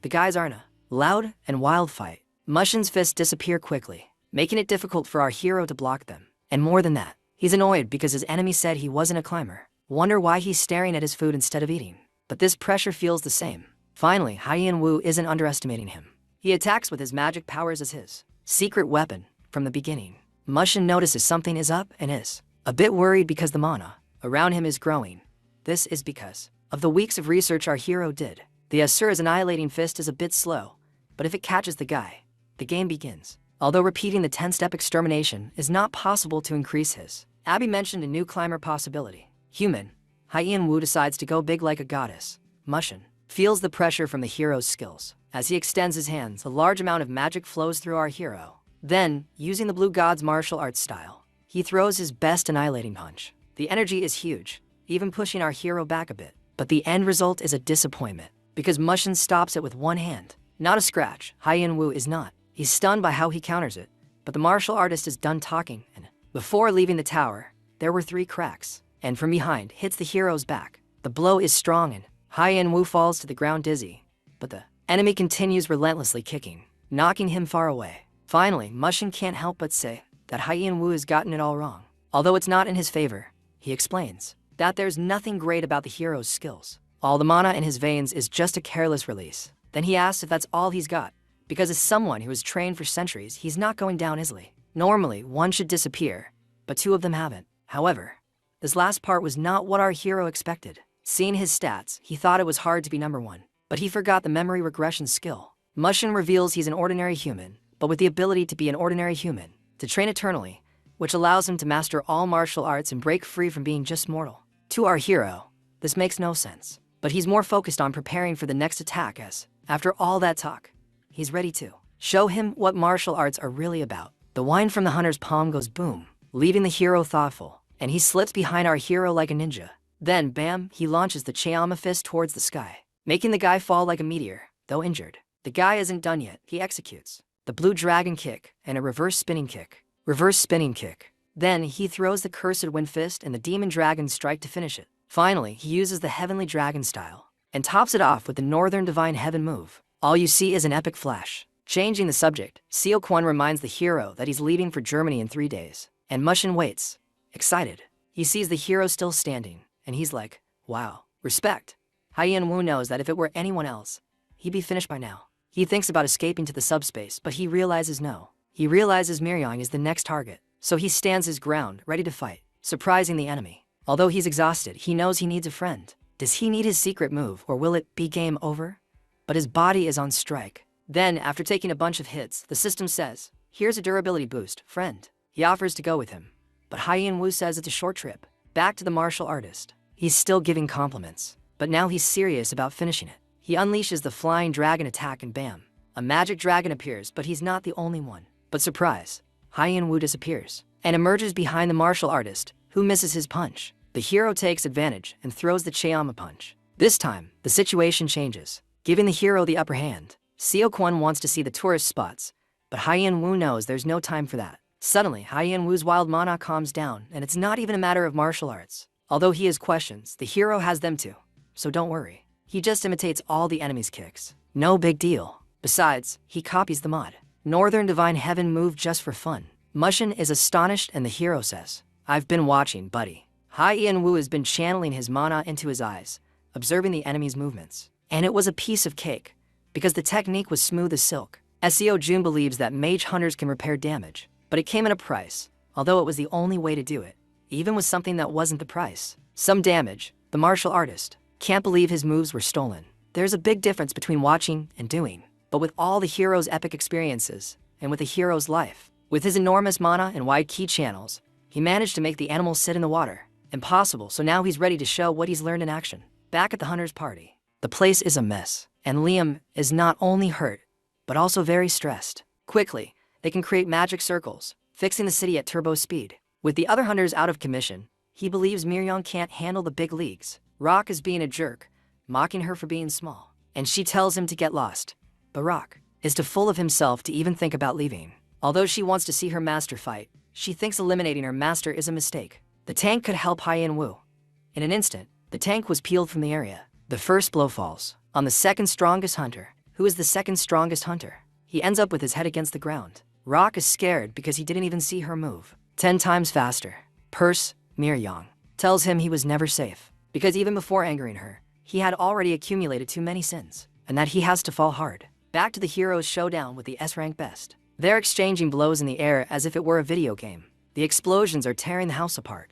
the guys are in a loud and wild fight. Mushin's fists disappear quickly, making it difficult for our hero to block them. And more than that, he's annoyed because his enemy said he wasn't a climber. Wonder why he's staring at his food instead of eating. But this pressure feels the same. Finally, Haiyan Wu isn't underestimating him. He attacks with his magic powers as his secret weapon. From the beginning, Mushin notices something is up and is a bit worried because the mana around him is growing. This is because of the weeks of research our hero did. The Asura's annihilating fist is a bit slow, but if it catches the guy, the game begins. Although repeating the 10-step extermination is not possible to increase his. Abby mentioned a new climber possibility. Human, Haiyan Wu decides to go big like a goddess. Mushin feels the pressure from the hero's skills. As he extends his hands, a large amount of magic flows through our hero. Then, using the blue god's martial arts style, he throws his best annihilating punch. The energy is huge, even pushing our hero back a bit. But the end result is a disappointment, because Mushin stops it with one hand. Not a scratch, Hyen-woo is not. He's stunned by how he counters it, but the martial artist is done talking, and before leaving the tower, there were 3 cracks, and from behind hits the hero's back. The blow is strong and Hyen-woo falls to the ground dizzy, but the enemy continues relentlessly kicking, knocking him far away. Finally, Mushin can't help but say that Hyen-woo has gotten it all wrong. Although it's not in his favor, he explains that there's nothing great about the hero's skills. All the mana in his veins is just a careless release. Then he asks if that's all he's got, because as someone who has trained for centuries, he's not going down easily. Normally, one should disappear, but 2 of them haven't. However, this last part was not what our hero expected. Seeing his stats, he thought it was hard to be number 1, but he forgot the memory regression skill. Mushin reveals he's an ordinary human, but with the ability to be an ordinary human, to train eternally, which allows him to master all martial arts and break free from being just mortal. To our hero, this makes no sense, but he's more focused on preparing for the next attack as, after all that talk, he's ready to show him what martial arts are really about. The wine from the hunter's palm goes boom, leaving the hero thoughtful, and he slips behind our hero like a ninja. Then, bam, he launches the Chayama fist towards the sky, making the guy fall like a meteor, though injured. The guy isn't done yet, he executes the blue dragon kick and a reverse spinning kick. Reverse spinning kick. Then he throws the cursed wind fist and the demon dragon strike to finish it. Finally, he uses the heavenly dragon style and tops it off with the northern divine heaven move. All you see is an epic flash. Changing the subject, Seo Kwon reminds the hero that he's leaving for Germany in 3 days, and Mushin waits, excited. He sees the hero still standing, and he's like, wow, respect. Hyen-woo knows that if it were anyone else, he'd be finished by now. He thinks about escaping to the subspace, but he realizes no. He realizes Miryong is the next target, so he stands his ground, ready to fight, surprising the enemy. Although he's exhausted, he knows he needs a friend. Does he need his secret move, or will it be game over? But his body is on strike. Then, after taking a bunch of hits, the system says, here's a durability boost, friend. He offers to go with him, but Hyen-woo says it's a short trip. Back to the martial artist. He's still giving compliments, but now he's serious about finishing it. He unleashes the flying dragon attack and bam, a magic dragon appears, but he's not the only one. But surprise, Hyen-woo disappears and emerges behind the martial artist, who misses his punch. The hero takes advantage and throws the Chayama punch. This time, the situation changes, giving the hero the upper hand. Seo Kwon wants to see the tourist spots, but Hyen-woo knows there's no time for that. Suddenly, Hyen-woo's wild mana calms down, and it's not even a matter of martial arts. Although he has questions, the hero has them too, so don't worry. He just imitates all the enemy's kicks. No big deal. Besides, he copies the mod. Northern Divine Heaven move just for fun. Mushin is astonished and the hero says, I've been watching, buddy. Hyen-woo has been channeling his mana into his eyes, observing the enemy's movements. And it was a piece of cake, because the technique was smooth as silk. Seo Jun believes that mage hunters can repair damage, but it came at a price, although it was the only way to do it. Even with something that wasn't the price. Some damage, the martial artist can't believe his moves were stolen. There's a big difference between watching and doing. But with all the hero's epic experiences, and with the hero's life, with his enormous mana and wide ki channels, he managed to make the animals sit in the water. Impossible, so now he's ready to show what he's learned in action. Back at the hunter's party, the place is a mess, and Liam is not only hurt, but also very stressed. Quickly, they can create magic circles, fixing the city at turbo speed. With the other hunters out of commission, he believes Miryong can't handle the big leagues. Rock is being a jerk, mocking her for being small, and she tells him to get lost. But Rock is too full of himself to even think about leaving. Although she wants to see her master fight, she thinks eliminating her master is a mistake. The tank could help Hyen-woo. In an instant, the tank was peeled from the area. The first blow falls on the second strongest hunter. Who is the second strongest hunter? He ends up with his head against the ground. Rock is scared because he didn't even see her move. 10 times faster. Purse, Miryong, tells him he was never safe, because even before angering her, he had already accumulated too many sins, and that he has to fall hard. Back to the hero's showdown with the S-rank best. They're exchanging blows in the air as if it were a video game. The explosions are tearing the house apart.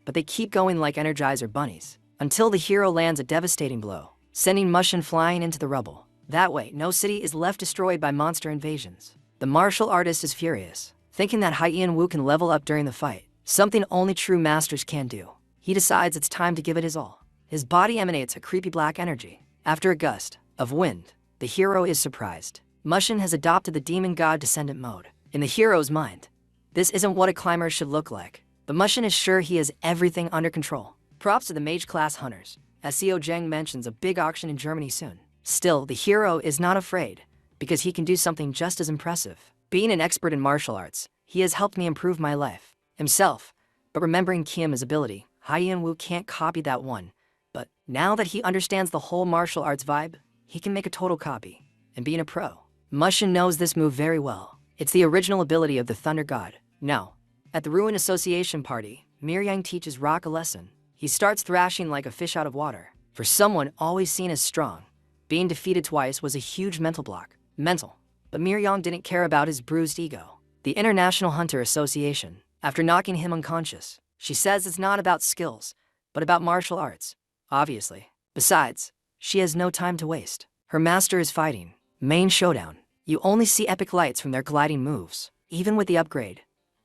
But they keep going like Energizer bunnies, until the hero lands a devastating blow, sending Mushin flying into the rubble. That way, no city is left destroyed by monster invasions. The martial artist is furious, thinking that Hyen-woo can level up during the fight, something only true masters can do. He decides it's time to give it his all. His body emanates a creepy black energy, After a gust of wind, the hero is surprised. Mushin has adopted the demon god descendant mode. In the hero's mind, this isn't what a climber should look like, but Mushin is sure he has everything under control. Props to the mage class hunters, as Xiao Zheng mentions a big auction in Germany soon. Still, the hero is not afraid, because he can do something just as impressive. Being an expert in martial arts, he has helped me improve my life himself, but remembering Kiam's ability, Haiyan Wu can't copy that one. But now that he understands the whole martial arts vibe, he can make a total copy and being a pro. Mushin knows this move very well. It's the original ability of the Thunder God. Now, at the Ruin Association party, Miryang teaches Rock a lesson. He starts thrashing like a fish out of water. For someone always seen as strong, being defeated twice was a huge mental block. But Miryang didn't care about his bruised ego. The International Hunter Association, after knocking him unconscious, she says it's not about skills, but about martial arts. Obviously. Besides, she has no time to waste. Her master is fighting. Main showdown. You only see epic lights from their gliding moves. Even with the upgrade,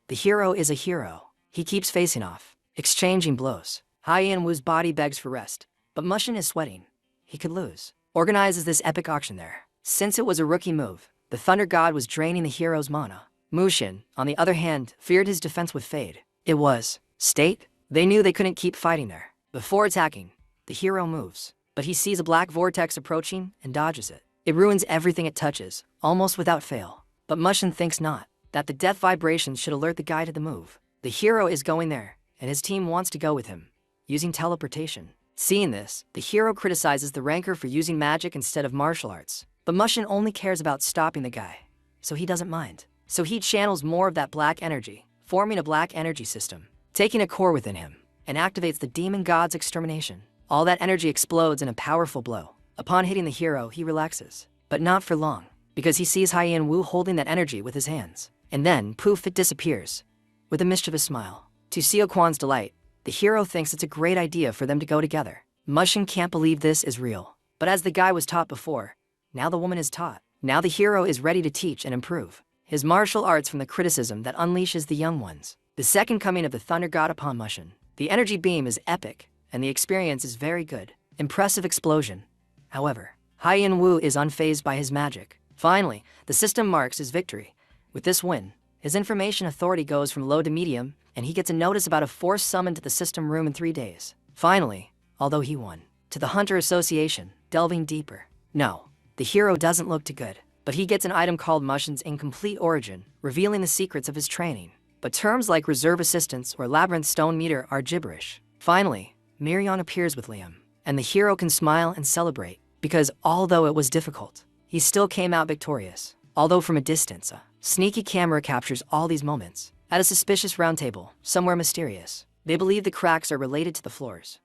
the hero is a hero. He keeps facing off, exchanging blows. Haiyan Wu's body begs for rest, but Mushin is sweating. He could lose. Organizes this epic auction there. Since it was a rookie move, the Thunder God was draining the hero's mana. Mushin, on the other hand, feared his defense would fade. It was state. They knew they couldn't keep fighting there. Before attacking, the hero moves, but he sees a black vortex approaching and dodges it. It ruins everything it touches, almost without fail. But Mushin thinks not, that the death vibrations should alert the guy to the move. The hero is going there, and his team wants to go with him, using teleportation. Seeing this, the hero criticizes the ranker for using magic instead of martial arts. But Mushin only cares about stopping the guy, so he doesn't mind. So he channels more of that black energy, forming a black energy system, taking a core within him, and activates the demon god's extermination. All that energy explodes in a powerful blow. Upon hitting the hero, he relaxes, but not for long, because he sees Haiyan Wu holding that energy with his hands. And then, poof, it disappears, with a mischievous smile. To Xiao Quan's delight, the hero thinks it's a great idea for them to go together. Mushin can't believe this is real. But as the guy was taught before, now the woman is taught. Now the hero is ready to teach and improve his martial arts from the criticism that unleashes the young ones. The second coming of the Thunder God upon Mushin. The energy beam is epic, and the experience is very good. Impressive explosion. However, Haiyan Wu is unfazed by his magic. Finally, the system marks his victory. With this win, his information authority goes from low to medium, and he gets a notice about a force summoned to the system room in 3 days. Finally, although he won, to the Hunter Association, delving deeper. No, the hero doesn't look too good, but he gets an item called Mushin's Incomplete Origin, revealing the secrets of his training. But terms like Reserve Assistance or Labyrinth Stone Meter are gibberish. Finally, Miryang appears with Liam, and the hero can smile and celebrate, because although it was difficult, he still came out victorious. Although from a distance, a sneaky camera captures all these moments. At a suspicious round table, somewhere mysterious, they believe the cracks are related to the floors.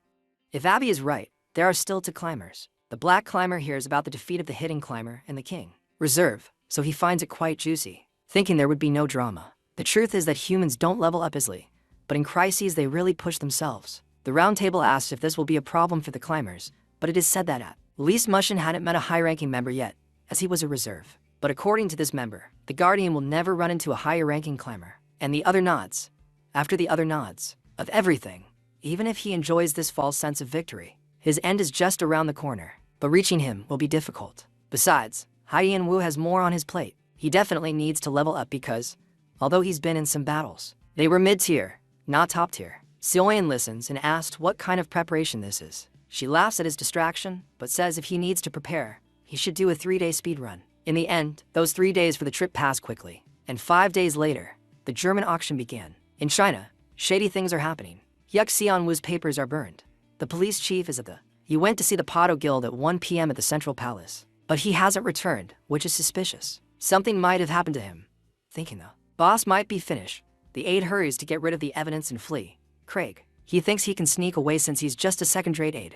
If Abby is right, there are still 2 climbers. The black climber hears about the defeat of the hidden climber and the king. Reserve, so he finds it quite juicy, thinking there would be no drama. The truth is that humans don't level up easily, but in crises they really push themselves. The round table asks if this will be a problem for the climbers, but it is said that at least Mushin hadn't met a high-ranking member yet, as he was a reserve. But according to this member, the Guardian will never run into a higher-ranking climber. And the other nods, after the other nods, of everything. Even if he enjoys this false sense of victory, his end is just around the corner, but reaching him will be difficult. Besides, Haiyan Wu has more on his plate. He definitely needs to level up because, although he's been in some battles, they were mid-tier, not top-tier. Xiaoyan listens and asks what kind of preparation this is. She laughs at his distraction, but says if he needs to prepare, he should do a 3-day speed run. In the end, those 3 days for the trip pass quickly, and 5 days later, the German auction began. In China, shady things are happening. Yuk Xian Wu's papers are burned. The police chief is at the... He went to see the Pado Guild at 1 p.m. at the Central Palace, but he hasn't returned, which is suspicious. Something might have happened to him. Thinking the boss might be finished, the aide hurries to get rid of the evidence and flee. Craig, he thinks he can sneak away since he's just a second-rate aide.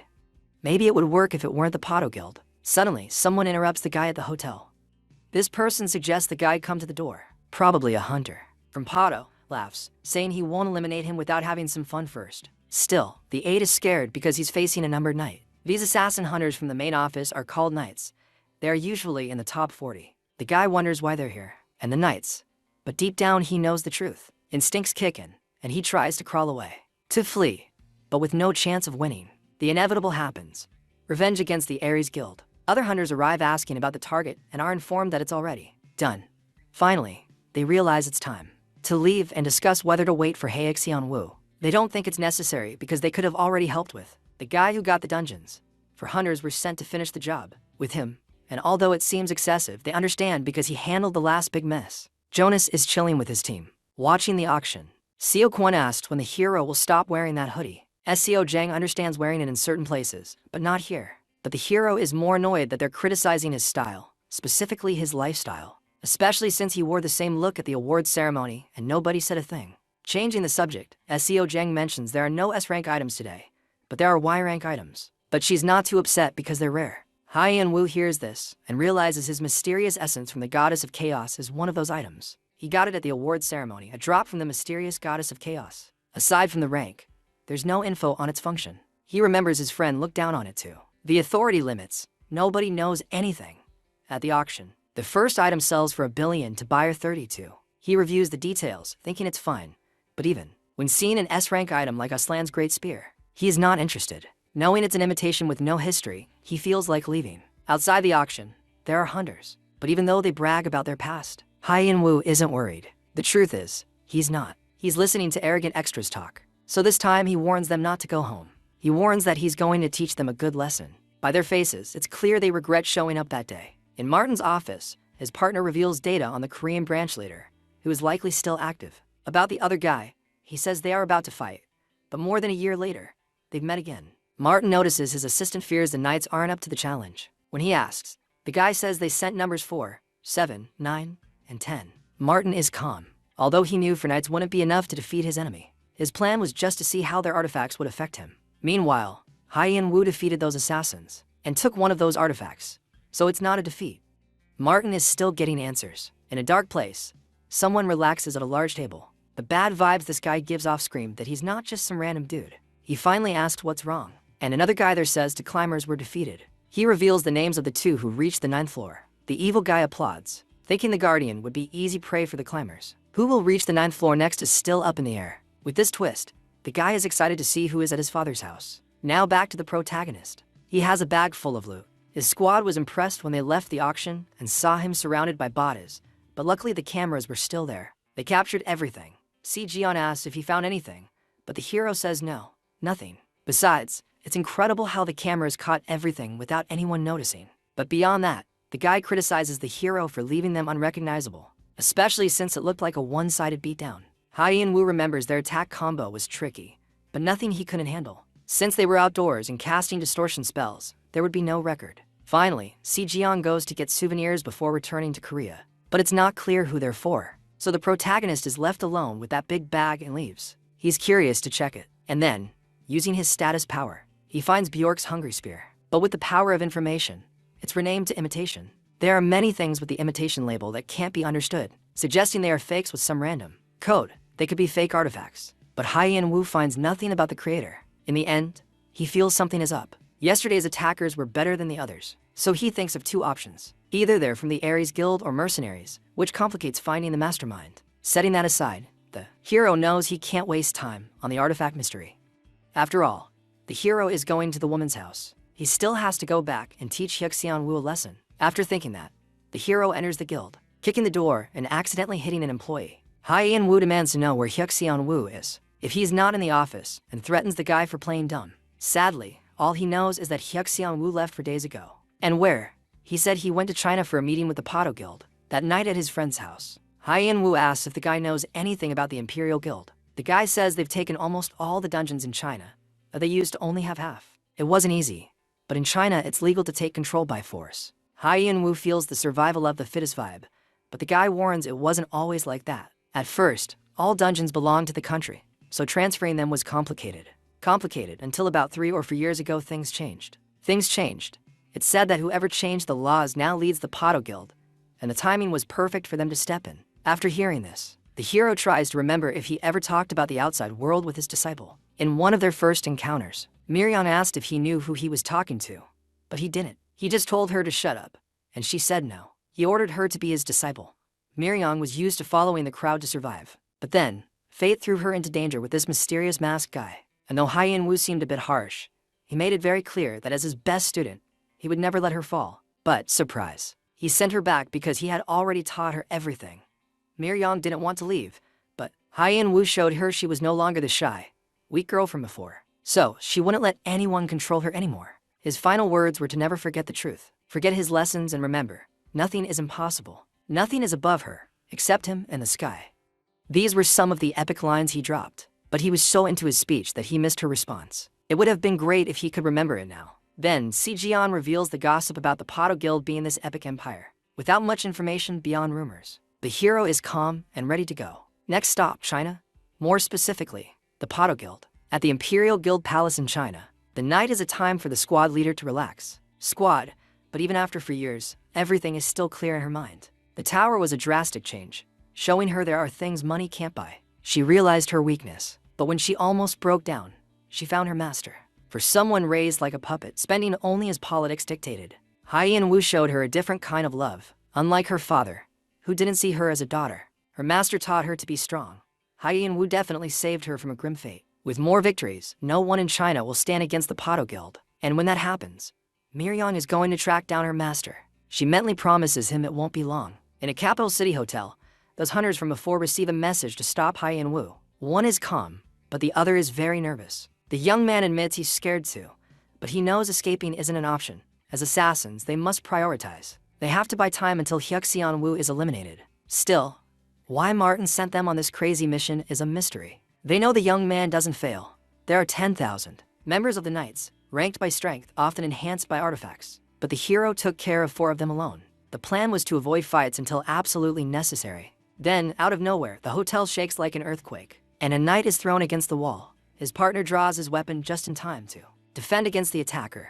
Maybe it would work if it weren't the Pado Guild. Suddenly, someone interrupts the guy at the hotel. This person suggests the guy come to the door. Probably a hunter. From Pado, laughs, saying he won't eliminate him without having some fun first. Still, the aide is scared because he's facing a numbered knight. These assassin hunters from the main office are called knights. They are usually in the top 40. The guy wonders why they're here, and the knights. But deep down he knows the truth. Instincts kick in, and he tries to crawl away. To flee, but with no chance of winning. The inevitable happens. Revenge against the Ares Guild. Other hunters arrive asking about the target and are informed that it's already done. Finally, they realize it's time to leave and discuss whether to wait for Wu. They don't think it's necessary because they could have already helped with the guy who got the dungeons. For hunters were sent to finish the job with him, and although it seems excessive, they understand because he handled the last big mess. Jonas is chilling with his team, watching the auction. Seo Kwon asked when the hero will stop wearing that hoodie. Seo Jang understands wearing it in certain places, but not here. But the hero is more annoyed that they're criticizing his style, specifically his lifestyle, especially since he wore the same look at the awards ceremony and nobody said a thing. Changing the subject, Seo Jang mentions there are no S-rank items today, but there are Y-rank items. But she's not too upset because they're rare. Wu hears this and realizes his mysterious essence from the goddess of chaos is one of those items. He got it at the awards ceremony, a drop from the mysterious goddess of chaos. Aside from the rank, there's no info on its function. He remembers his friend looked down on it too. The authority limits, nobody knows anything. At the auction, the first item sells for 1 billion to buyer 32. He reviews the details, thinking it's fine. But even when seeing an S-rank item like Aslan's Great Spear, he is not interested. Knowing it's an imitation with no history, he feels like leaving. Outside the auction, there are hunters. But even though they brag about their past, Wu isn't worried. The truth is, he's not. He's listening to arrogant extras talk. So this time he warns them not to go home. He warns that he's going to teach them a good lesson. By their faces, it's clear they regret showing up that day. In Martin's office, his partner reveals data on the Korean branch leader, who is likely still active. About the other guy, he says they are about to fight. But more than a year later, they've met again. Martin notices his assistant fears the knights aren't up to the challenge. When he asks, the guy says they sent numbers 4, 7, 9, and 10. Martin is calm. Although he knew 4 knights wouldn't be enough to defeat his enemy, his plan was just to see how their artifacts would affect him. Meanwhile, Wu defeated those assassins and took one of those artifacts. So it's not a defeat. Martin is still getting answers. In a dark place, someone relaxes at a large table. The bad vibes this guy gives off scream that he's not just some random dude. He finally asked what's wrong. And another guy there says the climbers were defeated. He reveals the names of the 2 who reached the 9th floor. The evil guy applauds, thinking the Guardian would be easy prey for the climbers. Who will reach the 9th floor next is still up in the air. With this twist, the guy is excited to see who is at his father's house. Now back to the protagonist. He has a bag full of loot. His squad was impressed when they left the auction and saw him surrounded by bodies, but luckily the cameras were still there. They captured everything. Jiyeon asks if he found anything, but the hero says no, nothing. Besides, it's incredible how the cameras caught everything without anyone noticing. But beyond that, the guy criticizes the hero for leaving them unrecognizable, especially since it looked like a one-sided beatdown. Wu remembers their attack combo was tricky, but nothing he couldn't handle. Since they were outdoors and casting distortion spells, there would be no record. Finally, Jiyeon goes to get souvenirs before returning to Korea, but it's not clear who they're for. So the protagonist is left alone with that big bag and leaves. He's curious to check it, and then, using his status power, he finds Bjork's Hungry Spear. But with the power of information, it's renamed to imitation. There are many things with the imitation label that can't be understood, suggesting they are fakes with some random code. They could be fake artifacts. But Wu finds nothing about the creator. In the end, he feels something is up. Yesterday's attackers were better than the others, so he thinks of 2 options. Either they're from the Ares Guild or mercenaries, which complicates finding the mastermind. Setting that aside, the hero knows he can't waste time on the artifact mystery. After all, the hero is going to the woman's house. He still has to go back and teach Wu a lesson. After thinking that, the hero enters the guild, kicking the door and accidentally hitting an employee. Wu demands to know where Wu is, if he's not in the office, and threatens the guy for playing dumb. Sadly, all he knows is that Wu left 4 days ago. And where? He said he went to China for a meeting with the Pato Guild, that night at his friend's house. Wu asks if the guy knows anything about the Imperial Guild. The guy says they've taken almost all the dungeons in China, that they used to only have half. It wasn't easy, but in China it's legal to take control by force. Wu feels the survival of the fittest vibe, but the guy warns it wasn't always like that. At first, all dungeons belonged to the country, so transferring them was complicated. Complicated until about 3 or 4 years ago things changed. It's said that whoever changed the laws now leads the Pato Guild, and the timing was perfect for them to step in. After hearing this, the hero tries to remember if he ever talked about the outside world with his disciple. In one of their first encounters, Miriam asked if he knew who he was talking to, but he didn't. He just told her to shut up, and she said no. He ordered her to be his disciple. Miriam was used to following the crowd to survive. But then, fate threw her into danger with this mysterious masked guy. And though Wu seemed a bit harsh, He made it very clear that as his best student, he would never let her fall. But, surprise, he sent her back because he had already taught her everything. Miryong didn't want to leave, but Hyen Woo showed her she was no longer the shy, weak girl from before. So, she wouldn't let anyone control her anymore. His final words were to never forget the truth, forget his lessons, and remember, nothing is impossible. Nothing is above her, except him and the sky. These were some of the epic lines he dropped, but he was so into his speech that he missed her response. It would have been great if he could remember it now. Then, Si Jian reveals the gossip about the Pado Guild being this epic empire, without much information beyond rumors. The hero is calm and ready to go. Next stop, China. More specifically, the Pado Guild. At the Imperial Guild Palace in China, the night is a time for the squad leader to relax. Squad, but even after 4 years, everything is still clear in her mind. The tower was a drastic change, showing her there are things money can't buy. She realized her weakness, but when she almost broke down, she found her master. For someone raised like a puppet, spending only as politics dictated, Hyen Woo showed her a different kind of love. Unlike her father, who didn't see her as a daughter, her master taught her to be strong. Hyen Woo definitely saved her from a grim fate. With more victories, no one in China will stand against the Pado Guild. And when that happens, Miryong is going to track down her master. She mentally promises him it won't be long. In a capital city hotel, those hunters from before receive a message to stop Hyen Woo. One is calm, but the other is very nervous. The young man admits he's scared too, but he knows escaping isn't an option. As assassins, they must prioritize. They have to buy time until Hyuk Woo is eliminated. Still, why Martin sent them on this crazy mission is a mystery. They know the young man doesn't fail. There are 10,000 members of the Knights, ranked by strength, often enhanced by artifacts. But the hero took care of 4 of them alone. The plan was to avoid fights until absolutely necessary. Then, out of nowhere, the hotel shakes like an earthquake, and a knight is thrown against the wall. His partner draws his weapon just in time to defend against the attacker.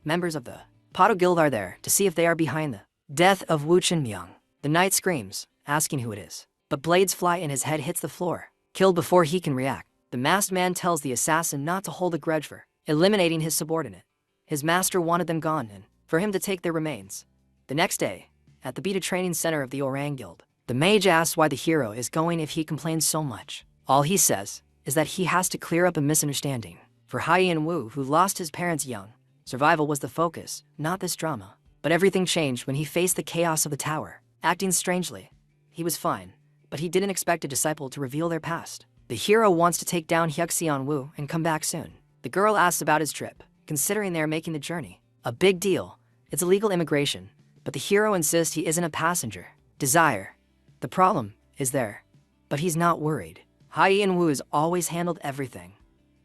Members of the Pado Guild are there to see if they are behind the death of Wu Chenmyung. The knight screams, asking who it is, but blades fly and his head hits the floor, killed before he can react. The masked man tells the assassin not to hold a grudge for eliminating his subordinate. His master wanted them gone and for him to take their remains. The next day, at the Beta training center of the Orang Guild, the mage asks why the hero is going if he complains so much. All he says is that he has to clear up a misunderstanding. For Hyen Woo, who lost his parents young, survival was the focus, not this drama. But everything changed when he faced the chaos of the tower. Acting strangely, he was fine, but he didn't expect a disciple to reveal their past. The hero wants to take down Hyuk Woo and come back soon. The girl asks about his trip, considering they are making the journey. A big deal. It's illegal immigration, but the hero insists he isn't a passenger. Desire. The problem is there, but he's not worried. Hyen Woo has always handled everything,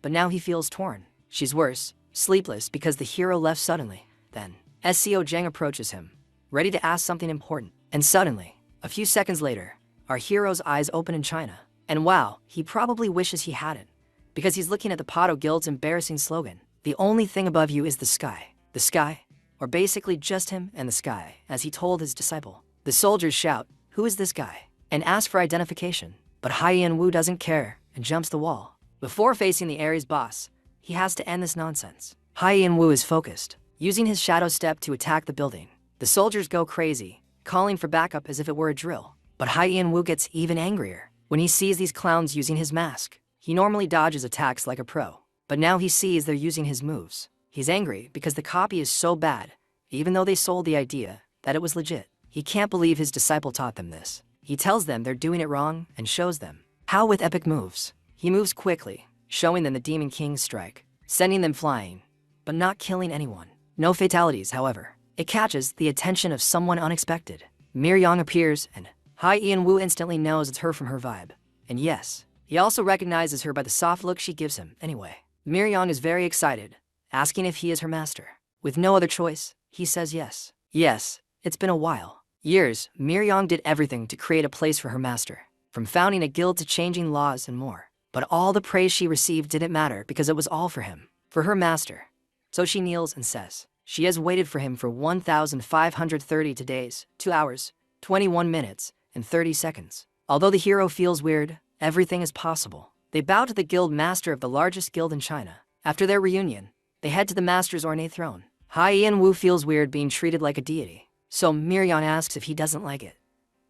but now he feels torn. She's worse, sleepless because the hero left suddenly. Then, SCO Zheng approaches him, ready to ask something important. And suddenly, a few seconds later, our hero's eyes open in China. And wow, he probably wishes he hadn't, because he's looking at the Pado Guild's embarrassing slogan. The only thing above you is the sky. The sky, or basically just him and the sky, as he told his disciple. The soldiers shout, "Who is this guy?" and ask for identification. But Hyen Woo doesn't care and jumps the wall. Before facing the Ares boss, he has to end this nonsense. Hyen Woo is focused, using his shadow step to attack the building. The soldiers go crazy, calling for backup as if it were a drill. But Hyen Woo gets even angrier when he sees these clowns using his mask. He normally dodges attacks like a pro, but now he sees they're using his moves. He's angry because the copy is so bad, even though they sold the idea that it was legit. He can't believe his disciple taught them this. He tells them they're doing it wrong and shows them how with epic moves. He moves quickly, showing them the Demon King's strike, sending them flying, but not killing anyone. No fatalities, however. It catches the attention of someone unexpected. Miryong appears, and Hyen Woo instantly knows it's her from her vibe. And yes, he also recognizes her by the soft look she gives him. Anyway, Miryong is very excited, asking if he is her master. With no other choice, he says yes. Yes, it's been a while. Years, Miryong did everything to create a place for her master, from founding a guild to changing laws and more. But all the praise she received didn't matter because it was all for him, for her master. So she kneels and says she has waited for him for 1,530 days, 2 hours, 21 minutes, and 30 seconds. Although the hero feels weird, everything is possible. They bow to the guild master of the largest guild in China. After their reunion, they head to the master's ornate throne. Hyen Woo feels weird being treated like a deity. So Miryong asks if he doesn't like it.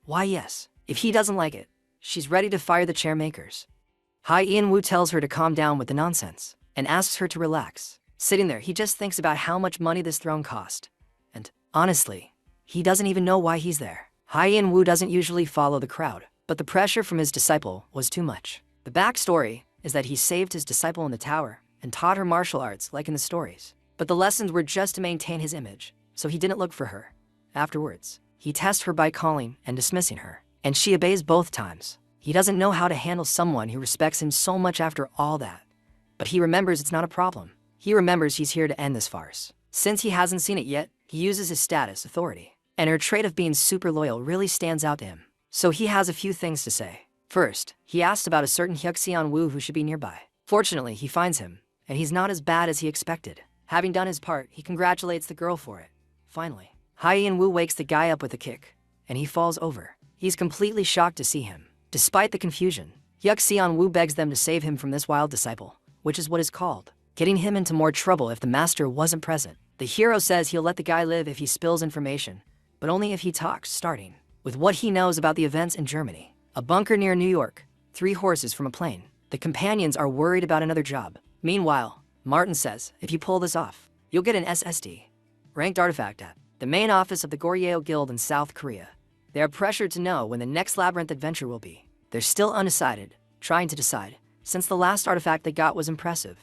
Why yes, if he doesn't like it, she's ready to fire the chair makers. Hyen Woo tells her to calm down with the nonsense, and asks her to relax. Sitting there, he just thinks about how much money this throne cost. And, honestly, he doesn't even know why he's there. Hyen Woo doesn't usually follow the crowd, but the pressure from his disciple was too much. The backstory is that he saved his disciple in the tower and taught her martial arts like in the stories. But the lessons were just to maintain his image, so he didn't look for her. Afterwards, he tests her by calling and dismissing her, and she obeys both times. He doesn't know how to handle someone who respects him so much after all that. But he remembers it's not a problem. He remembers he's here to end this farce. Since he hasn't seen it yet, he uses his status, authority, and her trait of being super loyal really stands out to him. So he has a few things to say. First, he asked about a certain Hyuk Woo who should be nearby. Fortunately, he finds him, and he's not as bad as he expected. Having done his part, he congratulates the girl for it. Finally, Hyen Woo wakes the guy up with a kick, and he falls over. He's completely shocked to see him. Despite the confusion, Hyuk Woo begs them to save him from this wild disciple, which is what is called getting him into more trouble if the master wasn't present. The hero says he'll let the guy live if he spills information, but only if he talks, starting with what he knows about the events in Germany. A bunker near New York, 3 horses from a plane. The companions are worried about another job. Meanwhile, Martin says, if you pull this off, you'll get an SSD, ranked artifact at the main office of the Goryeo Guild in South Korea. They are pressured to know when the next labyrinth adventure will be. They're still undecided, trying to decide, since the last artifact they got was impressive.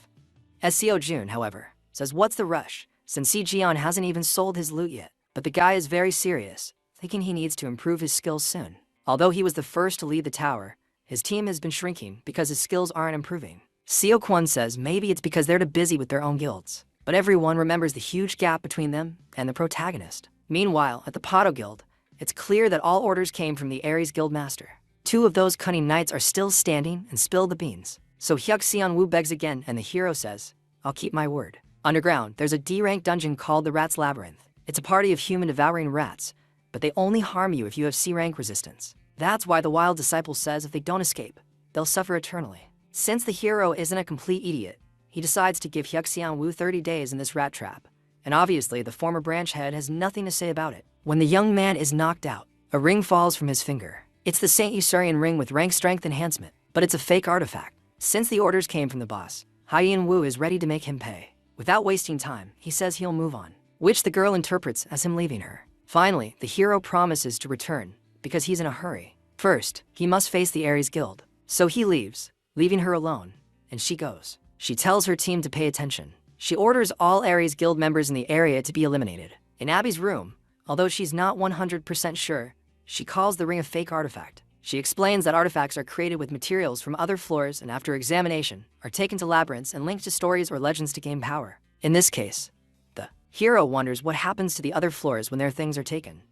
SCO Jun, however, says what's the rush, since Jian hasn't even sold his loot yet. But the guy is very serious, thinking he needs to improve his skills soon. Although he was the first to leave the tower, his team has been shrinking because his skills aren't improving. Seo Kwon says maybe it's because they're too busy with their own guilds. But everyone remembers the huge gap between them and the protagonist. Meanwhile, at the Pato Guild, it's clear that all orders came from the Ares Guild Master. 2 of those cunning knights are still standing and spill the beans. So Hyuk Woo begs again, and the hero says, I'll keep my word. Underground, there's a D-rank dungeon called the Rat's Labyrinth. It's a party of human-devouring rats, but they only harm you if you have C-rank resistance. That's why the wild disciple says if they don't escape, they'll suffer eternally. Since the hero isn't a complete idiot, he decides to give Hyuk Woo 30 days in this rat trap, and obviously the former branch head has nothing to say about it. When the young man is knocked out, a ring falls from his finger. It's the Saint Usurian ring with rank strength enhancement, but it's a fake artifact. Since the orders came from the boss, Hyen Woo is ready to make him pay. Without wasting time, he says he'll move on, which the girl interprets as him leaving her. Finally, the hero promises to return, because he's in a hurry. First, he must face the Ares Guild. So he leaves, leaving her alone, and she goes. She tells her team to pay attention. She orders all Ares Guild members in the area to be eliminated. In Abby's room, although she's not 100% sure, she calls the ring a fake artifact. She explains that artifacts are created with materials from other floors and after examination, are taken to labyrinths and linked to stories or legends to gain power. In this case, the hero wonders what happens to the other floors when their things are taken.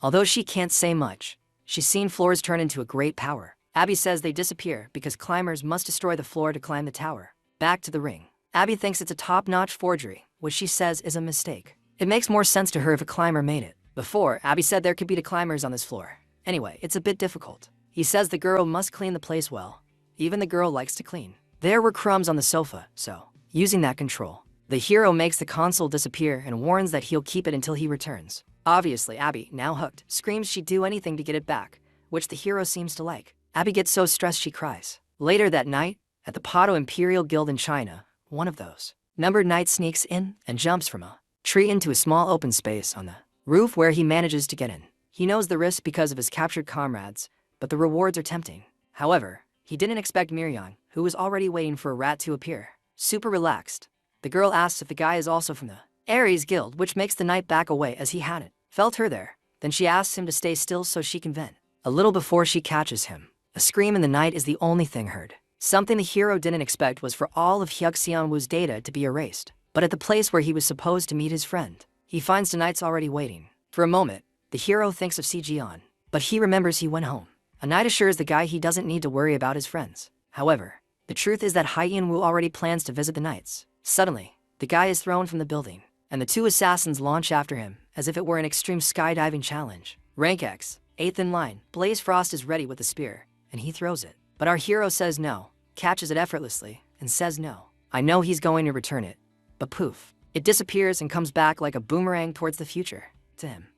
Although she can't say much, she's seen floors turn into a great power. Abby says they disappear because climbers must destroy the floor to climb the tower. Back to the ring. Abby thinks it's a top-notch forgery, which she says is a mistake. It makes more sense to her if a climber made it. Before, Abby said there could be 2 climbers on this floor. Anyway, it's a bit difficult. He says the girl must clean the place well. Even the girl likes to clean. There were crumbs on the sofa, so, using that control, the hero makes the console disappear and warns that he'll keep it until he returns. Obviously, Abby, now hooked, screams she'd do anything to get it back, which the hero seems to like. Abby gets so stressed she cries. Later that night, at the Pato Imperial Guild in China, one of those numbered knights sneaks in and jumps from a tree into a small open space on the roof where he manages to get in. He knows the risk because of his captured comrades, but the rewards are tempting. However, he didn't expect Miryang, who was already waiting for a rat to appear. Super relaxed, the girl asks if the guy is also from the Ares Guild, which makes the knight back away as he hadn't felt her there. Then she asks him to stay still so she can vent. A little before she catches him, a scream in the night is the only thing heard. Something the hero didn't expect was for all of Hyuk Woo's data to be erased. But at the place where he was supposed to meet his friend, he finds the knights already waiting. For a moment, the hero thinks of Jian, but he remembers he went home. A knight assures the guy he doesn't need to worry about his friends. However, the truth is that Hyen Woo already plans to visit the knights. Suddenly, the guy is thrown from the building, and the 2 assassins launch after him, as if it were an extreme skydiving challenge. Rank X, 8th in line, Blaze Frost is ready with a spear, and he throws it. But our hero says no, catches it effortlessly, and says no. I know he's going to return it, but poof. It disappears and comes back like a boomerang towards the future, to him.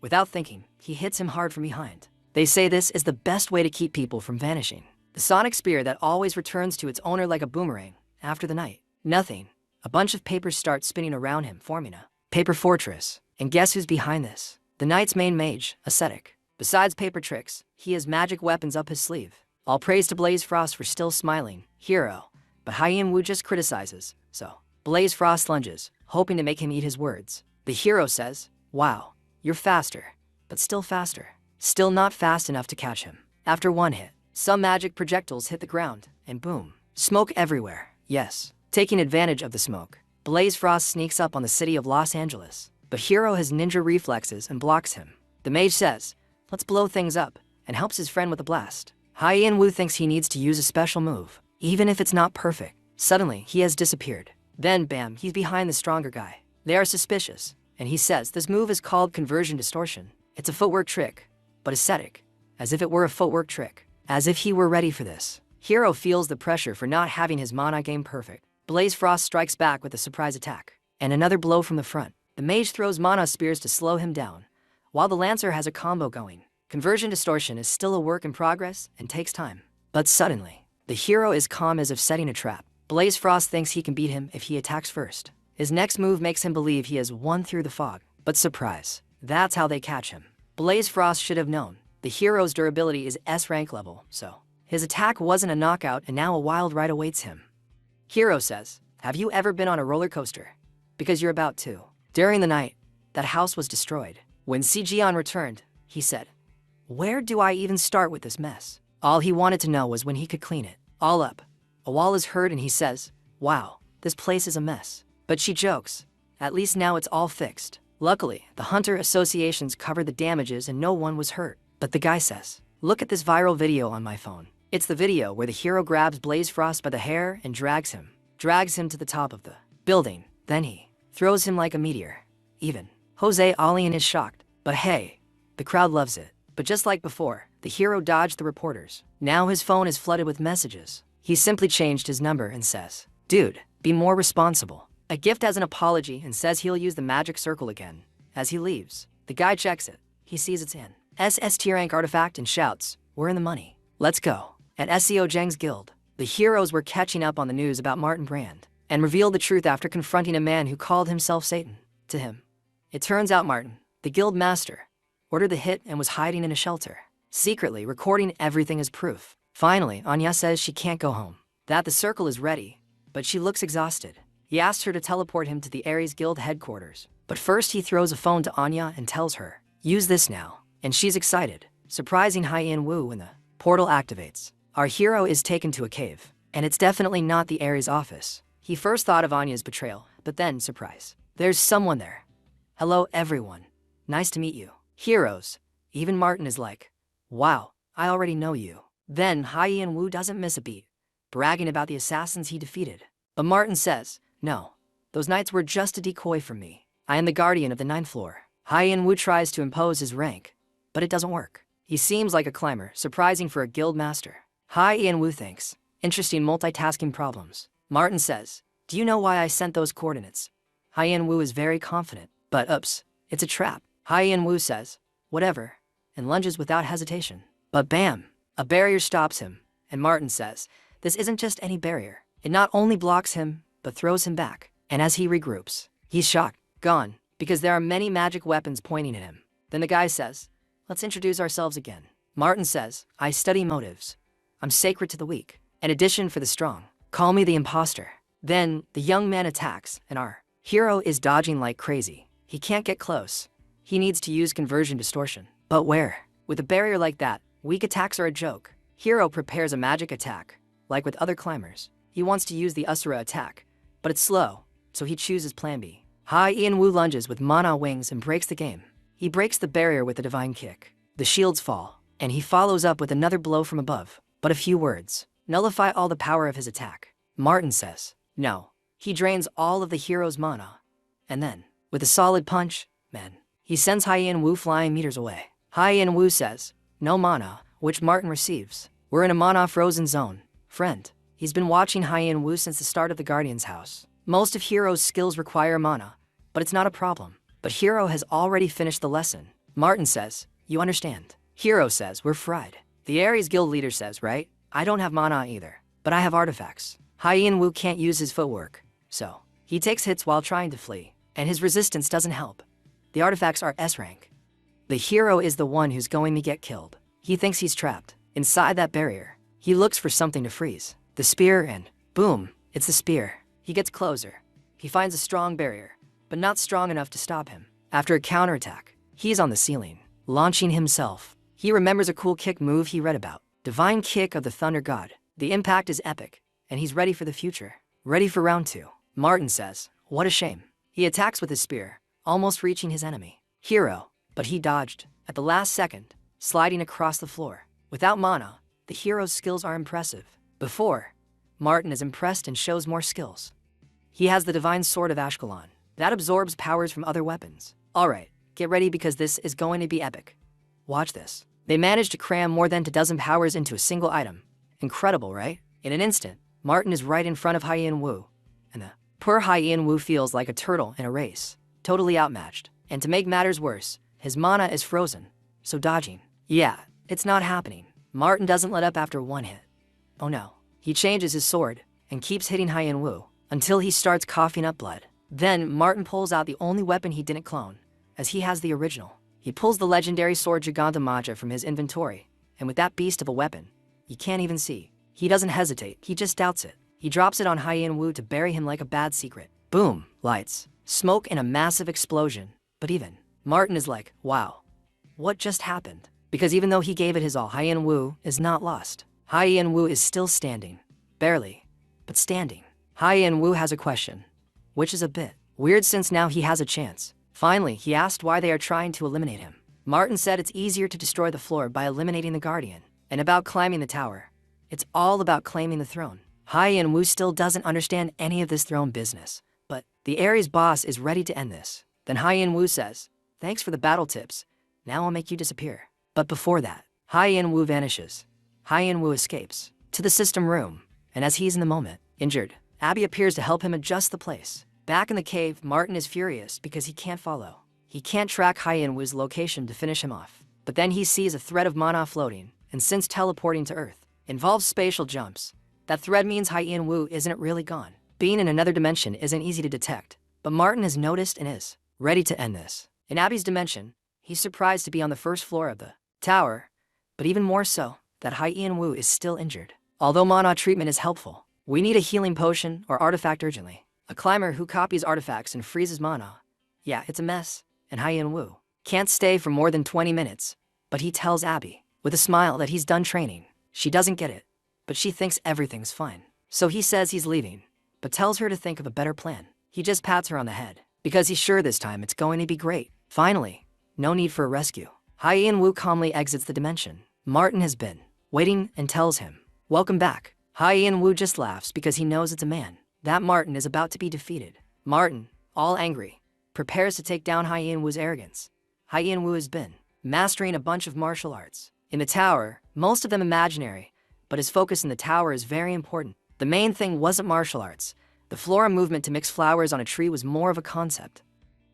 Without thinking, he hits him hard from behind. They say this is the best way to keep people from vanishing. The sonic spear that always returns to its owner like a boomerang, after the night. Nothing. A bunch of papers start spinning around him, forming a paper fortress. And guess who's behind this? The knight's main mage, ascetic. Besides paper tricks, he has magic weapons up his sleeve. All praise to Blaze Frost for still smiling, hero. But Hyen Wu just criticizes, so Blaze Frost lunges, hoping to make him eat his words. The hero says, wow, you're faster, but still faster. Still not fast enough to catch him. After one hit, some magic projectiles hit the ground, and boom, smoke everywhere. Yes, taking advantage of the smoke, Blaze Frost sneaks up on the city of Los Angeles. But Hero has ninja reflexes and blocks him. The mage says, let's blow things up, and helps his friend with a blast. Hyen Wu thinks he needs to use a special move, even if it's not perfect. Suddenly, he has disappeared. Then, bam, he's behind the stronger guy. They are suspicious, and he says this move is called conversion distortion. It's a footwork trick, but ascetic, as if it were a footwork trick, as if he were ready for this. Hero feels the pressure for not having his mana game perfect. Blaze Frost strikes back with a surprise attack, and another blow from the front. The mage throws mana spears to slow him down, while the lancer has a combo going. Conversion distortion is still a work in progress and takes time. But suddenly, the hero is calm as if setting a trap. Blaze Frost thinks he can beat him if he attacks first. His next move makes him believe he has won through the fog. But surprise, that's how they catch him. Blaze Frost should have known. The hero's durability is S rank level, so his attack wasn't a knockout and now a wild ride awaits him. Hero says, have you ever been on a roller coaster? Because you're about to. During the night, that house was destroyed. When Sijian returned, he said, where do I even start with this mess? All he wanted to know was when he could clean it all up. A wall is heard and he says, wow, this place is a mess. But she jokes, at least now it's all fixed. Luckily, the Hunter Associations covered the damages and no one was hurt. But the guy says, look at this viral video on my phone. It's the video where the hero grabs Blaze Frost by the hair and drags him to the top of the building. Then he throws him like a meteor. Even Jose Alien is shocked. But hey, the crowd loves it. But just like before, the hero dodged the reporters. Now his phone is flooded with messages. He simply changed his number and says, dude, be more responsible. A gift as an apology and says he'll use the magic circle again. As he leaves, the guy checks it. He sees it's in SST rank artifact and shouts, we're in the money. Let's go. At SEO Zheng's guild, the heroes were catching up on the news about Martin Brand and revealed the truth after confronting a man who called himself Satan. To him, it turns out Martin, the guild master, ordered the hit and was hiding in a shelter, secretly recording everything as proof. Finally, Anya says she can't go home, that the circle is ready, but she looks exhausted. He asks her to teleport him to the Ares Guild headquarters, but first he throws a phone to Anya and tells her, use this now, and she's excited, surprising Hyen Wu when the portal activates. Our hero is taken to a cave, and it's definitely not the Ares office. He first thought of Anya's betrayal, but then, surprise, there's someone there. Hello everyone, nice to meet you. Heroes, even Martin is like, wow, I already know you. Then Hyen Wu doesn't miss a beat, bragging about the assassins he defeated. But Martin says, no, those knights were just a decoy from me. I am the guardian of the 9th floor. Hyen Wu tries to impose his rank, but it doesn't work. He seems like a climber, surprising for a guild master. Hyen Wu thinks, interesting multitasking problems. Martin says, do you know why I sent those coordinates? Hyen Wu is very confident, but oops, it's a trap. Hyen Wu says, whatever, and lunges without hesitation. But bam, a barrier stops him, and Martin says, this isn't just any barrier. It not only blocks him, but throws him back. And as he regroups, he's shocked, gone, because there are many magic weapons pointing at him. Then the guy says, let's introduce ourselves again. Martin says, I study motives. I'm sacred to the weak, an addition for the strong. Call me the imposter. Then the young man attacks, and our hero is dodging like crazy. He can't get close. He needs to use conversion distortion. But where? With a barrier like that, weak attacks are a joke. Hero prepares a magic attack, like with other climbers. He wants to use the Asura attack, but it's slow, so he chooses plan B. Hyen Wu lunges with mana wings and breaks the game. He breaks the barrier with a divine kick. The shields fall, and he follows up with another blow from above. But a few words nullify all the power of his attack. Martin says, no. He drains all of the hero's mana. And then, with a solid punch, man, he sends Hyen Wu flying meters away. Hyen Wu says, no mana, which Martin receives. We're in a mana frozen zone. Friend, he's been watching Hyen Wu since the start of the Guardian's house. Most of Hero's skills require mana, but it's not a problem. But Hero has already finished the lesson. Martin says, you understand. Hero says, we're fried. The Ares Guild leader says, right? I don't have mana either, but I have artifacts. Hyen Wu can't use his footwork, so He takes hits while trying to flee, and his resistance doesn't help. The artifacts are S rank. The hero is the one who's going to get killed. He thinks he's trapped inside that barrier. He looks for something to freeze the spear, and boom, it's the spear. He gets closer. He finds a strong barrier, but not strong enough to stop him. After a counterattack, he's on the ceiling, launching himself. He remembers a cool kick move he read about. Divine Kick of the Thunder God. The impact is epic, and he's ready for the future. Ready for round 2. Martin says, "What a shame." He attacks with his spear, almost reaching his enemy. Hero, but he dodged at the last second, sliding across the floor. Without mana, the hero's skills are impressive. Before, Martin is impressed and shows more skills. He has the Divine Sword of Ashkelon. That absorbs powers from other weapons. Alright, get ready because this is going to be epic. Watch this. They managed to cram more than 12 powers into a single item. Incredible, right? In an instant, Martin is right in front of Hien Wu, and the poor Hien Wu feels like a turtle in a race, totally outmatched. And to make matters worse, his mana is frozen, so dodging. Yeah, it's not happening. Martin doesn't let up after one hit. Oh no. He changes his sword and keeps hitting Hien Wu until he starts coughing up blood. Then Martin pulls out the only weapon he didn't clone, as he has the original. He pulls the legendary sword Gigantamacha from his inventory, and with that beast of a weapon, you can't even see. He doesn't hesitate, he just doubts it. He drops it on Hien Wu to bury him like a bad secret. Boom, lights, smoke, and a massive explosion. But even Martin is like, wow, what just happened? Because even though he gave it his all, Hien Wu is not lost. Hien Wu is still standing. Barely, but standing. Hien Wu has a question, which is a bit weird since now he has a chance. Finally, he asked why they are trying to eliminate him. Martin said it's easier to destroy the floor by eliminating the Guardian. And about climbing the tower, it's all about claiming the throne. Hien Wu still doesn't understand any of this throne business, but the Ares boss is ready to end this. Then Hien Wu says, "Thanks for the battle tips. Now I'll make you disappear." But before that, Hien Wu vanishes. Hien Wu escapes to the system room, and as he's in the moment, injured, Abby appears to help him adjust the place. Back in the cave, Martin is furious because he can't follow. He can't track Hien Wu's location to finish him off. But then he sees a thread of mana floating, and since teleporting to Earth involves spatial jumps, that thread means Hien Wu isn't really gone. Being in another dimension isn't easy to detect, but Martin has noticed and is ready to end this. In Abby's dimension, he's surprised to be on the first floor of the tower, but even more so, that Hien Wu is still injured. Although mana treatment is helpful, we need a healing potion or artifact urgently. A climber who copies artifacts and freezes mana. Yeah, it's a mess, and Hien Wu can't stay for more than 20 minutes, but he tells Abby, with a smile, that he's done training. She doesn't get it, but she thinks everything's fine. So he says he's leaving, but tells her to think of a better plan. He just pats her on the head, because he's sure this time it's going to be great. Finally, no need for a rescue. Hien Wu calmly exits the dimension. Martin has been waiting and tells him, "Welcome back." Hien Wu just laughs because he knows it's a man, that Martin is about to be defeated. Martin, all angry, prepares to take down Hien Wu's arrogance. Hien Wu has been mastering a bunch of martial arts. In the tower, most of them imaginary, but his focus in the tower is very important. The main thing wasn't martial arts. The flora movement to mix flowers on a tree was more of a concept.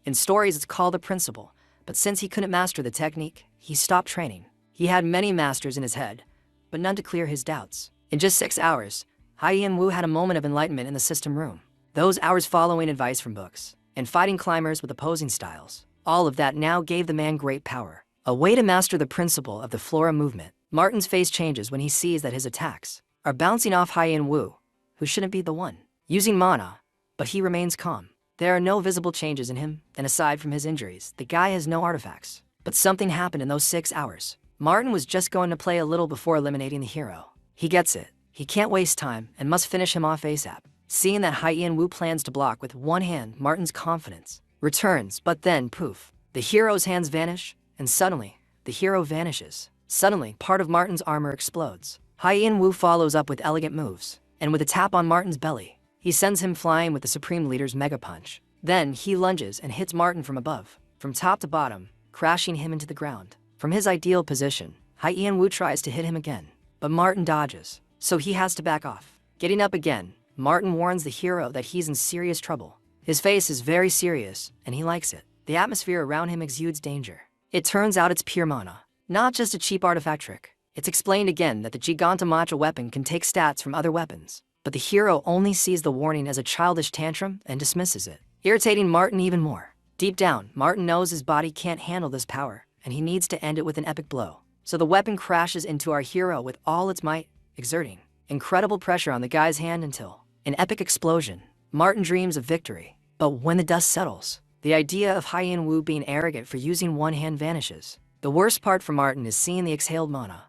In stories, it's called a principle, but since he couldn't master the technique, he stopped training. He had many masters in his head, but none to clear his doubts. In just 6 hours, Hien Wu had a moment of enlightenment in the system room. Those hours following advice from books, and fighting climbers with opposing styles, all of that now gave the man great power. A way to master the principle of the flora movement. Martin's face changes when he sees that his attacks are bouncing off Hien Wu, who shouldn't be the one using mana, but he remains calm. There are no visible changes in him, and aside from his injuries, the guy has no artifacts. But something happened in those 6 hours. Martin was just going to play a little before eliminating the hero. He gets it. He can't waste time and must finish him off ASAP. Seeing that Hien Wu plans to block with one hand, Martin's confidence returns, but then poof, the hero's hands vanish, and suddenly, the hero vanishes. Suddenly, part of Martin's armor explodes. Hien Wu follows up with elegant moves, and with a tap on Martin's belly, he sends him flying with the Supreme Leader's Mega Punch. Then he lunges and hits Martin from above, from top to bottom, crashing him into the ground. From his ideal position, Hien Wu tries to hit him again, but Martin dodges, so he has to back off. Getting up again, Martin warns the hero that he's in serious trouble. His face is very serious, and he likes it. The atmosphere around him exudes danger. It turns out it's pure mana, not just a cheap artifact trick. It's explained again that the Gigantamacha weapon can take stats from other weapons. but the hero only sees the warning as a childish tantrum and dismisses it, irritating Martin even more. Deep down, Martin knows his body can't handle this power, and he needs to end it with an epic blow. So the weapon crashes into our hero with all its might, exerting incredible pressure on the guy's hand until an epic explosion. Martin dreams of victory, but when the dust settles, the idea of Hyen-woo being arrogant for using one hand vanishes. The worst part for Martin is seeing the exhaled mana.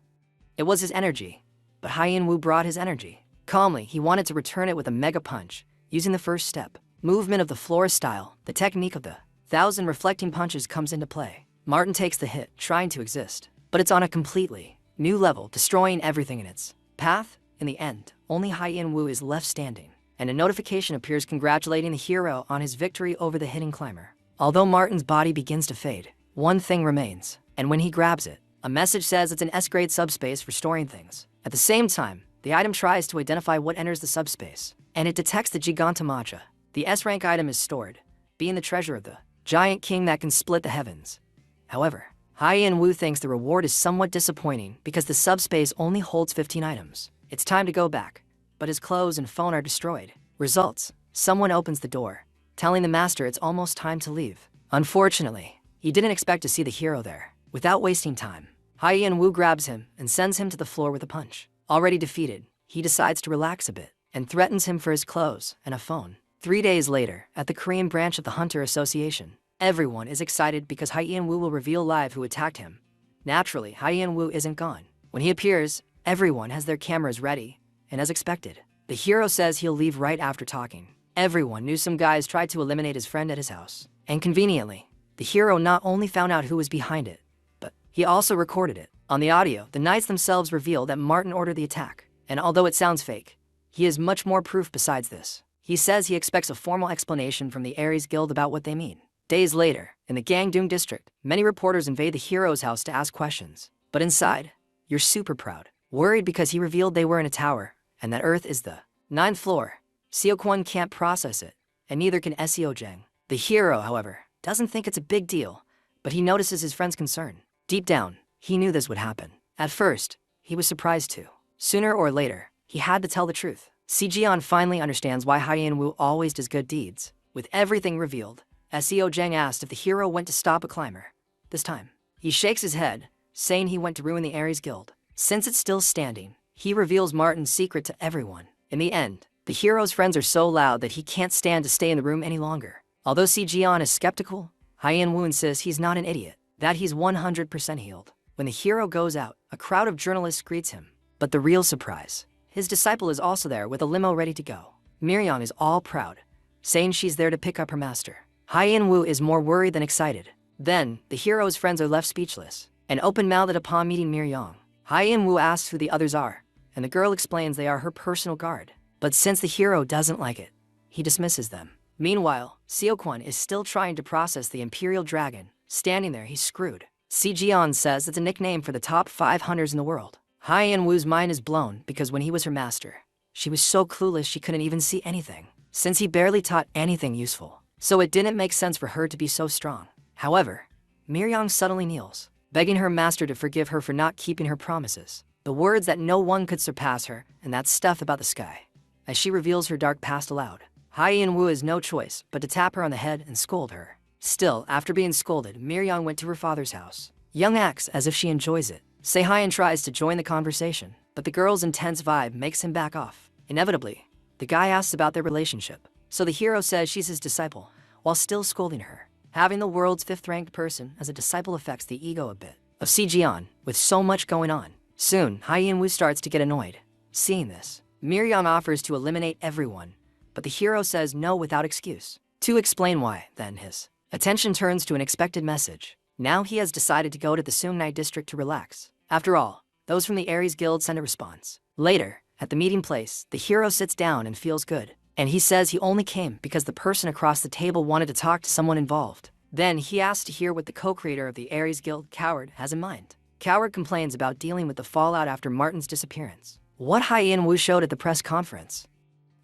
It was his energy, but Hyen-woo brought his energy. Calmly, he wanted to return it with a mega punch, using the first step. Movement of the floor style, the technique of the 1,000 reflecting punches comes into play. Martin takes the hit, trying to exist, but it's on a completely new level, destroying everything in its path. In the end, only Hyen-woo is left standing, and a notification appears congratulating the hero on his victory over the hidden climber. Although Martin's body begins to fade, one thing remains, and when he grabs it, a message says it's an S-grade subspace for storing things. At the same time, the item tries to identify what enters the subspace, and it detects the Gigantamacha. The S-rank item is stored, being the treasure of the giant king that can split the heavens. However, Hyen-woo thinks the reward is somewhat disappointing because the subspace only holds 15 items. It's time to go back, but his clothes and phone are destroyed. Results: someone opens the door, telling the master it's almost time to leave. Unfortunately, he didn't expect to see the hero there. Without wasting time, Hyen-woo grabs him and sends him to the floor with a punch. Already defeated, he decides to relax a bit and threatens him for his clothes and a phone. 3 days later, at the Korean branch of the Hunter Association, everyone is excited because Hyen-woo will reveal live who attacked him. Naturally, Hyen-woo isn't gone. When he appears, everyone has their cameras ready, and as expected, the hero says he'll leave right after talking. Everyone knew some guys tried to eliminate his friend at his house, and conveniently, the hero not only found out who was behind it, but he also recorded it. On the audio, the knights themselves reveal that Martin ordered the attack, and although it sounds fake, he has much more proof besides this. He says he expects a formal explanation from the Aries Guild about what they mean. Days later, in the Gangdong district, many reporters invade the hero's house to ask questions. But inside, you're super proud, worried because he revealed they were in a tower, and that Earth is the 9th floor. Seo-kwon can't process it, and neither can Seo-jang. The hero, however, doesn't think it's a big deal, but he notices his friend's concern. Deep down, he knew this would happen. At first, he was surprised too. Sooner or later, he had to tell the truth. Seo-jeon finally understands why Hyen-woo always does good deeds. With everything revealed, Seo-jang asked if the hero went to stop a climber. This time, he shakes his head, saying he went to ruin the Aries Guild. Since it's still standing, he reveals Martin's secret to everyone. In the end, the hero's friends are so loud that he can't stand to stay in the room any longer. Although Seo-jeon is skeptical, Hyen-woo insists he's not an idiot, that he's 100% healed. When the hero goes out, a crowd of journalists greets him. But the real surprise, his disciple is also there with a limo ready to go. Miryong is all proud, saying she's there to pick up her master. Hyen-woo is more worried than excited. Then, the hero's friends are left speechless and open-mouthed upon meeting Miryong. Hyen-woo asks who the others are, and the girl explains they are her personal guard. But since the hero doesn't like it, he dismisses them. Meanwhile, Seo-kwon is still trying to process the Imperial Dragon. Standing there, he's screwed. Seo-jeon says it's a nickname for the top 5 hunters in the world. Hyen-woo's mind is blown because when he was her master, she was so clueless she couldn't even see anything, since he barely taught anything useful. So it didn't make sense for her to be so strong. However, Miryong suddenly kneels, begging her master to forgive her for not keeping her promises. The words that no one could surpass her, and that stuff about the sky. As she reveals her dark past aloud, Hyen-woo has no choice but to tap her on the head and scold her. Still, after being scolded, Miryong went to her father's house. Young acts as if she enjoys it. Se-hyen tries to join the conversation, but the girl's intense vibe makes him back off. Inevitably, the guy asks about their relationship, so the hero says she's his disciple, while still scolding her. Having the world's 5th-ranked person as a disciple affects the ego a bit of Seo-jeon, with so much going on. Soon, Hyen-woo starts to get annoyed. Seeing this, Miryong offers to eliminate everyone, but the hero says no without excuse. To explain why, then his attention turns to an expected message. Now he has decided to go to the Seungnai district to relax. After all, those from the Aries Guild send a response. Later, at the meeting place, the hero sits down and feels good. And he says he only came because the person across the table wanted to talk to someone involved. Then he asks to hear what the co-creator of the Aries Guild, Coward, has in mind. Coward complains about dealing with the fallout after Martin's disappearance. What Hyen-woo showed at the press conference.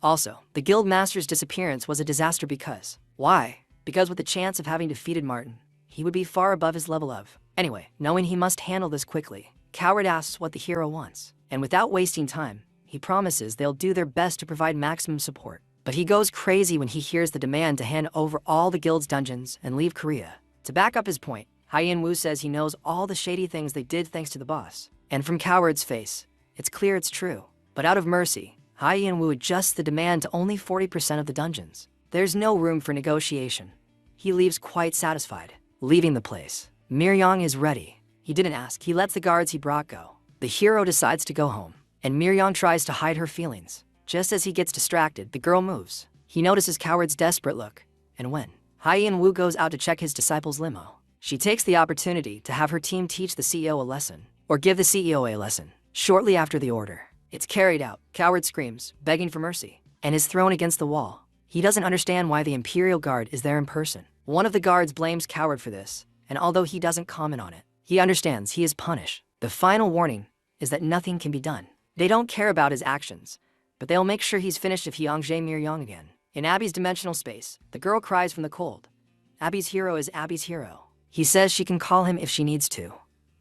Also, the guild master's disappearance was a disaster because... Why? Because with the chance of having defeated Martin, he would be far above his level of... Anyway, knowing he must handle this quickly, Coward asks what the hero wants. And without wasting time, He promises they'll do their best to provide maximum support. But he goes crazy when he hears the demand to hand over all the guild's dungeons and leave Korea. To back up his point, Hye-in-woo says he knows all the shady things they did thanks to the boss. And from Coward's face, it's clear it's true. But out of mercy, Hye-in-woo adjusts the demand to only 40% of the dungeons. There's no room for negotiation. He leaves quite satisfied. Leaving the place, Miryong is ready. He didn't ask, he lets the guards he brought go. The hero decides to go home, and Miryong tries to hide her feelings. Just as he gets distracted, the girl moves. He notices Coward's desperate look, and when Hye-in-woo goes out to check his disciple's limo, she takes the opportunity to have her team teach the CEO a lesson, or give the CEO a lesson. Shortly after the order, it's carried out. Coward screams, begging for mercy, and is thrown against the wall. He doesn't understand why the Imperial Guard is there in person. One of the guards blames Coward for this, and although he doesn't comment on it, he understands he is punished. The final warning is that nothing can be done. They don't care about his actions, but they'll make sure he's finished if he Yongjae Miryong again. In Abby's dimensional space, the girl cries from the cold. Abby's hero is Abby's hero. He says she can call him if she needs to,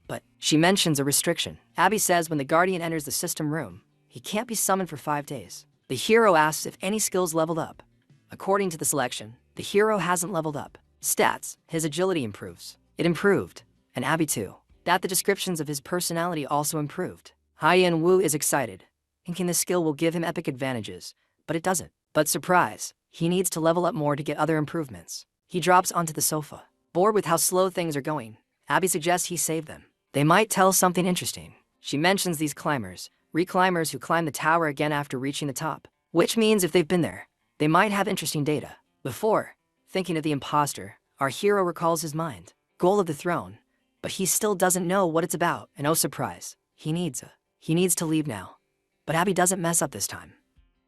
but she mentions a restriction. Abby says when the Guardian enters the system room, he can't be summoned for 5 days. The hero asks if any skills leveled up. According to the selection, the hero hasn't leveled up. Stats, his agility improves. It improved, and Abby too. That the descriptions of his personality also improved. Hye-in-woo is excited, thinking the skill will give him epic advantages, but it doesn't. But surprise, he needs to level up more to get other improvements. He drops onto the sofa. Bored with how slow things are going, Abby suggests he save them. They might tell something interesting. She mentions these climbers, reclimbers who climb the tower again after reaching the top, which means if they've been there, they might have interesting data. Before, thinking of the imposter, our hero recalls his mind, goal of the throne, but he still doesn't know what it's about, and oh surprise, he needs to leave now. But Abby doesn't mess up this time.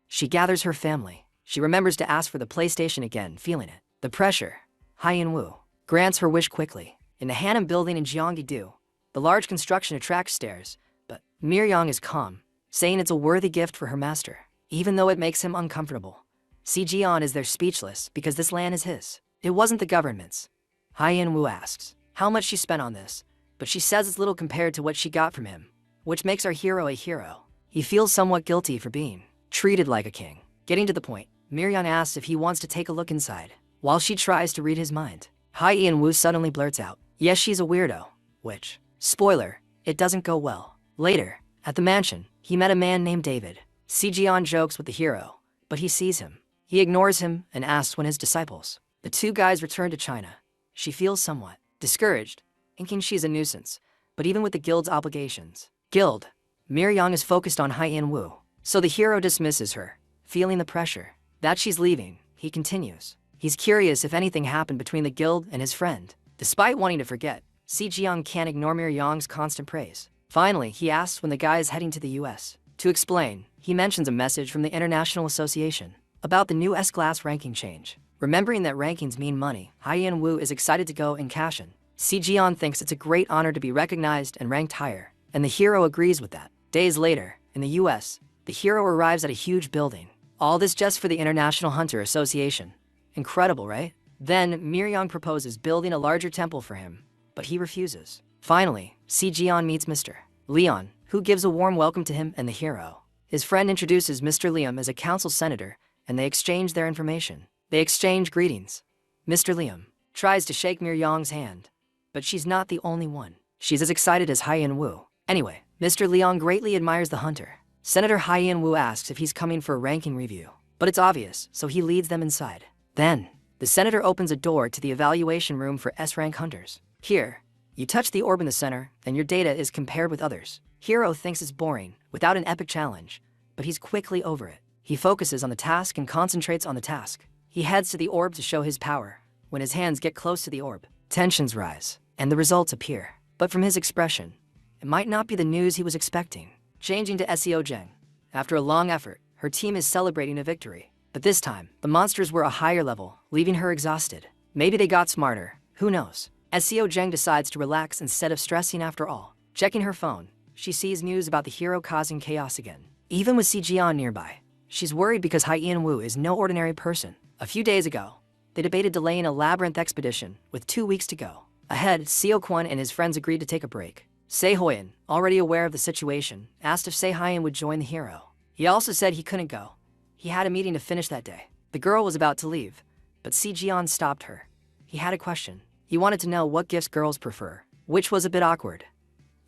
She gathers her family. She remembers to ask for the PlayStation again, feeling it. The pressure. Hye-in-woo grants her wish quickly. In the Hanam building in Gyeonggi-do, the large construction attracts stares, but Miryong is calm, saying it's a worthy gift for her master, even though it makes him uncomfortable. Ji-yeon is there speechless because this land is his. It wasn't the government's. Hye-in-woo asks how much she spent on this, but she says it's little compared to what she got from him, which makes our hero a hero. He feels somewhat guilty for being treated like a king. Getting to the point, Miryong asks if he wants to take a look inside, while she tries to read his mind. Hye-in-woo suddenly blurts out, yes, she's a weirdo, which, spoiler, it doesn't go well. Later, at the mansion, he met a man named David. Ji-yeon jokes with the hero, but he sees him. He ignores him and asks when his disciples. The two guys return to China. She feels somewhat discouraged, thinking she's a nuisance, but even with the guild's obligations. Miryong is focused on Hye-in-woo, so the hero dismisses her, feeling the pressure. That she's leaving, he continues. He's curious if anything happened between the guild and his friend. Despite wanting to forget, Ji-yeon can't ignore Miryong's constant praise. Finally, he asks when the guy is heading to the US. To explain, he mentions a message from the International Association about the new S-class ranking change. Remembering that rankings mean money, Hye-in-woo is excited to go and cash in. Ji-yeon thinks it's a great honor to be recognized and ranked higher, and the hero agrees with that. Days later, in the US, the hero arrives at a huge building. All this just for the International Hunter Association. Incredible, right? Then, Miryong proposes building a larger temple for him, but he refuses. Finally, Ji-yeon meets Mr. Leon, who gives a warm welcome to him and the hero. His friend introduces Mr. Liam as a council senator, and they exchange their information. They exchange greetings. Mr. Liam tries to shake Miryong's hand, but she's not the only one. She's as excited as Hye-in-woo. Anyway, Mr. Leon greatly admires the hunter. Senator Hye-in-woo asks if he's coming for a ranking review, but it's obvious, so he leads them inside. Then, the senator opens a door to the evaluation room for S-rank hunters. Here, you touch the orb in the center, and your data is compared with others. Hero thinks it's boring, without an epic challenge, but he's quickly over it. He focuses on the task and concentrates on the task. He heads to the orb to show his power. When his hands get close to the orb, tensions rise, and the results appear. But from his expression, it might not be the news he was expecting. Changing to Seo Jeng. After a long effort, her team is celebrating a victory. But this time, the monsters were a higher level, leaving her exhausted. Maybe they got smarter, who knows? Seo Jeng decides to relax instead of stressing after all. Checking her phone, she sees news about the hero causing chaos again. Even with Ji-yeon nearby, she's worried because Hye-in-woo is no ordinary person. A few days ago, they debated delaying a labyrinth expedition with 2 weeks to go. Ahead, Seo-kwon and his friends agreed to take a break. Se-hoyen, already aware of the situation, asked if Se-hyun would join the hero. He also said he couldn't go. He had a meeting to finish that day. The girl was about to leave, but Si-jeon stopped her. He had a question. He wanted to know what gifts girls prefer, which was a bit awkward.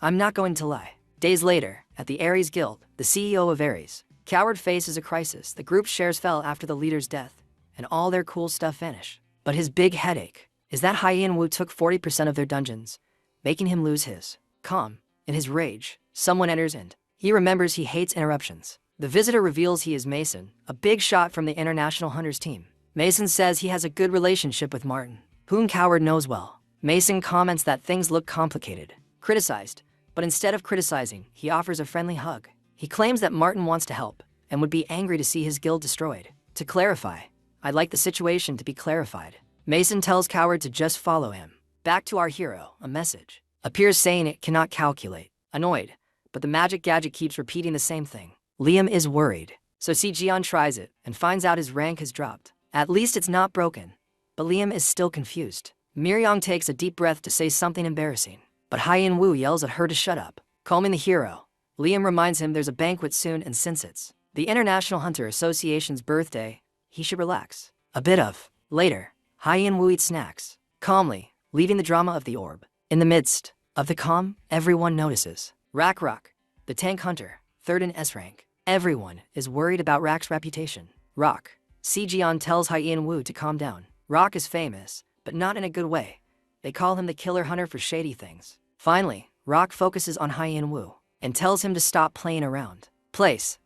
I'm not going to lie. Days later, at the Aries Guild, the CEO of Aries, Coward faces a crisis. The group's shares fell after the leader's death, and all their cool stuff vanished. But his big headache is that Hyun-woo took 40% of their dungeons, making him lose his calm. In his rage, someone enters and he remembers he hates interruptions. The visitor reveals he is Mason, a big shot from the International Hunters team. Mason says he has a good relationship with Martin, whom Coward knows well. Mason comments that things look complicated, criticized, but instead of criticizing, he offers a friendly hug. He claims that Martin wants to help and would be angry to see his guild destroyed. To clarify, I'd like the situation to be clarified. Mason tells Coward to just follow him. Back to our hero, a message appears saying it cannot calculate. Annoyed, but the magic gadget keeps repeating the same thing. Liam is worried, so Si-jeon tries it and finds out his rank has dropped. At least it's not broken, but Liam is still confused. Miryong takes a deep breath to say something embarrassing, but Hyun-woo yells at her to shut up. Calming the hero, Liam reminds him there's a banquet soon, and since it's the International Hunter Association's birthday, he should relax. A bit of. Later, Hyun-woo eats snacks, calmly, leaving the drama of the orb. In the midst of the calm, everyone notices Rock, the tank hunter, third in S rank. Everyone is worried about Rak's reputation. Rock. Si-jeon tells Hyun-woo to calm down. Rock is famous, but not in a good way. They call him the killer hunter for shady things. Finally, Rock focuses on Hyun-woo and tells him to stop playing around.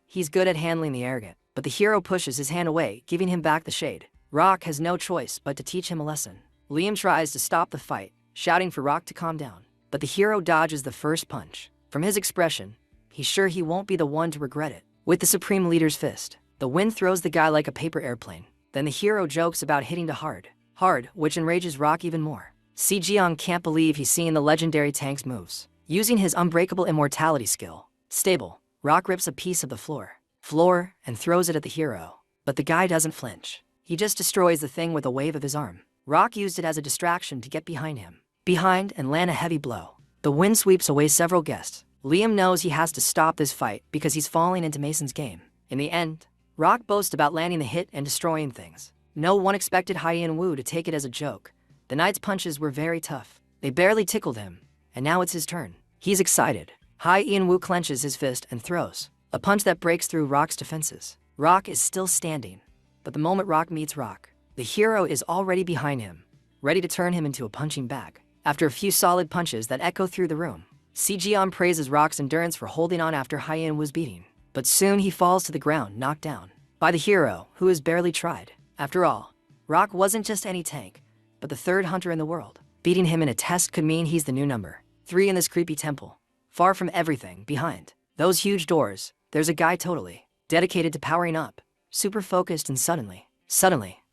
He's good at handling the arrogant, but the hero pushes his hand away, giving him back the shade. Rock has no choice but to teach him a lesson. Liam tries to stop the fight, shouting for Rock to calm down, but the hero dodges the first punch. From his expression, he's sure he won't be the one to regret it. With the Supreme Leader's fist, the wind throws the guy like a paper airplane. Then the hero jokes about hitting to hard, which enrages Rock even more. Si-jeon can't believe he's seeing the legendary tank's moves. Using his unbreakable immortality skill, Stable, Rock rips a piece of the floor, and throws it at the hero. But the guy doesn't flinch. He just destroys the thing with a wave of his arm. Rock used it as a distraction to get behind him, and land a heavy blow. The wind sweeps away several guests. Liam knows he has to stop this fight because he's falling into Mason's game. In the end, Rock boasts about landing the hit and destroying things. No one expected Hyun-woo to take it as a joke. The knight's punches were very tough. They barely tickled him, and now it's his turn. He's excited. Hyun-woo clenches his fist and throws a punch that breaks through Rock's defenses. Rock is still standing, but the moment Rock meets Rock, the hero is already behind him, ready to turn him into a punching bag. After a few solid punches that echo through the room, Si-jeon praises Rock's endurance for holding on after Hyun-woo's beating. But soon he falls to the ground, knocked down by the hero, who has barely tried. After all, Rock wasn't just any tank, but the third hunter in the world. Beating him in a test could mean he's the new number 3 in this creepy temple. Far from everything, behind those huge doors, there's a guy totally dedicated to powering up, super focused, and suddenly,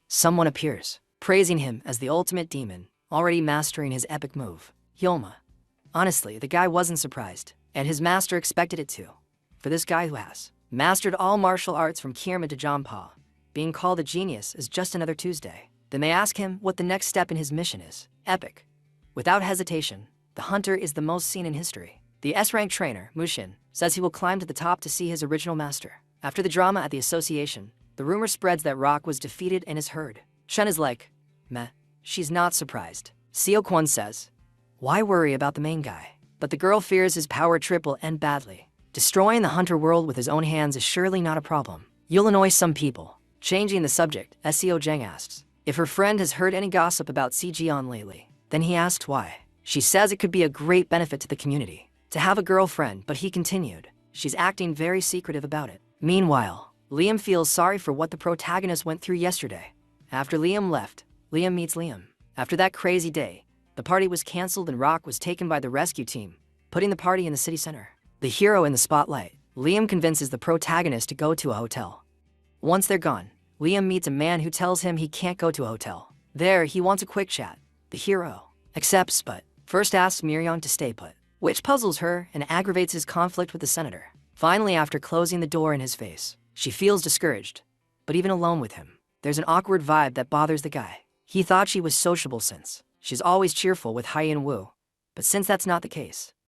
someone appears, praising him as the ultimate demon, already mastering his epic move, Hyoma. Honestly, the guy wasn't surprised, and his master expected it too. For this guy who has mastered all martial arts from Kierman to Jompa, being called a genius is just another Tuesday. Then they ask him what the next step in his mission is. Epic. Without hesitation, the hunter is the most seen in history. The S-rank trainer, Mushin, says he will climb to the top to see his original master. After the drama at the association, the rumor spreads that Rock was defeated and is heard. Chen is like, meh, she's not surprised. Seo Kwon says, why worry about the main guy? But the girl fears his power trip will end badly. Destroying the hunter world with his own hands is surely not a problem. You'll annoy some people. Changing the subject, Seo Jang asks if her friend has heard any gossip about Si-jeon lately. Then he asks why. She says it could be a great benefit to the community to have a girlfriend, but he continued, she's acting very secretive about it. Meanwhile, Liam feels sorry for what the protagonist went through yesterday. After Liam left, Liam meets Liam. After that crazy day, the party was cancelled and Rock was taken by the rescue team, putting the party in the city center. The hero in the spotlight, Liam convinces the protagonist to go to a hotel. Once they're gone, Liam meets a man who tells him he can't go to a hotel. There, he wants a quick chat. The hero accepts, but first asks Miryong to stay put, which puzzles her and aggravates his conflict with the senator. Finally, after closing the door in his face, she feels discouraged. But even alone with him, there's an awkward vibe that bothers the guy. He thought she was sociable since she's always cheerful with Hyun-woo, but since that's not the case,